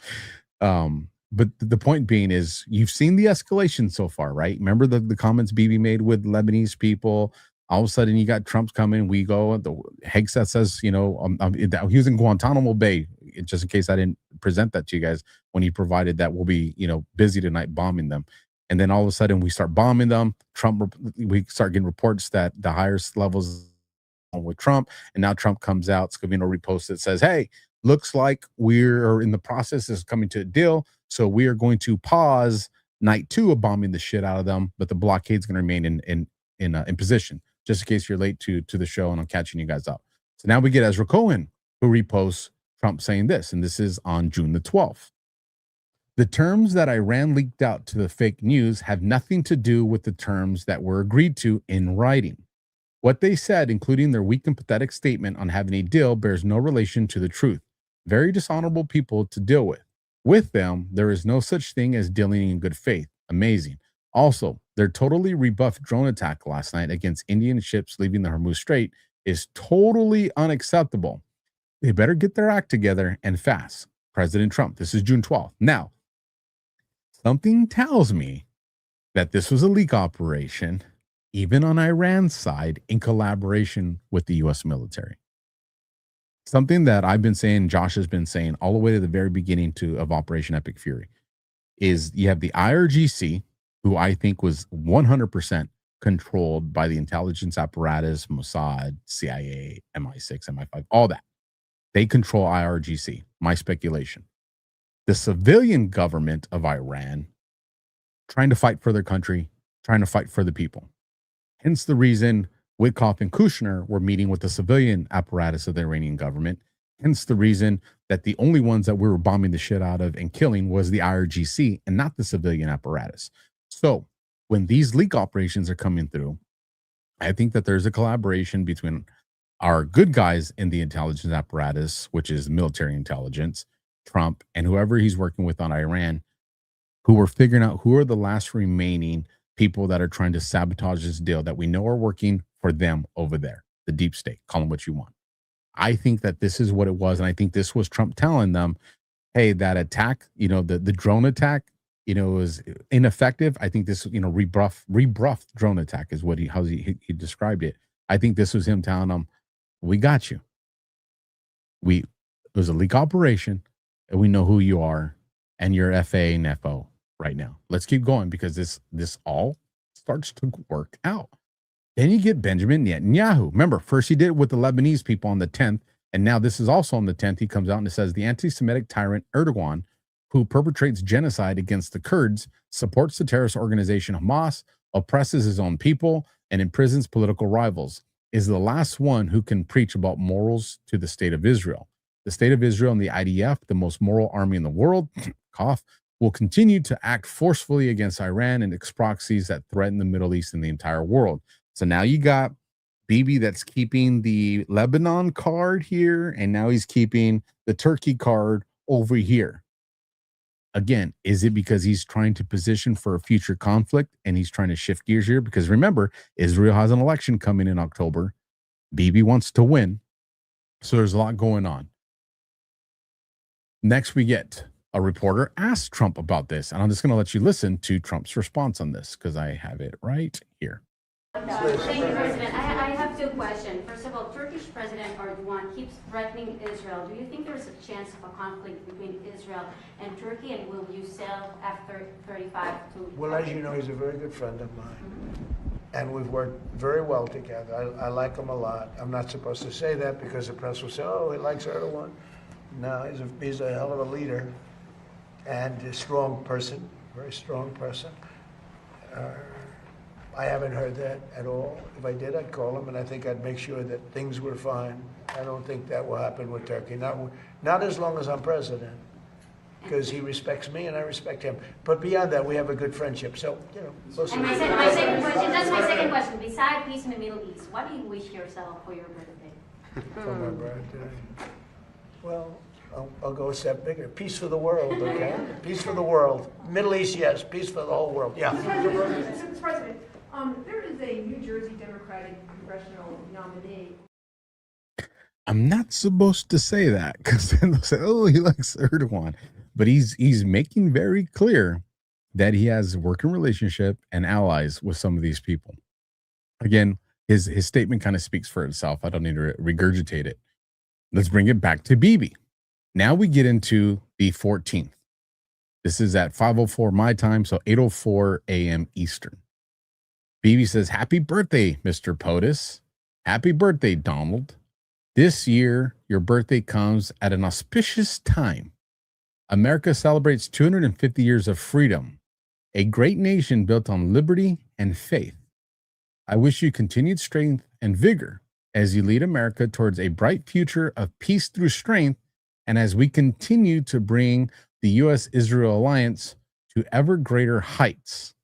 But the point being is you've seen the escalation so far, right? Remember the comments Bibi made with Lebanese people. All of a sudden, you got Trump's coming. We go. The Hegseth says, he was in Guantanamo Bay. Just in case I didn't present that to you guys when he provided that, we'll be busy tonight bombing them. And then all of a sudden, we start bombing them. We start getting reports that the highest levels with Trump, and now Trump comes out. Scavino reposts it, says, "Hey, looks like we're in the process of coming to a deal. So we are going to pause night 2 of bombing the shit out of them, but the blockade's going to remain in position." Just in case you're late to the show and I'm catching you guys up. So now we get Ezra Cohen, who reposts Trump saying this, and this is on June the 12th. "The terms that Iran leaked out to the fake news have nothing to do with the terms that were agreed to in writing. What they said, including their weak and pathetic statement on having a deal, bears no relation to the truth. Very dishonorable people to deal with. With them, there is no such thing as dealing in good faith. Amazing. Also, their totally rebuffed drone attack last night against Indian ships leaving the Hormuz Strait is totally unacceptable. They better get their act together and fast. President Trump." This is June 12th. Now, something tells me that this was a leak operation, even on Iran's side, in collaboration with the U.S. military. Something that I've been saying, Josh has been saying all the way to the very beginning of Operation Epic Fury is you have the IRGC, who I think was 100% controlled by the intelligence apparatus, Mossad, CIA, MI6, MI5, all that. They control IRGC, my speculation. The civilian government of Iran trying to fight for their country, trying to fight for the people. Hence the reason Witkoff and Kushner were meeting with the civilian apparatus of the Iranian government. Hence the reason that the only ones that we were bombing the shit out of and killing was the IRGC and not the civilian apparatus. So when these leak operations are coming through, I think that there's a collaboration between our good guys in the intelligence apparatus, which is military intelligence, Trump, and whoever he's working with on Iran, who are figuring out who are the last remaining people that are trying to sabotage this deal that we know are working for them over there, the deep state, call them what you want. I think that this is what it was, and I think this was Trump telling them, hey, that attack, the drone attack, was ineffective. I think this, rebuffed drone attack is what he described it. I think this was him telling them, we got you. It was a leak operation, and we know who you are, and you're FA and FO right now. Let's keep going because this all starts to work out. Then you get Benjamin Netanyahu. Remember, first he did it with the Lebanese people on the 10th, and now this is also on the 10th. He comes out and says the anti-Semitic tyrant Erdogan, who perpetrates genocide against the Kurds, supports the terrorist organization Hamas, oppresses his own people, and imprisons political rivals, is the last one who can preach about morals to the state of Israel. The state of Israel and the IDF, the most moral army in the world, cough, will continue to act forcefully against Iran and its proxies that threaten the Middle East and the entire world. So now you got Bibi that's keeping the Lebanon card here, and now he's keeping the Turkey card over here. Again, is it because he's trying to position for a future conflict and he's trying to shift gears here? Because remember, Israel has an election coming in October. Bibi wants to win. So there's a lot going on. Next, we get a reporter asked Trump about this. And I'm just going to let you listen to Trump's response on this because I have it right here. Thank you, President. I have two questions. First of all, Turkish President Erdogan keeps threatening Israel. Do you think there's a chance of a conflict between Israel and Turkey, and will you sell F-35 to Well, as you know, he's a very good friend of mine. And we've worked very well together. I like him a lot. I'm not supposed to say that because the press will say, oh, he likes Erdogan. No, he's a hell of a leader and a strong person, very strong person. I haven't heard that at all. If I did, I'd call him, and I think I'd make sure that things were fine. I don't think that will happen with Turkey. Not as long as I'm president, because he respects me and I respect him. But beyond that, we have a good friendship. So, we'll see. And my second question, that's my second question. Besides peace in the Middle East, what do you wish yourself for your birthday? For my birthday? Well, I'll go a step bigger. Peace for the world, okay? Peace for the world. Middle East, yes. Peace for the whole world. Yeah. Mr. President, there is a New Jersey Democratic congressional nominee. I'm not supposed to say that because then they'll say, oh, he likes Erdogan. but he's making very clear that he has a working relationship and allies with some of these people. Again, his statement kind of speaks for itself. I don't need to regurgitate it. Let's bring it back to Bibi. Now we get into the 14th. This is at 5:04 my time, so 8:04 a.m. Eastern. Bibi says, "Happy birthday, Mr. POTUS. Happy birthday, Donald. This year, your birthday comes at an auspicious time. America celebrates 250 years of freedom, a great nation built on liberty and faith. I wish you continued strength and vigor as you lead America towards a bright future of peace through strength, and as we continue to bring the U.S.-Israel alliance to ever greater heights."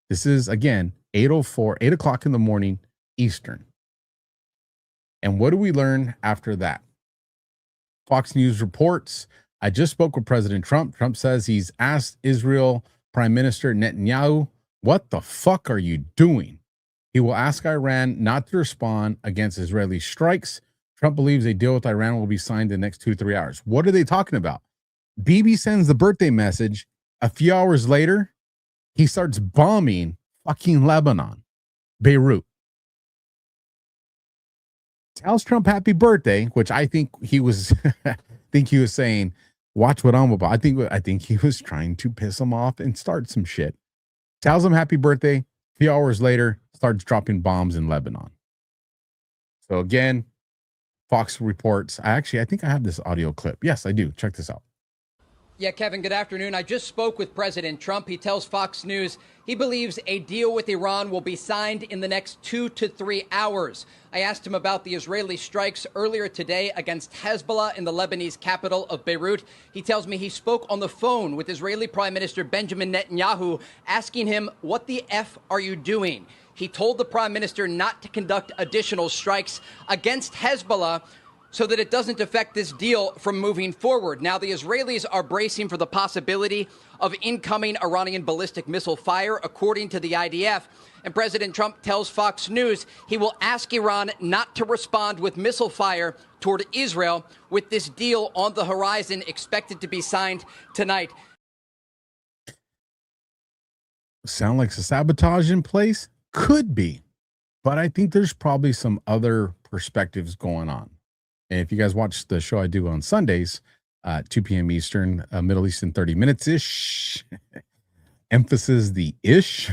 This is, again, 8:04, 8 o'clock in the morning, Eastern. And what do we learn after that? Fox News reports, I just spoke with President Trump. Trump says he's asked Israel Prime Minister Netanyahu, "What the fuck are you doing?" He will ask Iran not to respond against Israeli strikes. Trump believes a deal with Iran will be signed in the next 2 to 3 hours. What are they talking about? Bibi sends the birthday message. A few hours later, he starts bombing fucking Lebanon, Beirut. Tells Trump happy birthday, which I think he was saying, watch what I'm about. I think he was trying to piss him off and start some shit. Tells him happy birthday. A few hours later, starts dropping bombs in Lebanon. So again, Fox reports. I think I have this audio clip. Yes, I do. Check this out. Yeah, Kevin, good afternoon. I just spoke with President Trump. He tells Fox News he believes a deal with Iran will be signed in the next 2 to 3 hours. I asked him about the Israeli strikes earlier today against Hezbollah in the Lebanese capital of Beirut. He tells me he spoke on the phone with Israeli Prime Minister Benjamin Netanyahu, asking him, "What the F are you doing?" He told the Prime Minister not to conduct additional strikes against Hezbollah so that it doesn't affect this deal from moving forward. Now, the Israelis are bracing for the possibility of incoming Iranian ballistic missile fire, according to the IDF. And President Trump tells Fox News he will ask Iran not to respond with missile fire toward Israel, with this deal on the horizon expected to be signed tonight. Sound like a sabotage in place? Could be. But I think there's probably some other perspectives going on. And if you guys watch the show I do on Sundays, 2 p.m. Eastern, Middle East in 30 minutes-ish, emphasis the ish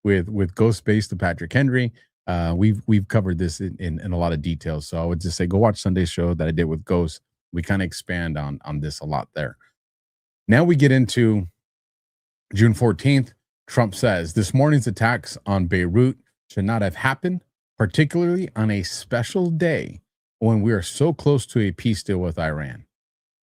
with Ghost Base to Patrick Henry. We've covered this in a lot of details. So I would just say go watch Sunday's show that I did with Ghost. We kind of expand on this a lot there. Now we get into June 14th. Trump says this morning's attacks on Beirut should not have happened, particularly on a special day when we are so close to a peace deal with Iran.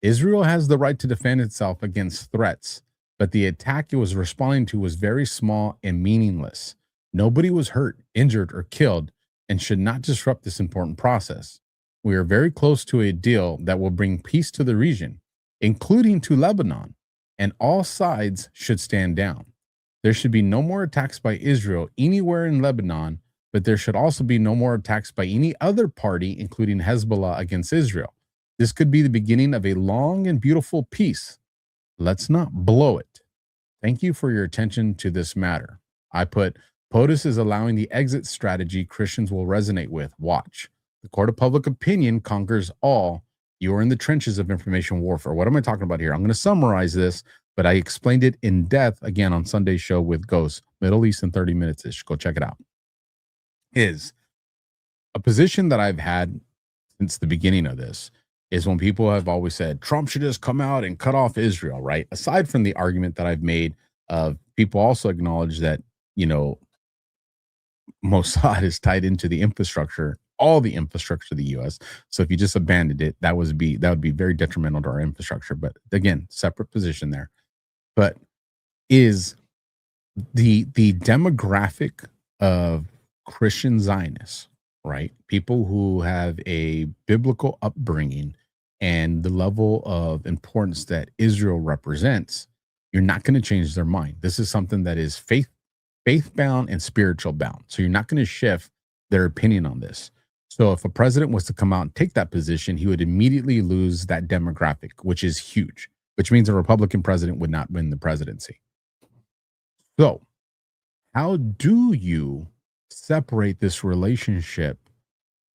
Israel has the right to defend itself against threats, but the attack it was responding to was very small and meaningless. Nobody was hurt, injured, or killed, and should not disrupt this important process. We are very close to a deal that will bring peace to the region, including to Lebanon, and all sides should stand down. There should be no more attacks by Israel anywhere in Lebanon, but there should also be no more attacks by any other party, including Hezbollah, against Israel. This could be the beginning of a long and beautiful peace. Let's not blow it. Thank you for your attention to this matter. I put, POTUS is allowing the exit strategy Christians will resonate with. Watch. The court of public opinion conquers all. You are in the trenches of information warfare. What am I talking about here? I'm going to summarize this, but I explained it in depth again on Sunday's show with Ghost, Middle East in 30 minutes-ish. Go check it out. Is a position that I've had since the beginning of this is when people have always said Trump should just come out and cut off Israel, right? Aside from the argument that I've made of people also acknowledge that, Mossad is tied into the infrastructure, all the infrastructure of the U.S. So if you just abandoned it, that would be very detrimental to our infrastructure. But again, separate position there. But is the demographic of Christian Zionists, right? People who have a biblical upbringing and the level of importance that Israel represents, you're not going to change their mind. This is something that is faith-bound and spiritual bound. So you're not going to shift their opinion on this. So if a president was to come out and take that position, he would immediately lose that demographic, which is huge. which means a Republican president would not win the presidency. So how do you separate this relationship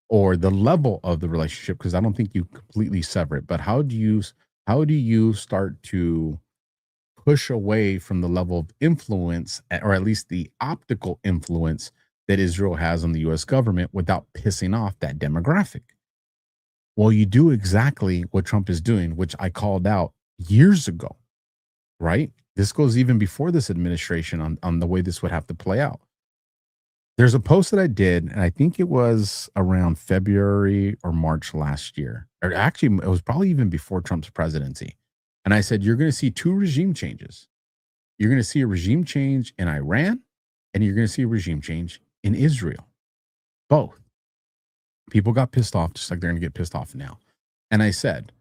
or the level of the relationship? Because I don't think you completely sever it, but how do you start to push away from the level of influence, or at least the optical influence that Israel has on the U.S. government without pissing off that demographic? Well, you do exactly what Trump is doing, which I called out years ago, right? This goes even before this administration on the way this would have to play out. There's a post that I did, and I think it was around February or March last year, or actually it was probably even before Trump's presidency. And I said, you're going to see two regime changes. You're going to see a regime change in Iran, and you're going to see a regime change in Israel. Both. People got pissed off, just like they're going to get pissed off now. And I said,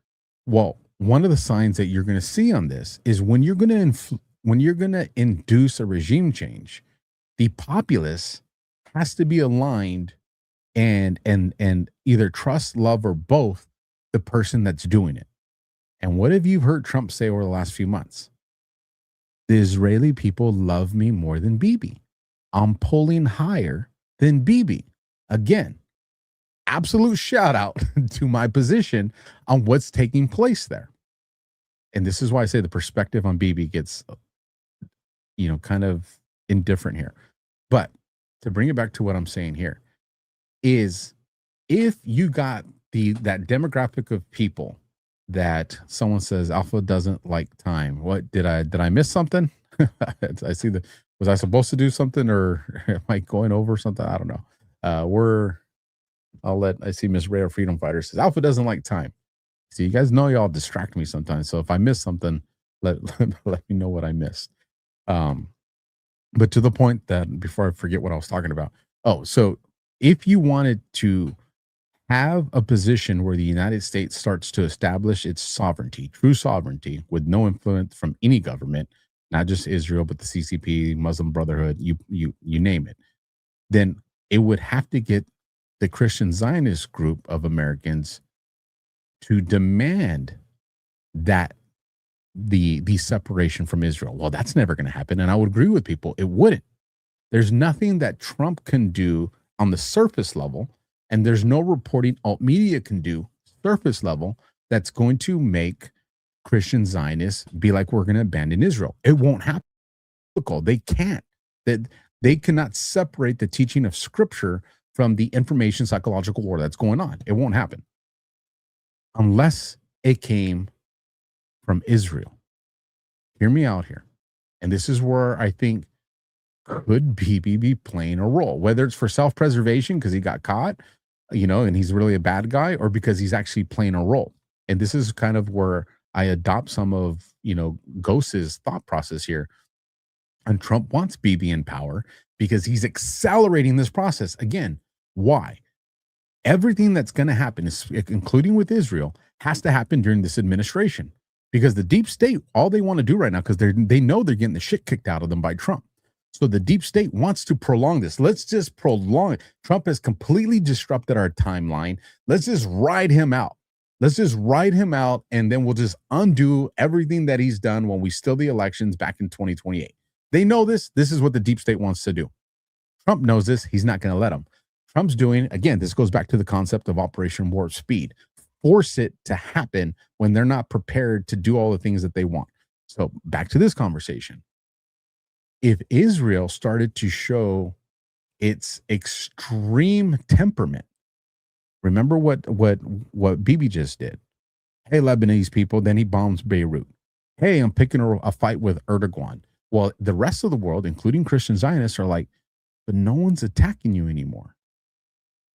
well, one of the signs that you're going to see on this is when you're going to induce a regime change, the populace has to be aligned and either trust, love, or both the person that's doing it. And what have you heard Trump say over the last few months? The Israeli people love me more than Bibi. I'm polling higher than Bibi. Again, absolute shout out to my position on what's taking place there. And this is why I say the perspective on Bibi gets, kind of indifferent here. But to bring it back to what I'm saying here is, if you got that demographic of people that someone says Alpha doesn't like time. What did I miss something? I see was I supposed to do something, or am I going over something? I don't know. I see Miss Rare Freedom Fighter says Alpha doesn't like time. See, you guys know y'all distract me sometimes. So if I miss something, let me know what I missed. But to the point that before I forget what I was talking about. Oh, so if you wanted to have a position where the United States starts to establish its sovereignty, true sovereignty, with no influence from any government, not just Israel, but the CCP, Muslim Brotherhood, you name it, then it would have to get the Christian Zionist group of Americans to demand that the separation from Israel. Well, that's never going to happen. And I would agree with people. It wouldn't. There's nothing that Trump can do on the surface level, and there's no reporting alt media can do surface level that's going to make Christian Zionists be like, we're going to abandon Israel. It won't happen. They can't. They cannot separate the teaching of Scripture from the information psychological war that's going on. It won't happen unless it came from Israel. Hear me out here. And this is where I think could Bibi be playing a role, whether it's for self-preservation because he got caught, and he's really a bad guy, or because he's actually playing a role. And this is kind of where I adopt some of, Ghost's thought process here. And Trump wants Bibi in power because he's accelerating this process. Again, why? Everything that's going to happen, including with Israel, has to happen during this administration, because the deep state, all they want to do right now, because they know they're getting the shit kicked out of them by Trump. So the deep state wants to prolong this. Let's just prolong it. Trump has completely disrupted our timeline. Let's just ride him out. And then we'll just undo everything that he's done when we steal the elections back in 2028. They know this. This is what the deep state wants to do. Trump knows this. He's not going to let them. Trump's doing, again, this goes back to the concept of Operation Warp Speed. Force it to happen when they're not prepared to do all the things that they want. So back to this conversation. If Israel started to show its extreme temperament, remember what Bibi just did. Hey, Lebanese people, then he bombs Beirut. Hey, I'm picking a fight with Erdogan. Well, the rest of the world, including Christian Zionists, are like, but no one's attacking you anymore.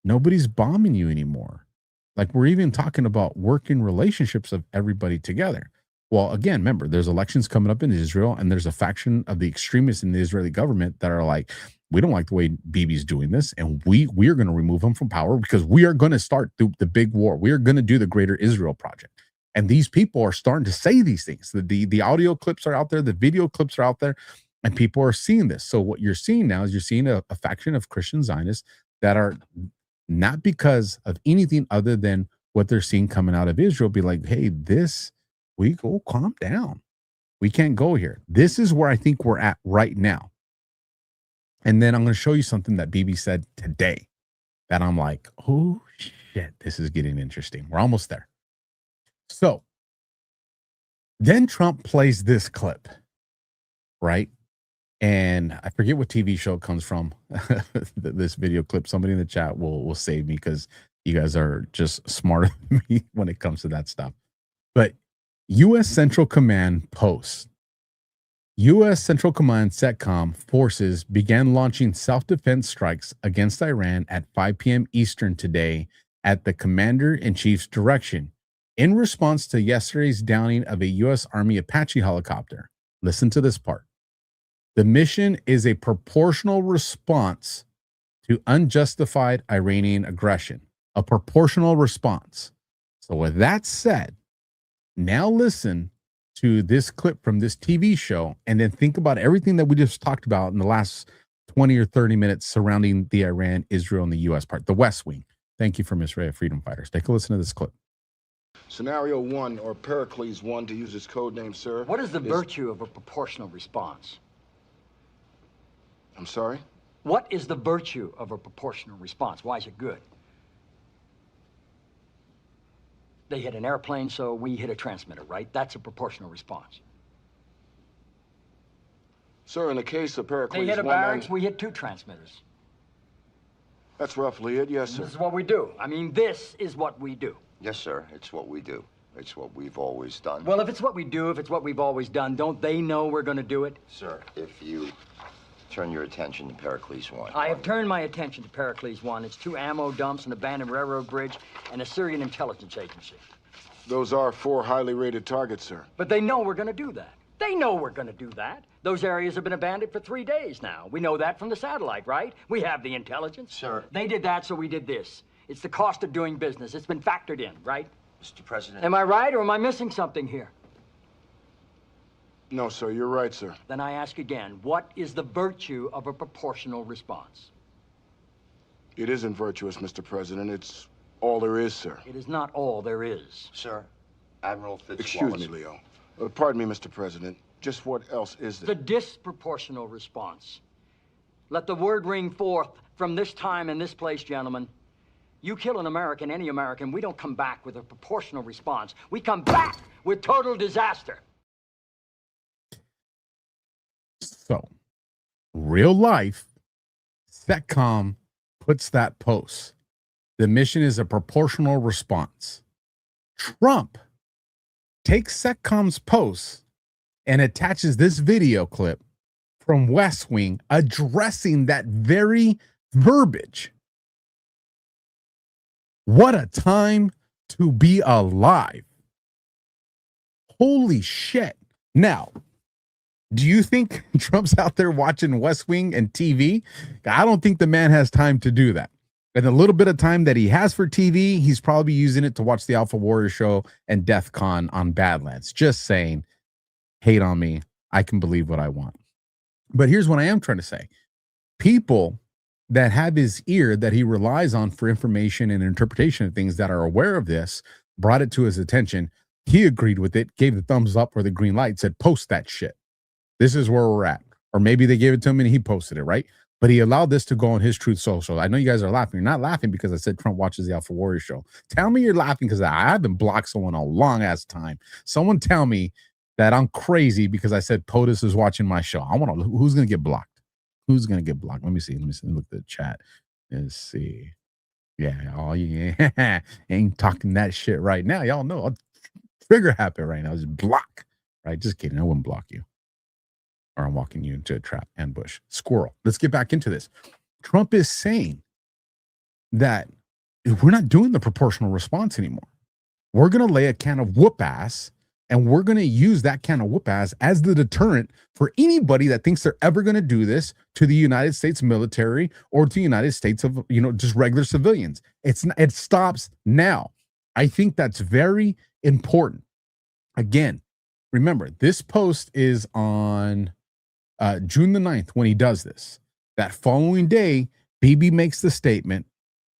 Nobody's bombing you anymore. Like, we're even talking about working relationships of everybody together. Well, again, remember, there's elections coming up in Israel, and there's a faction of the extremists in the Israeli government that are like, we don't like the way Bibi's doing this, and we are going to remove him from power because we are going to start the big war. We are going to do the Greater Israel Project. And these people are starting to say these things. The audio clips are out there, the video clips are out there, and people are seeing this. So what you're seeing now is you're seeing a faction of Christian Zionists that are not because of anything other than what they're seeing coming out of Israel, be like, hey, this we go, calm down. We can't go here. This is where I think we're at right now. And then I'm going to show you something that BB said today that I'm like, oh shit, this is getting interesting. We're almost there. So then Trump plays this clip, right? And I forget what TV show it comes from. This video clip. Somebody in the chat will save me because you guys are just smarter than me when it comes to that stuff. But U.S. Central Command posts. U.S. Central Command CENTCOM forces began launching self-defense strikes against Iran at 5 p.m. Eastern today at the Commander-in-Chief's direction in response to yesterday's downing of a U.S. Army Apache helicopter. Listen to this part. The mission is a proportional response to unjustified Iranian aggression. A proportional response. So with that said, now listen to this clip from this TV show and then think about everything that we just talked about in the last 20 or 30 minutes surrounding the Iran, Israel, and the U.S. part, the West Wing. Thank you from Israel Freedom Fighters. Take a listen to this clip. Scenario 1, or Pericles 1, to use his code name, sir. What is the virtue of a proportional response? I'm sorry? What is the virtue of a proportional response? Why is it good? They hit an airplane, so we hit a transmitter, right? That's a proportional response. Sir, in the case of Pericles... They hit a barracks, we hit 2 transmitters. That's roughly it, yes, sir. This is what we do. I mean, this is what we do. Yes, sir. It's what we do. It's what we've always done. Well, if it's what we do, if it's what we've always done, don't they know we're going to do it? Sir, if you turn your attention to Pericles 1. I have turned my attention to Pericles 1. It's 2 ammo dumps, an abandoned railroad bridge, and a Syrian intelligence agency. Those are 4 highly rated targets, sir. But they know we're going to do that. They know we're going to do that. Those areas have been abandoned for 3 days now. We know that from the satellite, right? We have the intelligence. Sir. They did that, so we did this. It's the cost of doing business. It's been factored in, right? Mr. President. Am I right, or am I missing something here? No, sir, you're right, sir. Then I ask again, what is the virtue of a proportional response? It isn't virtuous, Mr. President. It's all there is, sir. It is not all there is. Sir, Admiral Fitzwallace. Excuse me, Leo. Pardon me, Mr. President. Just what else is there? The disproportional response. Let the word ring forth from this time and this place, gentlemen. You kill an American, any American, we don't come back with a proportional response. We come back with total disaster. So, real life, CENTCOM puts that post. The mission is a proportional response. Trump takes CENTCOM's post and attaches this video clip from West Wing addressing that very verbiage. What a time to be alive. Holy shit. Now, do you think Trump's out there watching West Wing and TV? I don't think the man has time to do that. And the little bit of time that he has for TV, he's probably using it to watch the AlphaWarrior Show and Death Con on Badlands. Just saying, hate on me. I can believe what I want. But here's what I am trying to say. People that have his ear that he relies on for information and interpretation of things that are aware of this, brought it to his attention. He agreed with it, gave the thumbs up or the green light, said, post that shit. This is where we're at. Or maybe they gave it to him and he posted it, right? But he allowed this to go on his Truth Social. I know you guys are laughing. You're not laughing because I said Trump watches the AlphaWarrior Show. Tell me you're laughing because I haven't blocked someone a long ass time. Someone tell me that I'm crazy because I said POTUS is watching my show. I want to. Who's going to get blocked? Who's going to get blocked? Let me see. Look at the chat. Let's see. Yeah. Oh, yeah. Ain't talking that shit right now. Y'all know. I'll trigger happy right now. Just block. Right? Just kidding. I wouldn't block you. Or I'm walking you into a trap, ambush, squirrel. Let's get back into this. Trump is saying that we're not doing the proportional response anymore. We're going to lay a can of whoop ass, and we're going to use that can of whoop ass as the deterrent for anybody that thinks they're ever going to do this to the United States military or to the United States of, just regular civilians. It stops now. I think that's very important. Again, remember, this post is on June the 9th when he does this. That following day, BB makes the statement,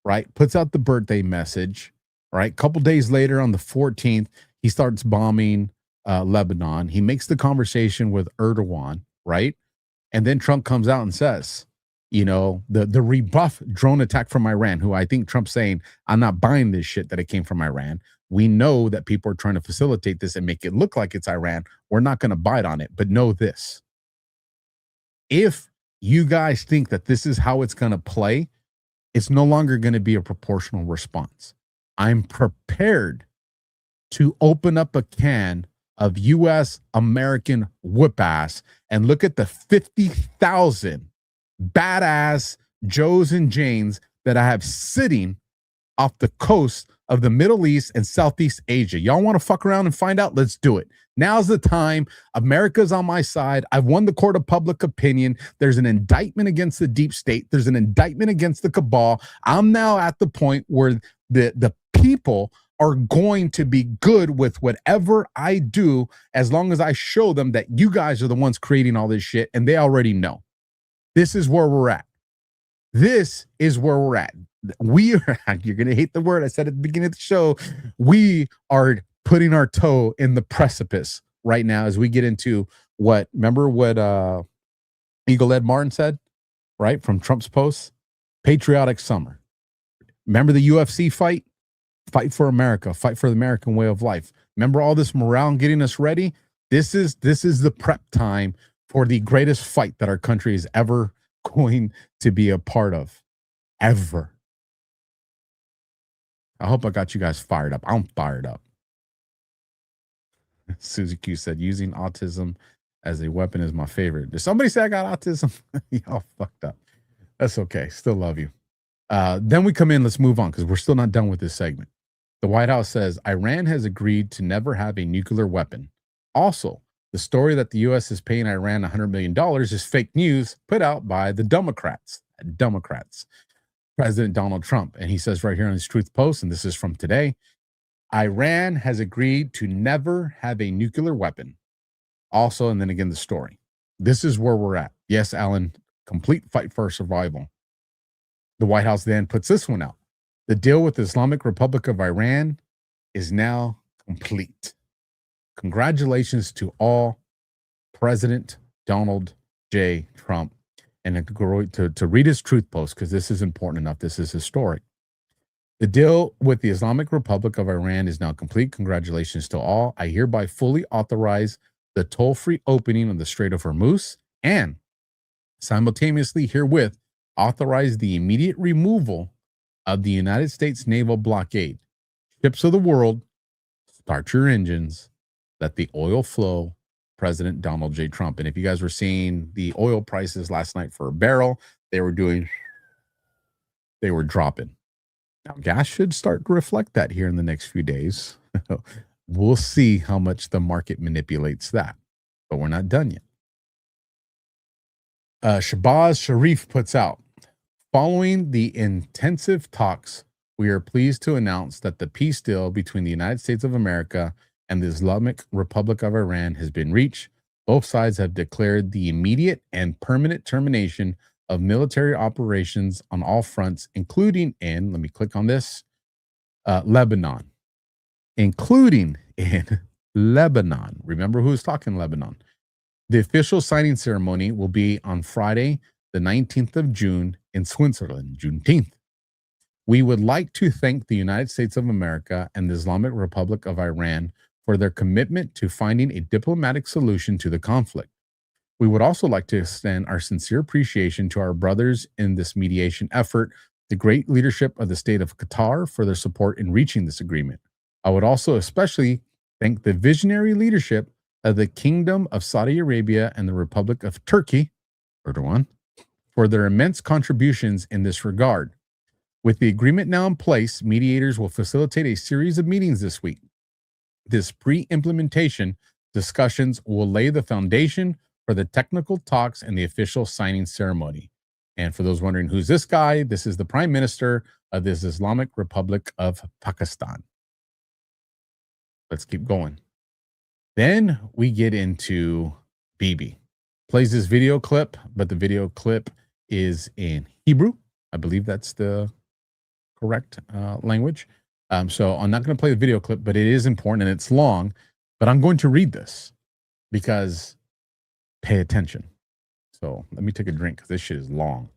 right? Puts out the birthday message, right? A couple days later on the 14th, he starts bombing Lebanon. He makes the conversation with Erdogan, right? And then Trump comes out and says, you know, the rebuff drone attack from Iran, who I think Trump's saying, I'm not buying this shit that it came from Iran. We know that people are trying to facilitate this and make it look like it's Iran. We're not going to bite on it. But know this. If you guys think that this is how it's going to play, it's no longer going to be a proportional response. I'm prepared to open up a can of U.S. American whip ass and look at the 50,000 badass Joes and Janes that I have sitting off the coast of the Middle East and Southeast Asia. Y'all want to fuck around and find out? Let's do it. Now's the time. America's on my side. I've won the court of public opinion. There's an indictment against the deep state. There's an indictment against the cabal. I'm now at the point where the people are going to be good with whatever I do as long as I show them that you guys are the ones creating all this shit and they already know. This is where we're at. This is where we're at. We are, you're going to hate the word I said at the beginning of the show. We are putting our toe in the precipice right now as we get into remember what Eagle Ed Martin said, right? From Trump's post, patriotic summer. Remember the UFC fight? Fight for America, fight for the American way of life. Remember all this morale and getting us ready? This is the prep time for the greatest fight that our country is ever going to be a part of. Ever. I hope I got you guys fired up. I'm fired up. Susie Q said, using autism as a weapon is my favorite. Did somebody say I got autism? Y'all fucked up. That's okay. Still love you. Then we come in. Let's move on because we're still not done with this segment. The White House says Iran has agreed to never have a nuclear weapon. Also, the story that the U.S. is paying Iran $100 million is fake news put out by the Democrats. President Donald Trump. And he says right here on his Truth Post, and this is from today, Iran has agreed to never have a nuclear weapon. Also, and then again, the story. This is where we're at. Yes, Alan, complete fight for survival. The White House then puts this one out. The deal with the Islamic Republic of Iran is now complete. Congratulations to all President Donald J. Trump. And to read his Truth Post, because this is important enough. This is historic. The deal with the Islamic Republic of Iran is now complete. Congratulations to all. I hereby fully authorize the toll-free opening of the Strait of Hormuz and simultaneously herewith authorize the immediate removal of the United States naval blockade. Ships of the world, start your engines, let the oil flow. President Donald J. Trump. And if you guys were seeing the oil prices last night for a barrel, they were dropping. Now, gas should start to reflect that here in the next few days. We'll see how much the market manipulates that, but we're not done yet. Shahbaz Sharif puts out, following the intensive talks, we are pleased to announce that the peace deal between the United States of America and the Islamic Republic of Iran has been reached. Both sides have declared the immediate and permanent termination of military operations on all fronts, including in, let me click on this, Lebanon. Including in Lebanon. Remember who's talking Lebanon. The official signing ceremony will be on Friday, the 19th of June in Switzerland, Juneteenth. We would like to thank the United States of America and the Islamic Republic of Iran for their commitment to finding a diplomatic solution to the conflict. We would also like to extend our sincere appreciation to our brothers in this mediation effort, the great leadership of the state of Qatar for their support in reaching this agreement. I would also especially thank the visionary leadership of the Kingdom of Saudi Arabia and the Republic of Turkey, Erdogan, for their immense contributions in this regard. With the agreement now in place, mediators will facilitate a series of meetings this week. This pre-implementation discussions will lay the foundation for the technical talks and the official signing ceremony. And for those wondering who's this guy, this is the Prime Minister of this Islamic Republic of Pakistan. Let's keep going. Then we get into Bibi. Plays this video clip, but the video clip is in Hebrew. I believe that's the correct language. So I'm not going to play the video clip, but it is important and it's long. But I'm going to read this because pay attention. So let me take a drink because this shit is long.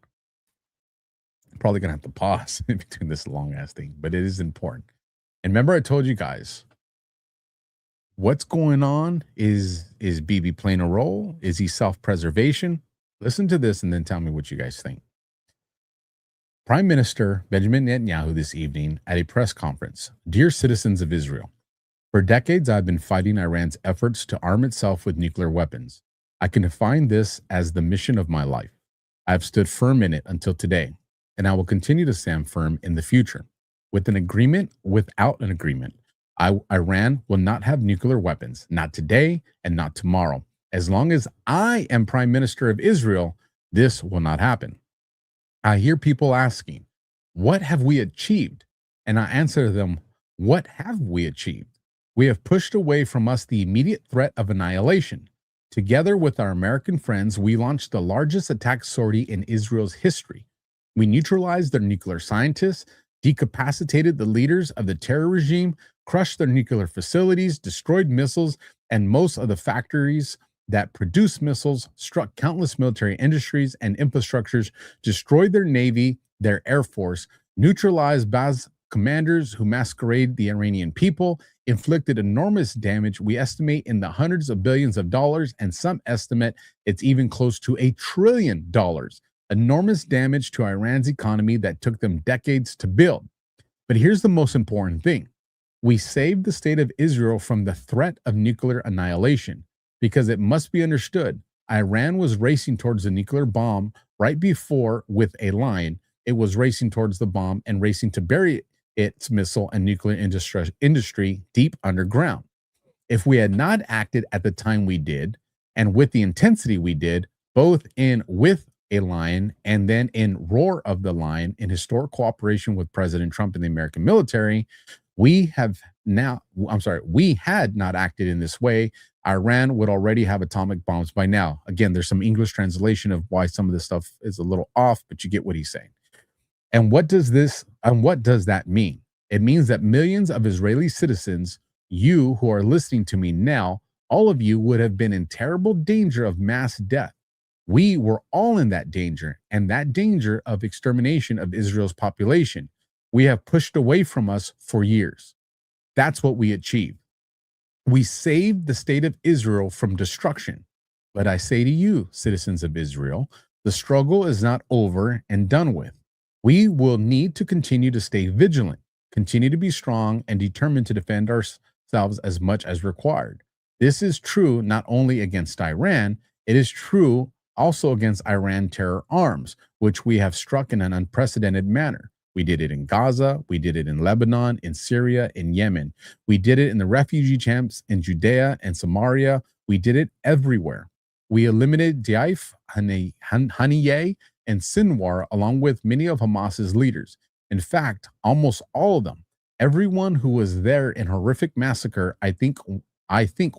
I'm probably going to have to pause in between this long ass thing, but it is important. And remember, I told you guys, what's going on is Bibi playing a role? Is he self-preservation? Listen to this and then tell me what you guys think. Prime Minister Benjamin Netanyahu this evening at a press conference. Dear citizens of Israel, for decades I've been fighting Iran's efforts to arm itself with nuclear weapons. I can define this as the mission of my life. I have stood firm in it until today, and I will continue to stand firm in the future. With an agreement, without an agreement, Iran will not have nuclear weapons, not today and not tomorrow. As long as I am Prime Minister of Israel, this will not happen. I hear people asking, what have we achieved? And I answer them, what have we achieved? We have pushed away from us the immediate threat of annihilation. Together with our American friends, we launched the largest attack sortie in Israel's history. We neutralized their nuclear scientists, decapacitated the leaders of the terror regime, crushed their nuclear facilities, destroyed missiles and most of the factories that produce missiles, struck countless military industries and infrastructures, destroyed their navy, their air force, neutralized Baz commanders who masquerade the Iranian people, inflicted enormous damage. We estimate in the hundreds of billions of dollars, and some estimate it's even close to $1 trillion. Enormous damage to Iran's economy that took them decades to build. But here's the most important thing. We saved the state of Israel from the threat of nuclear annihilation, because it must be understood, Iran was racing towards the nuclear bomb right before, with a line, it was racing towards the bomb and racing to bury its missile and nuclear industry deep underground. If we had not acted at the time we did, and with the intensity we did, both in with a line and then in roar of the line, in historic cooperation with President Trump and the American military, we had not acted in this way, Iran would already have atomic bombs by now. Again, there's some English translation of why some of this stuff is a little off, but you get what he's saying. And what does that mean? It means that millions of Israeli citizens, you who are listening to me now, all of you would have been in terrible danger of mass death. We were all in that danger, and that danger of extermination of Israel's population. We have pushed away from us for years. That's what we achieved. We saved the state of Israel from destruction. But I say to you, citizens of Israel, the struggle is not over and done with. We will need to continue to stay vigilant, continue to be strong, and determined to defend ourselves as much as required. This is true not only against Iran, it is true also against Iran terror arms, which we have struck in an unprecedented manner. We did it in Gaza, we did it in Lebanon, in Syria, in Yemen. We did it in the refugee camps in Judea and Samaria. We did it everywhere. We eliminated Daif, Haniyeh, and Sinwar, along with many of Hamas's leaders. In fact, almost all of them. Everyone who was there in horrific massacre, I think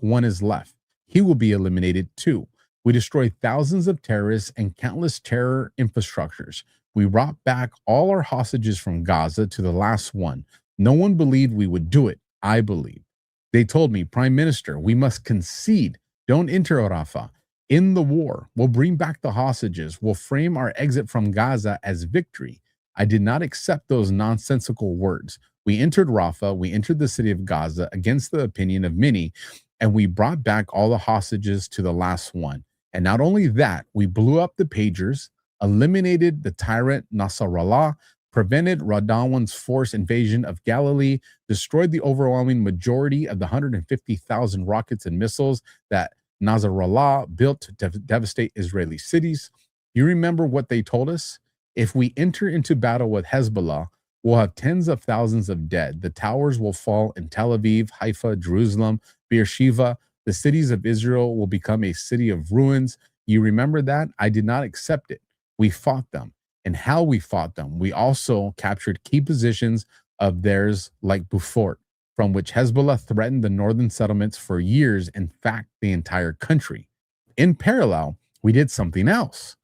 one is left. He will be eliminated too. We destroyed thousands of terrorists and countless terror infrastructures. We brought back all our hostages from Gaza to the last one. No one believed we would do it. I believed. They told me, Prime Minister, we must concede. Don't enter Rafah. In the war, we'll bring back the hostages. We'll frame our exit from Gaza as victory. I did not accept those nonsensical words. We entered Rafah. We entered the city of Gaza against the opinion of many, and we brought back all the hostages to the last one. And not only that, we blew up the pagers, eliminated the tyrant Nasrallah, prevented Radwan's forced invasion of Galilee, destroyed the overwhelming majority of the 150,000 rockets and missiles that Nasrallah built to devastate Israeli cities. You remember what they told us? If we enter into battle with Hezbollah, we'll have tens of thousands of dead. The towers will fall in Tel Aviv, Haifa, Jerusalem, Beersheba. The cities of Israel will become a city of ruins. You remember that? I did not accept it. We fought them. And how we fought them, we also captured key positions of theirs like Beaufort, from which Hezbollah threatened the northern settlements for years, in fact, the entire country. In parallel, we did something else.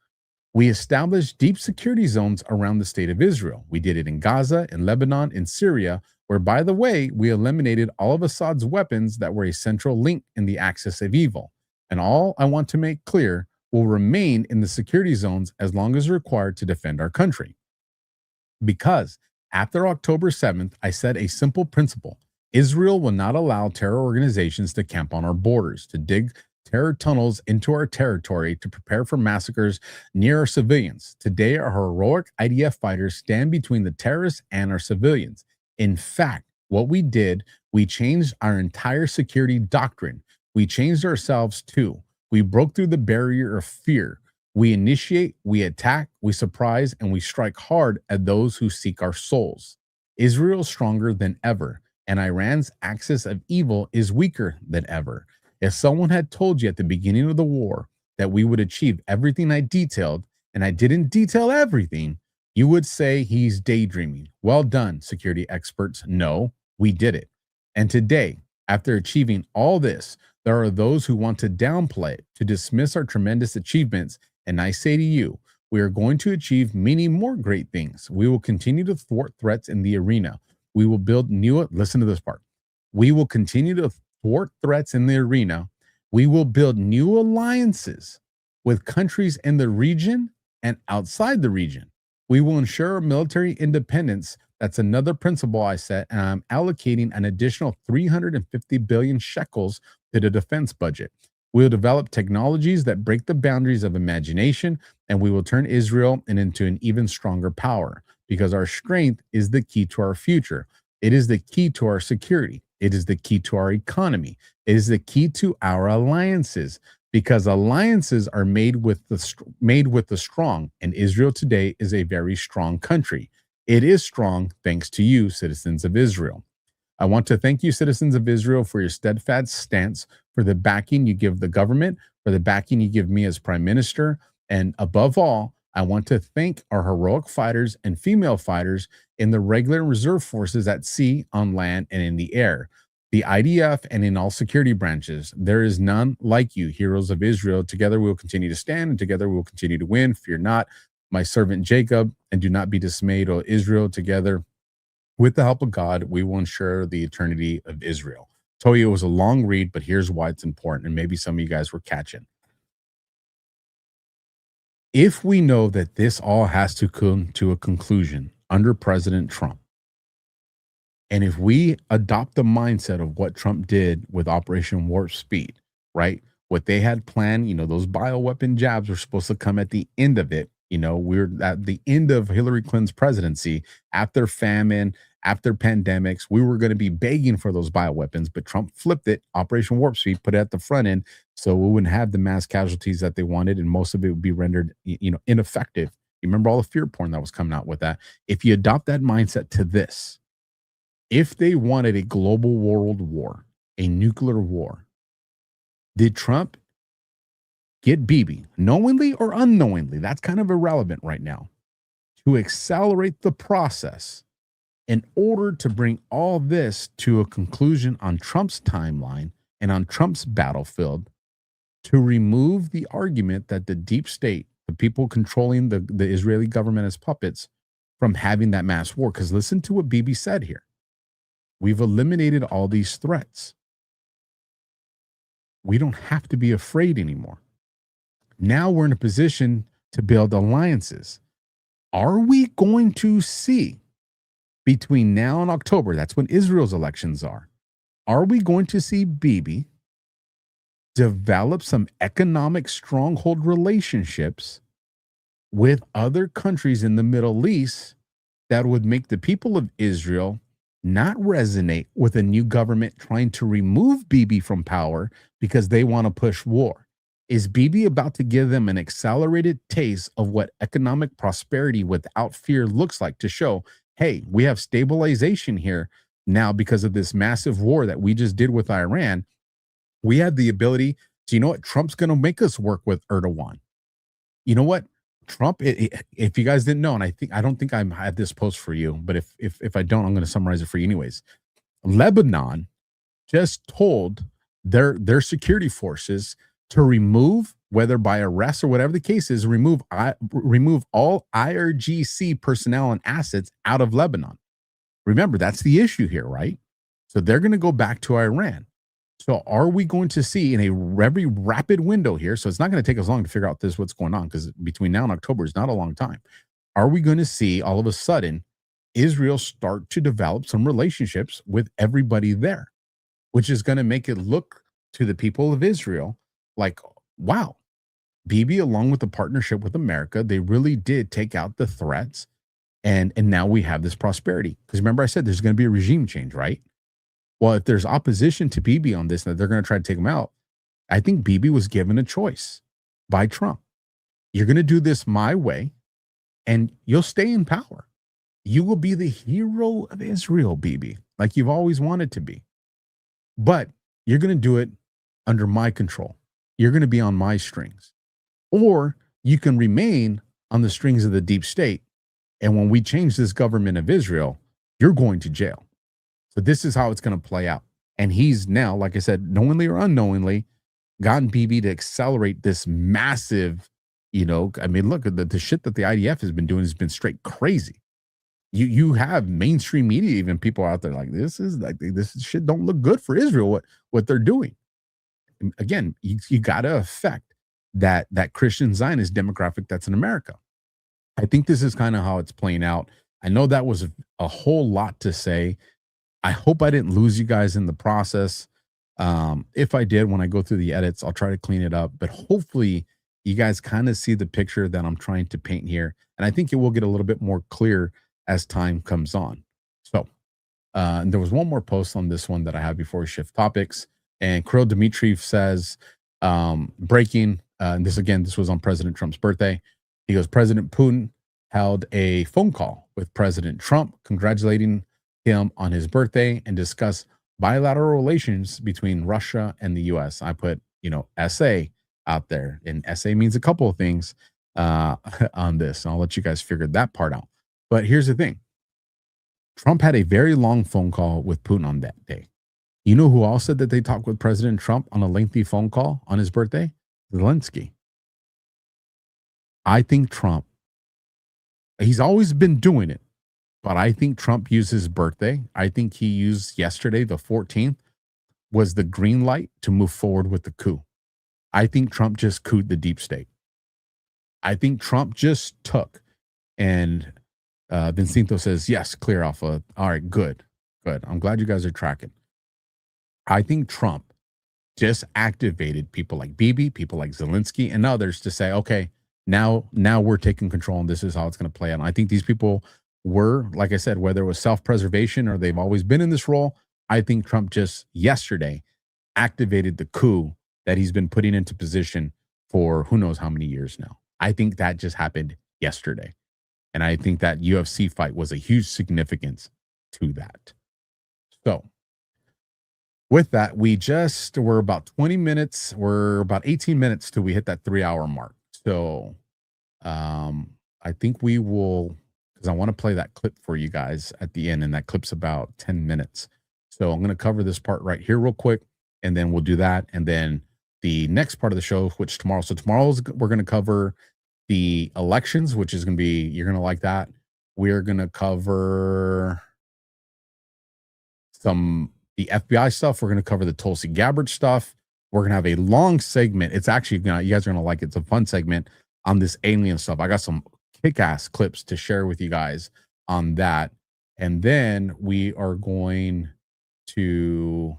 We established deep security zones around the state of Israel. We did it in Gaza, in Lebanon, in Syria, where, by the way, we eliminated all of Assad's weapons that were a central link in the axis of evil. And all I want to make clear will remain in the security zones as long as required to defend our country. Because after October 7th, I set a simple principle. Israel will not allow terror organizations to camp on our borders, to dig terror tunnels into our territory, to prepare for massacres near our civilians. Today, our heroic IDF fighters stand between the terrorists and our civilians. In fact, what we did, we changed our entire security doctrine. We changed ourselves too. We broke through the barrier of fear. We initiate, we attack, we surprise, and we strike hard at those who seek our souls. Israel is stronger than ever, and Iran's axis of evil is weaker than ever. If someone had told you at the beginning of the war that we would achieve everything I detailed, and I didn't detail everything, you would say he's daydreaming. Well done, security experts. No, we did it. And today, after achieving all this, there are those who want to downplay it, to dismiss our tremendous achievements. And I say to you, we are going to achieve many more great things. We will continue to thwart threats in the arena. We will build new, listen to this part. We will continue to thwart threats in the arena. We will build new alliances with countries in the region and outside the region. We will ensure military independence. That's another principle I set, and I'm allocating an additional 350 billion shekels to the defense budget. We'll develop technologies that break the boundaries of imagination, and we will turn Israel into an even stronger power, because our strength is the key to our future. It is the key to our security. It is the key to our economy. It is the key to our alliances, because alliances are made with the strong, and Israel today is a very strong country. It is strong thanks to you, citizens of Israel. I want to thank you, citizens of Israel, for your steadfast stance, for the backing you give the government, for the backing you give me as prime minister, and above all, I want to thank our heroic fighters and female fighters in the regular and reserve forces at sea, on land, and in the air, the IDF, and in all security branches. There is none like you, heroes of Israel. Together we will continue to stand, and together we will continue to win. Fear not, my servant Jacob, and do not be dismayed, O Israel. Together, with the help of God, we will ensure the eternity of Israel. Toya was a long read, but here's why it's important, and maybe some of you guys were catching. If we know that this all has to come to a conclusion under President Trump, and if we adopt the mindset of what Trump did with Operation Warp Speed, right? What they had planned, those bioweapon jabs were supposed to come at the end of it. We're at the end of Hillary Clinton's presidency, after famine, after pandemics. We were going to be begging for those bioweapons, but Trump flipped it. Operation Warp Speed, put it at the front end, so we wouldn't have the mass casualties that they wanted, and most of it would be rendered, ineffective. You remember all the fear porn that was coming out with that? If you adopt that mindset to this, if they wanted a global world war, a nuclear war, did Trump get Bibi, knowingly or unknowingly? That's kind of irrelevant right now, to accelerate the process in order to bring all this to a conclusion on Trump's timeline and on Trump's battlefield, to remove the argument that the deep state, the people controlling the Israeli government as puppets, from having that mass war. Because listen to what Bibi said here. We've eliminated all these threats. We don't have to be afraid anymore. Now we're in a position to build alliances. Are we going to see between now and October, that's when Israel's elections are we going to see Bibi develop some economic stronghold relationships with other countries in the Middle East that would make the people of Israel not resonate with a new government trying to remove Bibi from power because they want to push war? Is Bibi about to give them an accelerated taste of what economic prosperity without fear looks like, to show, hey, we have stabilization here now because of this massive war that we just did with Iran? We have the ability to, what, Trump's going to make us work with Erdogan. You know what? Trump, if you guys didn't know, and I don't think I had this post for you, but if I don't, I'm going to summarize it for you anyways. Lebanon just told their security forces to remove whether by arrest or whatever the case is, remove all IRGC personnel and assets out of Lebanon. Remember, that's the issue here, right? So they're going to go back to Iran. So are we going to see in a very rapid window here? So it's not going to take us long to figure out what's going on, because between now and October is not a long time. Are we going to see all of a sudden Israel start to develop some relationships with everybody there, which is going to make it look to the people of Israel like, wow, Bibi, along with the partnership with America, they really did take out the threats. And now we have this prosperity. Because remember, I said there's going to be a regime change, right? Well, if there's opposition to Bibi on this, and that they're going to try to take him out, I think Bibi was given a choice by Trump. You're going to do this my way, and you'll stay in power. You will be the hero of Israel, Bibi, like you've always wanted to be. But you're going to do it under my control. You're going to be on my strings. Or you can remain on the strings of the deep state. And when we change this government of Israel, you're going to jail. So this is how it's going to play out. And he's now, like I said, knowingly or unknowingly, gotten Bibi to accelerate this massive, I mean, look at the shit that the IDF has been doing has been straight crazy. You have mainstream media, even people out there like this shit don't look good for Israel, what they're doing. And again, you got to affect that Christian Zionist demographic that's in America. I think this is kind of how it's playing out. I know that was a whole lot to say. I hope I didn't lose you guys in the process. If I did, when I go through the edits, I'll try to clean it up. But hopefully you guys kind of see the picture that I'm trying to paint here. And I think it will get a little bit more clear as time comes on. So and there was one more post on this one that I have before we shift topics. And Kirill Dmitriev says, breaking, and this was on President Trump's birthday. He goes, President Putin held a phone call with President Trump, congratulating him on his birthday and discussed bilateral relations between Russia and the U.S. I put, SA out there, and SA means a couple of things on this. And I'll let you guys figure that part out. But here's the thing. Trump had a very long phone call with Putin on that day. You know who all said that they talked with President Trump on a lengthy phone call on his birthday? Zelensky. I think Trump, he's always been doing it, but I think Trump used his birthday. I think he used yesterday, the 14th, was the green light to move forward with the coup. I think Trump just couped the deep state. I think Trump just took, and Vincento says, yes, clear, Alpha. All right, good. I'm glad you guys are tracking. I think Trump just activated people like Bibi, people like Zelensky, and others to say, okay, now we're taking control, and this is how it's going to play out. And I think these people were, like I said, whether it was self-preservation or they've always been in this role, I think Trump just yesterday activated the coup that he's been putting into position for who knows how many years now. I think that just happened yesterday. And I think that UFC fight was a huge significance to that. So with that, we're about 20 minutes. We're about 18 minutes till we hit that 3-hour mark. So I think we will, because I want to play that clip for you guys at the end, and that clip's about 10 minutes. So I'm going to cover this part right here real quick, and then we'll do that. And then the next part of the show, which tomorrow, we're going to cover the elections, which is going to be, you're going to like that. We're going to cover the FBI stuff. We're going to cover the Tulsi Gabbard stuff. We're going to have a long segment. It's actually, you guys are going to like it. It's a fun segment on this alien stuff. I got some kick-ass clips to share with you guys on that. And then we are going to,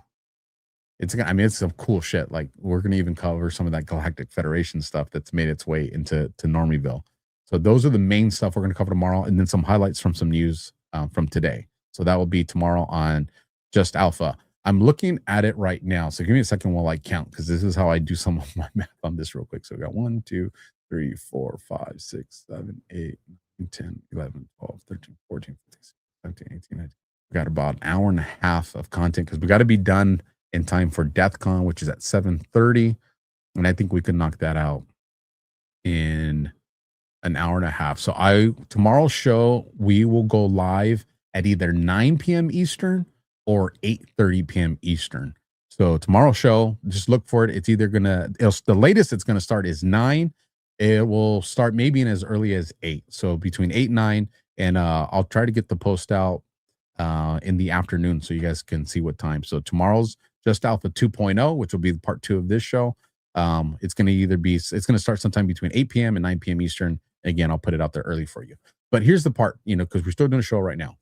it's some cool shit. Like, we're going to even cover some of that Galactic Federation stuff that's made its way into Normieville. So those are the main stuff we're going to cover tomorrow, and then some highlights from some news from today. So that will be tomorrow on Just Alpha. I'm looking at it right now. So give me a second while I count, because this is how I do some of my math on this real quick. So we got 1, 2, 3, 4, 5, 6, 7, 8, 9, 10, 11, 12, 13, 14, 15, 16, 17, 18, 19. We got about an hour and a half of content, because we got to be done in time for DEFCON, which is at 7:30. And I think we could knock that out in an hour and a half. So tomorrow's show, we will go live at either 9 p.m. Eastern or 8:30 p.m. Eastern. So tomorrow's show, just look for it. It's either the latest it's gonna start is 9. It will start maybe in as early as 8. So between 8 and 9, and I'll try to get the post out in the afternoon so you guys can see what time. So tomorrow's Just Alpha 2.0, which will be part 2 of this show. It's gonna start sometime between 8 p.m. and 9 p.m. Eastern. Again, I'll put it out there early for you. But here's the part, because we're still doing a show right now.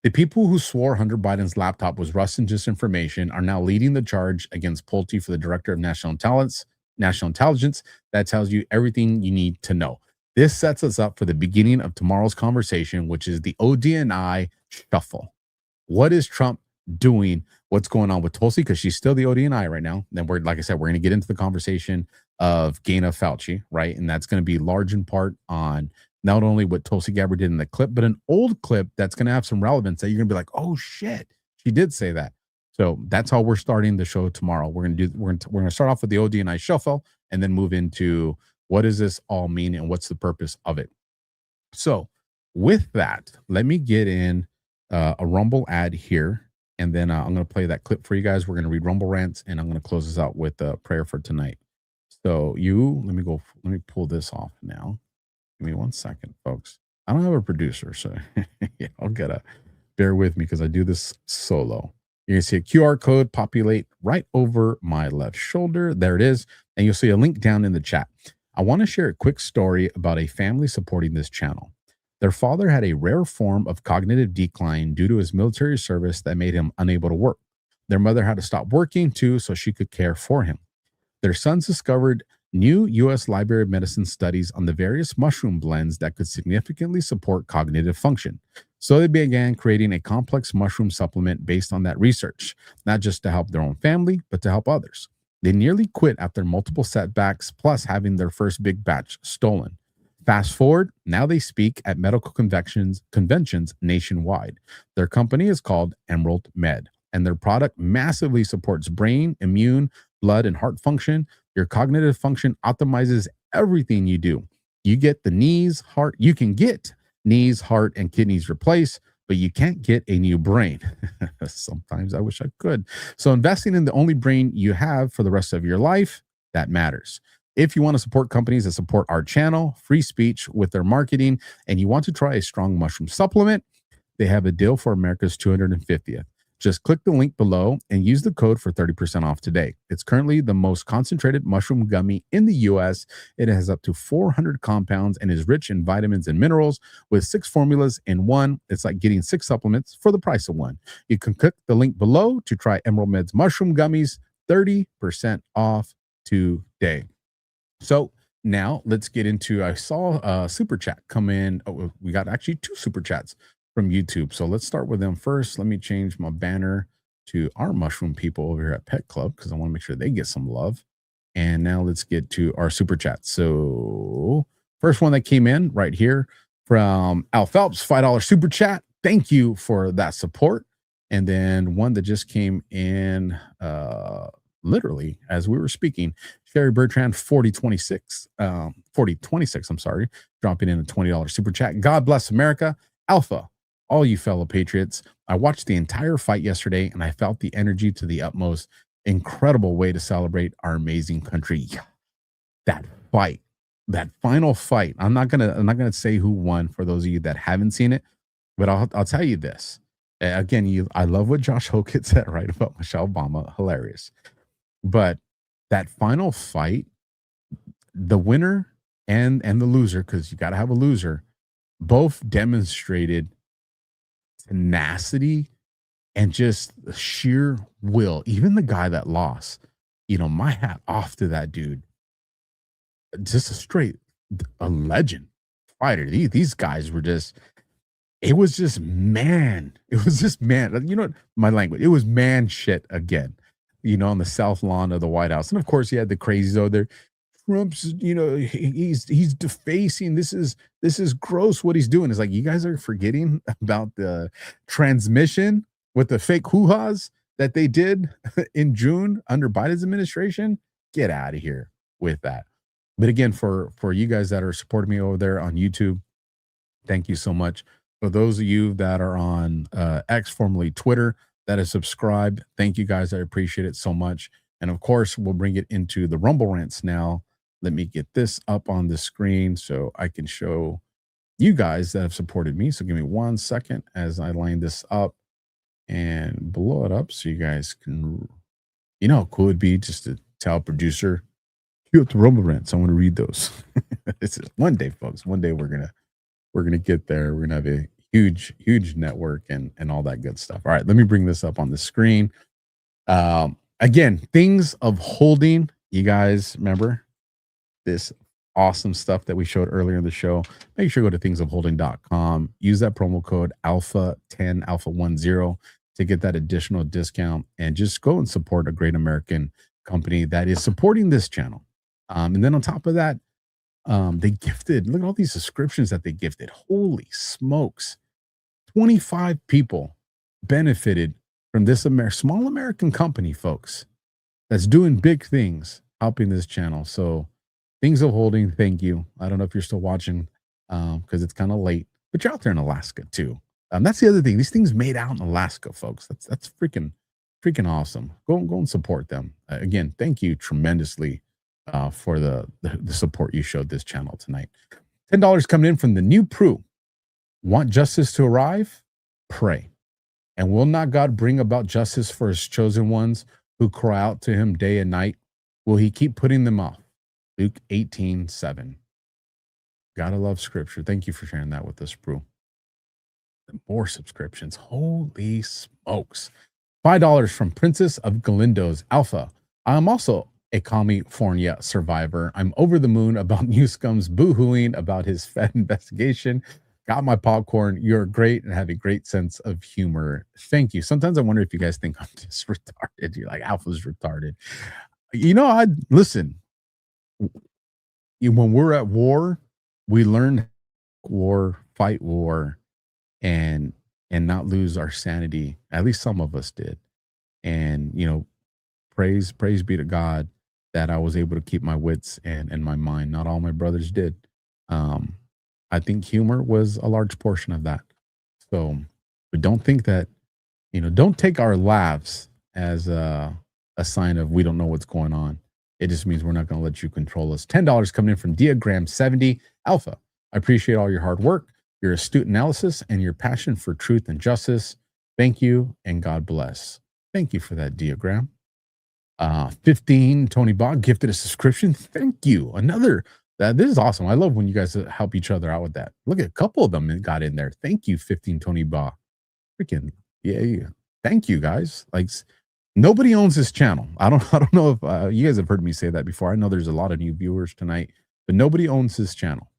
The people who swore Hunter Biden's laptop was Russian disinformation are now leading the charge against Pulte for the Director of National Intelligence. That tells you everything you need to know. This sets us up for the beginning of tomorrow's conversation, which is the ODNI shuffle. What is Trump doing? What's going on with Tulsi? Because she's still the ODNI right now. Then we're going to get into the conversation of Gaina Fauci, right? And that's going to be large in part on not only what Tulsi Gabbard did in the clip, but an old clip that's going to have some relevance that you're going to be like, oh shit, she did say that. So that's how we're starting the show tomorrow. We're going to start off with the ODNI shuffle and then move into what does this all mean and what's the purpose of it. So with that, let me get in a Rumble ad here, and then I'm going to play that clip for you guys. We're going to read Rumble rants, and I'm going to close this out with a prayer for tonight. So let me pull this off now. Give me 1 second, folks. I don't have a producer, so I'll bear with me because I do this solo. You're going to see a QR code populate right over my left shoulder. There it is. And you'll see a link down in the chat. I want to share a quick story about a family supporting this channel. Their father had a rare form of cognitive decline due to his military service that made him unable to work. Their mother had to stop working too so she could care for him. Their sons discovered new U.S. Library of Medicine studies on the various mushroom blends that could significantly support cognitive function. So they began creating a complex mushroom supplement based on that research, not just to help their own family, but to help others. They nearly quit after multiple setbacks, plus having their first big batch stolen. Fast forward, now they speak at medical conventions nationwide. Their company is called Emerald Med, and their product massively supports brain, immune, blood, and heart function. Your cognitive function optimizes everything you do. You can get knees, heart, and kidneys replaced, but you can't get a new brain. Sometimes I wish I could. So investing in the only brain you have for the rest of your life, that matters. If you want to support companies that support our channel, free speech with their marketing, and you want to try a strong mushroom supplement, they have a deal for America's 250th. Just click the link below and use the code for 30% off today. It's currently the most concentrated mushroom gummy in the US. It has up to 400 compounds and is rich in vitamins and minerals with 6 formulas in one. It's like getting 6 supplements for the price of one. You can click the link below to try Emerald Med's mushroom gummies, 30% off today. So now let's get into, I saw a super chat come in. Oh, we got actually 2 super chats from YouTube. So let's start with them first. Let me change my banner to our mushroom people over here at Pet Club because I want to make sure they get some love. And now let's get to our super chat. So first one that came in right here from Al Phelps, $5 super chat. Thank you for that support. And then one that just came in literally as we were speaking, Sherry Bertrand, 4026, I'm sorry, dropping in a $20 super chat. God bless America. Alpha, all you fellow patriots. I watched the entire fight yesterday and I felt the energy to the utmost. Incredible way to celebrate our amazing country. That fight, that final fight. I'm not gonna say who won for those of you that haven't seen it, but I'll tell you this. Again, I love what Josh Hokett said right about Michelle Obama. Hilarious. But that final fight, the winner and the loser, because you got to have a loser, both demonstrated tenacity and just sheer will. Even the guy that lost, my hat off to that dude. Just a legend fighter. These guys were it was just man. My language. It was man shit again. On the south lawn of the White House. And of course, you had the crazies over there. Trump's, he's defacing. This is gross what he's doing. It's like, you guys are forgetting about the transmission with the fake hoo-has that they did in June under Biden's administration. Get out of here with that. But again, for you guys that are supporting me over there on YouTube, thank you so much. For those of you that are on X, formerly Twitter, that have subscribed. Thank you guys. I appreciate it so much. And of course, we'll bring it into the Rumble Rants now. Let me get this up on the screen so I can show you guys that have supported me. So give me 1 second as I line this up and blow it up so you guys can, you know how cool it'd be just to tell producer, cue up the Rumble Rants. I want to read those. It's one day, folks. One day we're gonna get there. We're gonna have a huge network and all that good stuff. All right, let me bring this up on the screen. Again, things of holding. You guys remember this awesome stuff that we showed earlier in the show? Make sure you go to thingsofholding.com. Use that promo code Alpha10 Alpha10 to get that additional discount, and just go and support a great American company that is supporting this channel. And then on top of that, they gifted, look at all these subscriptions that they gifted. Holy smokes. 25 people benefited from this small American company, folks, that's doing big things, helping this channel. So Things of Holding, thank you. I don't know if you're still watching because it's kind of late, but you're out there in Alaska too. That's the other thing. These things made out in Alaska, folks. That's freaking awesome. Go and support them. Again, thank you tremendously for the support you showed this channel tonight. $10 coming in from the new Prue. Want justice to arrive? Pray. And will not God bring about justice for his chosen ones who cry out to him day and night? Will he keep putting them off? Luke 18:7. Gotta love scripture. Thank you for sharing that with us, Prue. More subscriptions. Holy smokes. $5 from Princess of Galindo's Alpha. I'm also a California survivor. I'm over the moon about Newsom's boo-hooing about his Fed investigation. Got my popcorn. You're great and have a great sense of humor. Thank you. Sometimes I wonder if you guys think I'm just retarded. You're like, Alpha's retarded. You know, listen, when we're at war, we learn war, fight war, and not lose our sanity. At least some of us did. And, you know, praise be to God that I was able to keep my wits and my mind. Not all my brothers did. I think humor was a large portion of that. So, but don't think that, you know, don't take our laughs as a sign of we don't know what's going on. It just means we're not going to let you control us. $10 coming in from Diagram70 Alpha. I appreciate all your hard work, your astute analysis, and your passion for truth and justice. Thank you, and God bless. Thank you for that, Diagram. 15, Tony Bog gifted a subscription. Thank you. Another. This is awesome. I love when you guys help each other out with that. Look at a couple of them got in there. Thank you, 15, Tony Bog. Freaking yeah. Thank you, guys. Like, nobody owns this channel. I don't know if you guys have heard me say that before. I know there's a lot of new viewers tonight, but nobody owns this channel.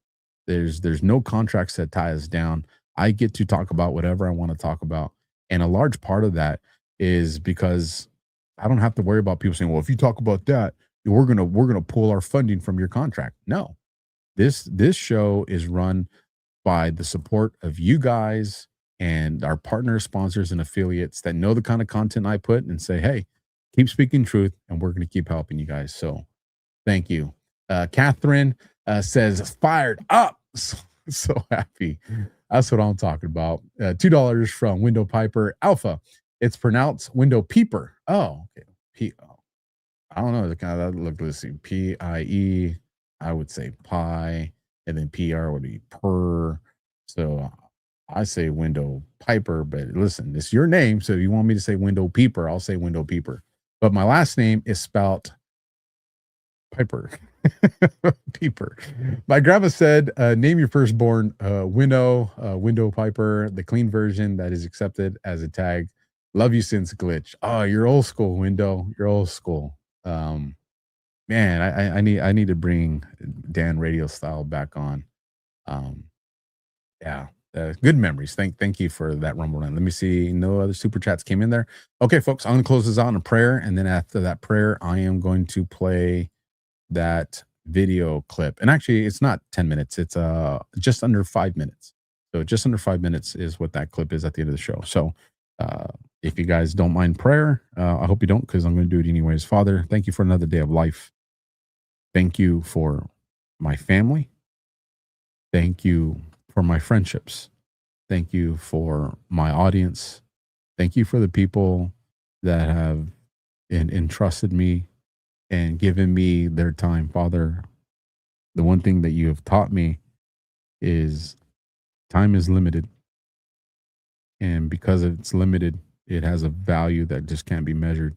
There's no contracts that tie us down. I get to talk about whatever I want to talk about. And a large part of that is because I don't have to worry about people saying, well, if you talk about that, we're gonna pull our funding from your contract. No. This show is run by the support of you guys and our partners, sponsors, and affiliates that know the kind of content I put and say, hey, keep speaking truth, and we're going to keep helping you guys. So thank you. Catherine says, fired up. So happy. That's what I'm talking about. $2 from Window Piper Alpha. It's pronounced Window Peeper. Oh, okay. I don't know. The kind of that look. Let's see. P-I-E. I would say pie, and then P-R would be per. So I say Window Piper, but listen, it's your name. So if you want me to say Window Peeper, I'll say Window Peeper. But my last name is spelled Piper. Peeper. My grandma said, name your firstborn Window Piper, the clean version that is accepted as a tag. Love you since Glitch. Oh, you're old school, Window. You're old school. Man, I need to bring Dan Radio Style back on. Yeah. Good memories. Thank you for that Rumble Run. Let me see. No other super chats came in there. Okay, folks, I'm going to close this out in a prayer. And then after that prayer, I am going to play that video clip. And actually, it's not 10 minutes. It's just under 5 minutes. So just under 5 minutes is what that clip is at the end of the show. So if you guys don't mind prayer, I hope you don't, because I'm going to do it anyways. Father, thank you for another day of life. Thank you for my family. Thank you for my friendships. Thank you for my audience. Thank you for the people that have entrusted me and given me their time, Father. The one thing that you have taught me is time is limited. And because it's limited, it has a value that just can't be measured.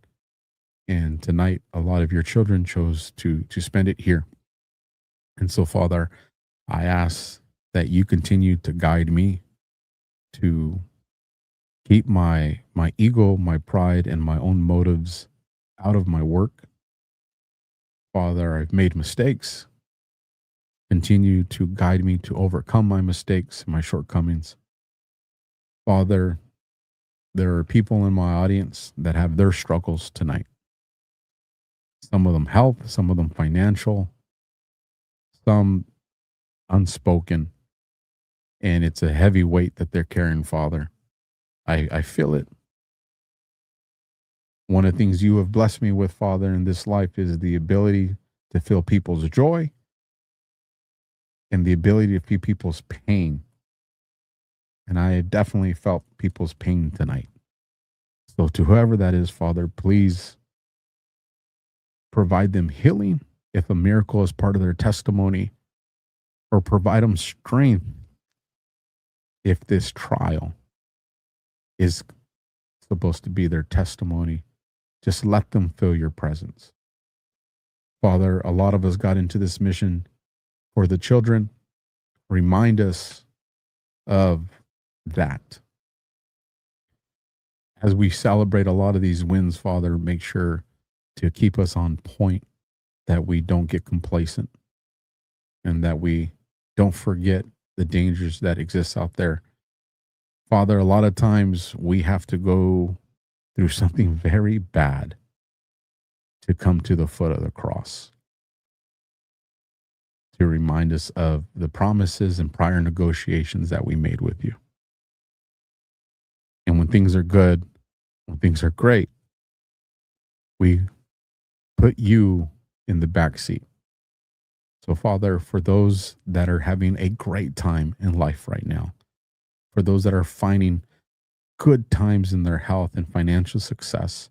And tonight, a lot of your children chose to spend it here. And so, Father, I ask that you continue to guide me to keep my ego, my pride, and my own motives out of my work. Father, I've made mistakes. Continue to guide me to overcome my mistakes, my shortcomings. Father, there are people in my audience that have their struggles tonight. Some of them health, some of them financial, some unspoken. And it's a heavy weight that they're carrying, Father. I feel it. One of the things you have blessed me with, Father, in this life is the ability to feel people's joy and the ability to feel people's pain. And I definitely felt people's pain tonight. So to whoever that is, Father, please provide them healing if a miracle is part of their testimony, or provide them strength if this trial is supposed to be their testimony. Just let them feel your presence. Father, a lot of us got into this mission for the children. Remind us of that. As we celebrate a lot of these wins, Father, make sure to keep us on point, that we don't get complacent, and that we don't forget the dangers that exist out there. Father, a lot of times we have to go through something very bad to come to the foot of the cross, to remind us of the promises and prior negotiations that we made with you. And when things are good, when things are great, we put you in the back seat. So, Father, for those that are having a great time in life right now, for those that are finding good times in their health and financial success,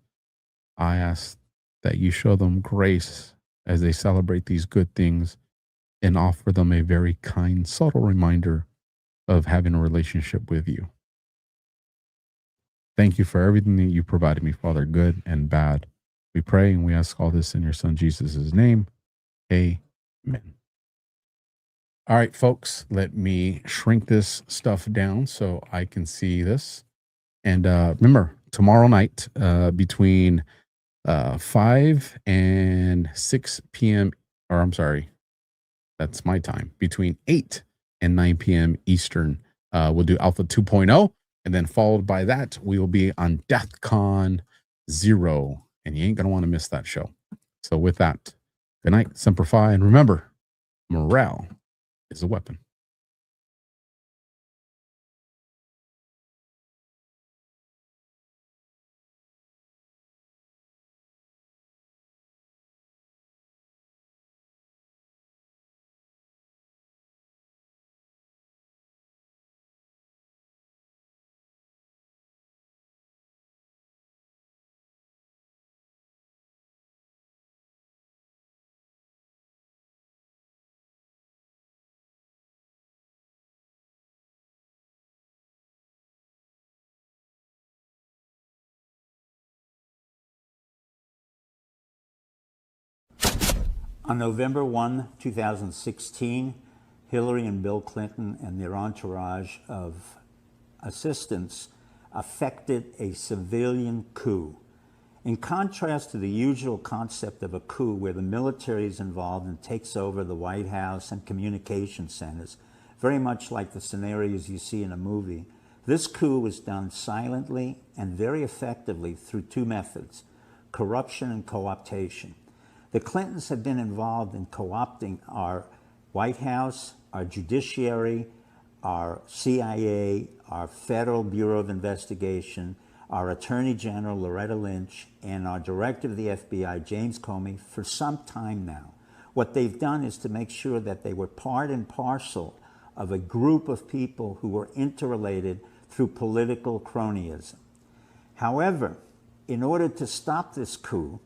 I ask that you show them grace as they celebrate these good things, and offer them a very kind, subtle reminder of having a relationship with you. Thank you for everything that you provided me, Father, good and bad. We pray and we ask all this in your Son, Jesus' name. Amen. All right, folks, let me shrink this stuff down so I can see this. And remember, tomorrow night between 5 and 6 p.m., or I'm sorry, that's my time, between 8 and 9 p.m. Eastern, we'll do Alpha 2.0. And then followed by that, we will be on DEFCON 0. And you ain't going to want to miss that show. So with that, good night, Semper Fi. And remember, morale is a weapon. On November 1, 2016, Hillary and Bill Clinton and their entourage of assistants effected a civilian coup. In contrast to the usual concept of a coup where the military is involved and takes over the White House and communication centers, very much like the scenarios you see in a movie, this coup was done silently and very effectively through two methods: corruption and co-optation. The Clintons have been involved in co-opting our White House, our judiciary, our CIA, our Federal Bureau of Investigation, our Attorney General, Loretta Lynch, and our Director of the FBI, James Comey, for some time now. What they've done is to make sure that they were part and parcel of a group of people who were interrelated through political cronyism. However, in order to stop this coup,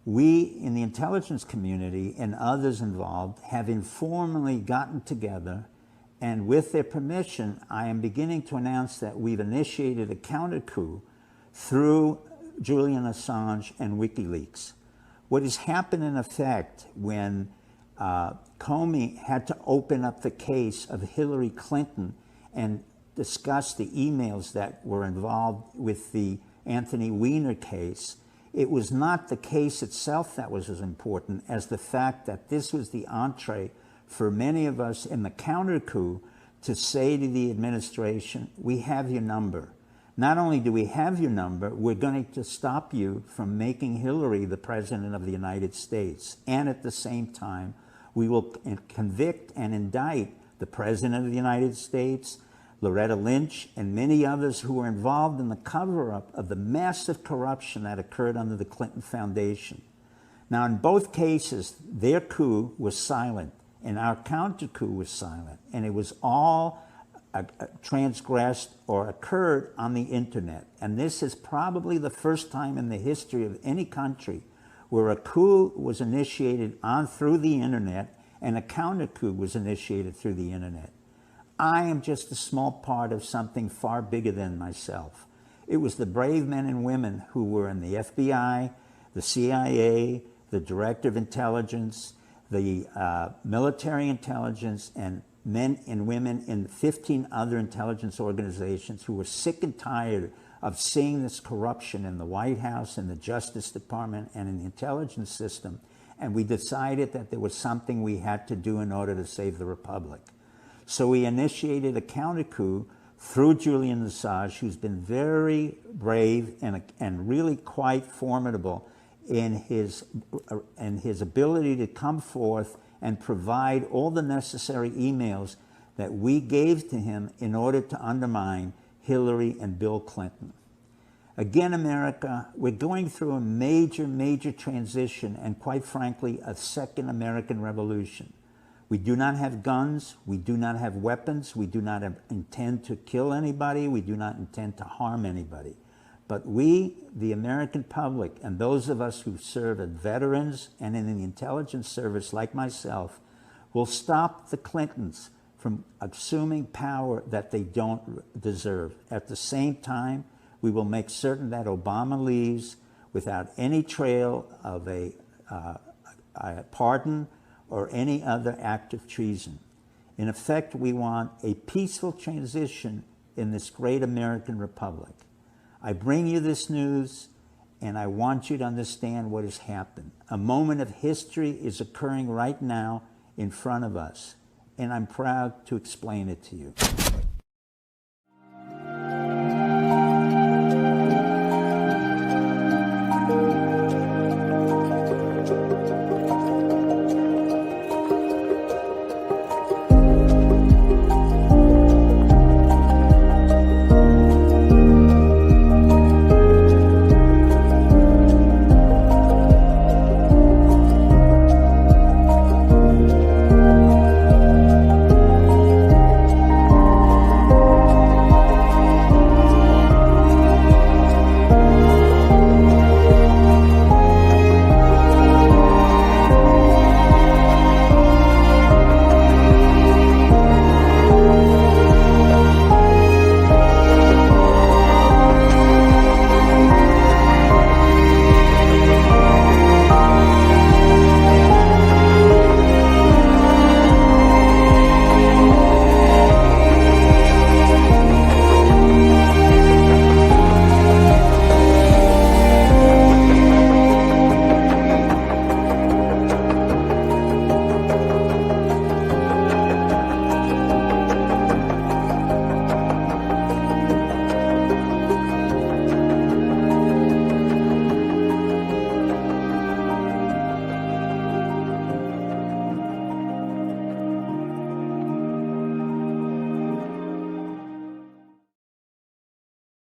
we in the intelligence community and others involved have informally gotten together, and with their permission, I am beginning to announce that we've initiated a counter coup through Julian Assange and WikiLeaks. What has happened in effect when Comey had to open up the case of Hillary Clinton and discuss the emails that were involved with the Anthony Weiner case, it was not the case itself that was as important as the fact that this was the entree for many of us in the counter coup to say to the administration, we have your number. Not only do we have your number, we're going to stop you from making Hillary the president of the United States. And at the same time, we will convict and indict the president of the United States, Loretta Lynch, and many others who were involved in the cover-up of the massive corruption that occurred under the Clinton Foundation. Now, in both cases, their coup was silent, and our counter-coup was silent, and it was all transgressed or occurred on the internet. And this is probably the first time in the history of any country where a coup was initiated through the internet and a counter-coup was initiated through the internet. I am just a small part of something far bigger than myself. It was the brave men and women who were in the FBI, the CIA, the Director of Intelligence, the military intelligence, and men and women in 15 other intelligence organizations who were sick and tired of seeing this corruption in the White House, in the Justice Department, and in the intelligence system. And we decided that there was something we had to do in order to save the Republic. So we initiated a counter coup through Julian Assange, who's been very brave and really quite formidable in his ability to come forth and provide all the necessary emails that we gave to him in order to undermine Hillary and Bill Clinton. Again, America, we're going through a major, major transition and, quite frankly, a second American Revolution. We do not have guns, we do not have weapons, we do not intend to kill anybody, we do not intend to harm anybody. But we, the American public, and those of us who serve as veterans and in the intelligence service like myself, will stop the Clintons from assuming power that they don't deserve. At the same time, we will make certain that Obama leaves without any trail of a pardon or any other act of treason. In effect, we want a peaceful transition in this great American republic. I bring you this news, and I want you to understand what has happened. A moment of history is occurring right now in front of us, and I'm proud to explain it to you.